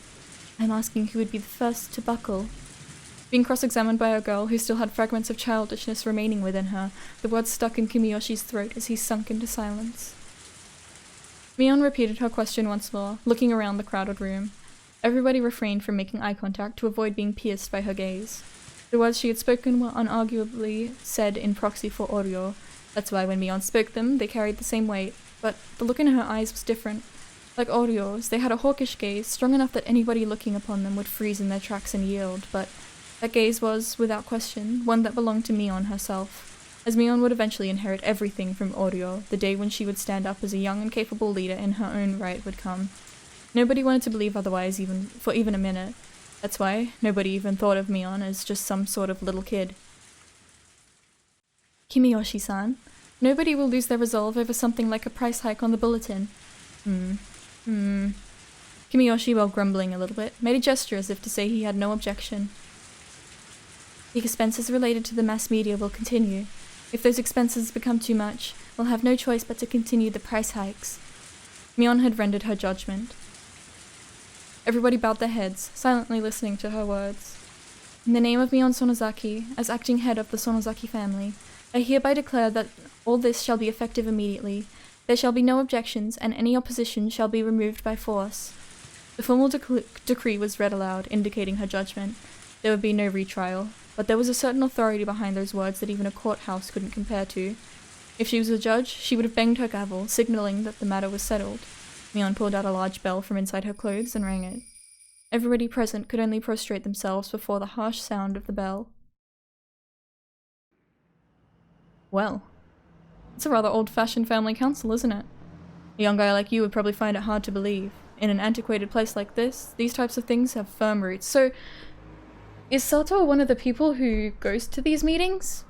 I'm asking who would be the first to buckle. Being cross-examined by a girl who still had fragments of childishness remaining within her, the words stuck in Kimiyoshi's throat as he sunk into silence. Mion repeated her question once more, looking around the crowded room. Everybody refrained from making eye contact to avoid being pierced by her gaze. The words she had spoken were unarguably said in proxy for Oryo. That's why when Mion spoke them, they carried the same weight, but the look in her eyes was different. Like Oryo's, they had a hawkish gaze, strong enough that anybody looking upon them would freeze in their tracks and yield, but that gaze was, without question, one that belonged to Mion herself, as Mion would eventually inherit everything from Oryo. The day when she would stand up as a young and capable leader in her own right would come. Nobody wanted to believe otherwise for even a minute. That's why nobody even thought of Mion as just some sort of little kid. Kimiyoshi-san, nobody will lose their resolve over something like a price hike on the bulletin. Kimiyoshi, while grumbling a little bit, made a gesture as if to say he had no objection. The expenses related to the mass media will continue. If those expenses become too much, we'll have no choice but to continue the price hikes. Mion had rendered her judgment. Everybody bowed their heads, silently listening to her words. In the name of Mion Sonozaki, as acting head of the Sonozaki family, I hereby declare that all this shall be effective immediately. There shall be no objections, and any opposition shall be removed by force. The formal decree was read aloud, indicating her judgment. There would be no retrial, but there was a certain authority behind those words that even a courthouse couldn't compare to. If she was a judge, she would have banged her gavel, signalling that the matter was settled. Mion pulled out a large bell from inside her clothes and rang it. Everybody present could only prostrate themselves before the harsh sound of the bell. Well, it's a rather old-fashioned family council, isn't it? A young guy like you would probably find it hard to believe. In an antiquated place like this, these types of things have firm roots, so Is Sato one of the people who goes to these meetings?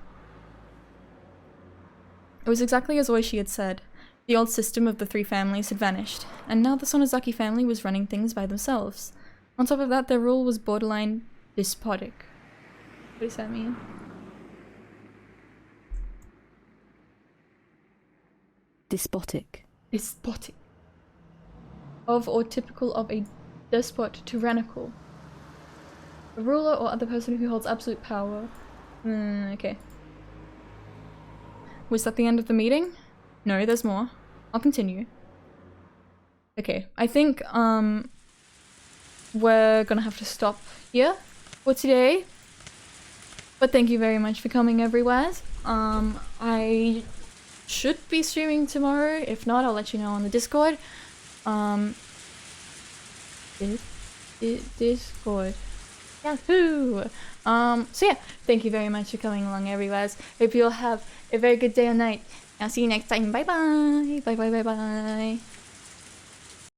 It was exactly as Oishi had said. The old system of the three families had vanished, and now the Sonozaki family was running things by themselves. On top of that, their rule was borderline despotic. What does that mean? Despotic. Despotic. Of or typical of a despot, tyrannical. A ruler or other person who holds absolute power. Okay. Was that the end of the meeting? No, there's more. I'll continue. Okay, I think we're gonna have to stop here for today. But thank you very much for coming, everywhere. I should be streaming tomorrow. If not, I'll let you know on the Discord. Discord. Yahoo! So yeah, thank you very much for coming along, everywhere. Hope you'll have a very good day or night. I'll see you next time. Bye bye. Bye bye bye bye.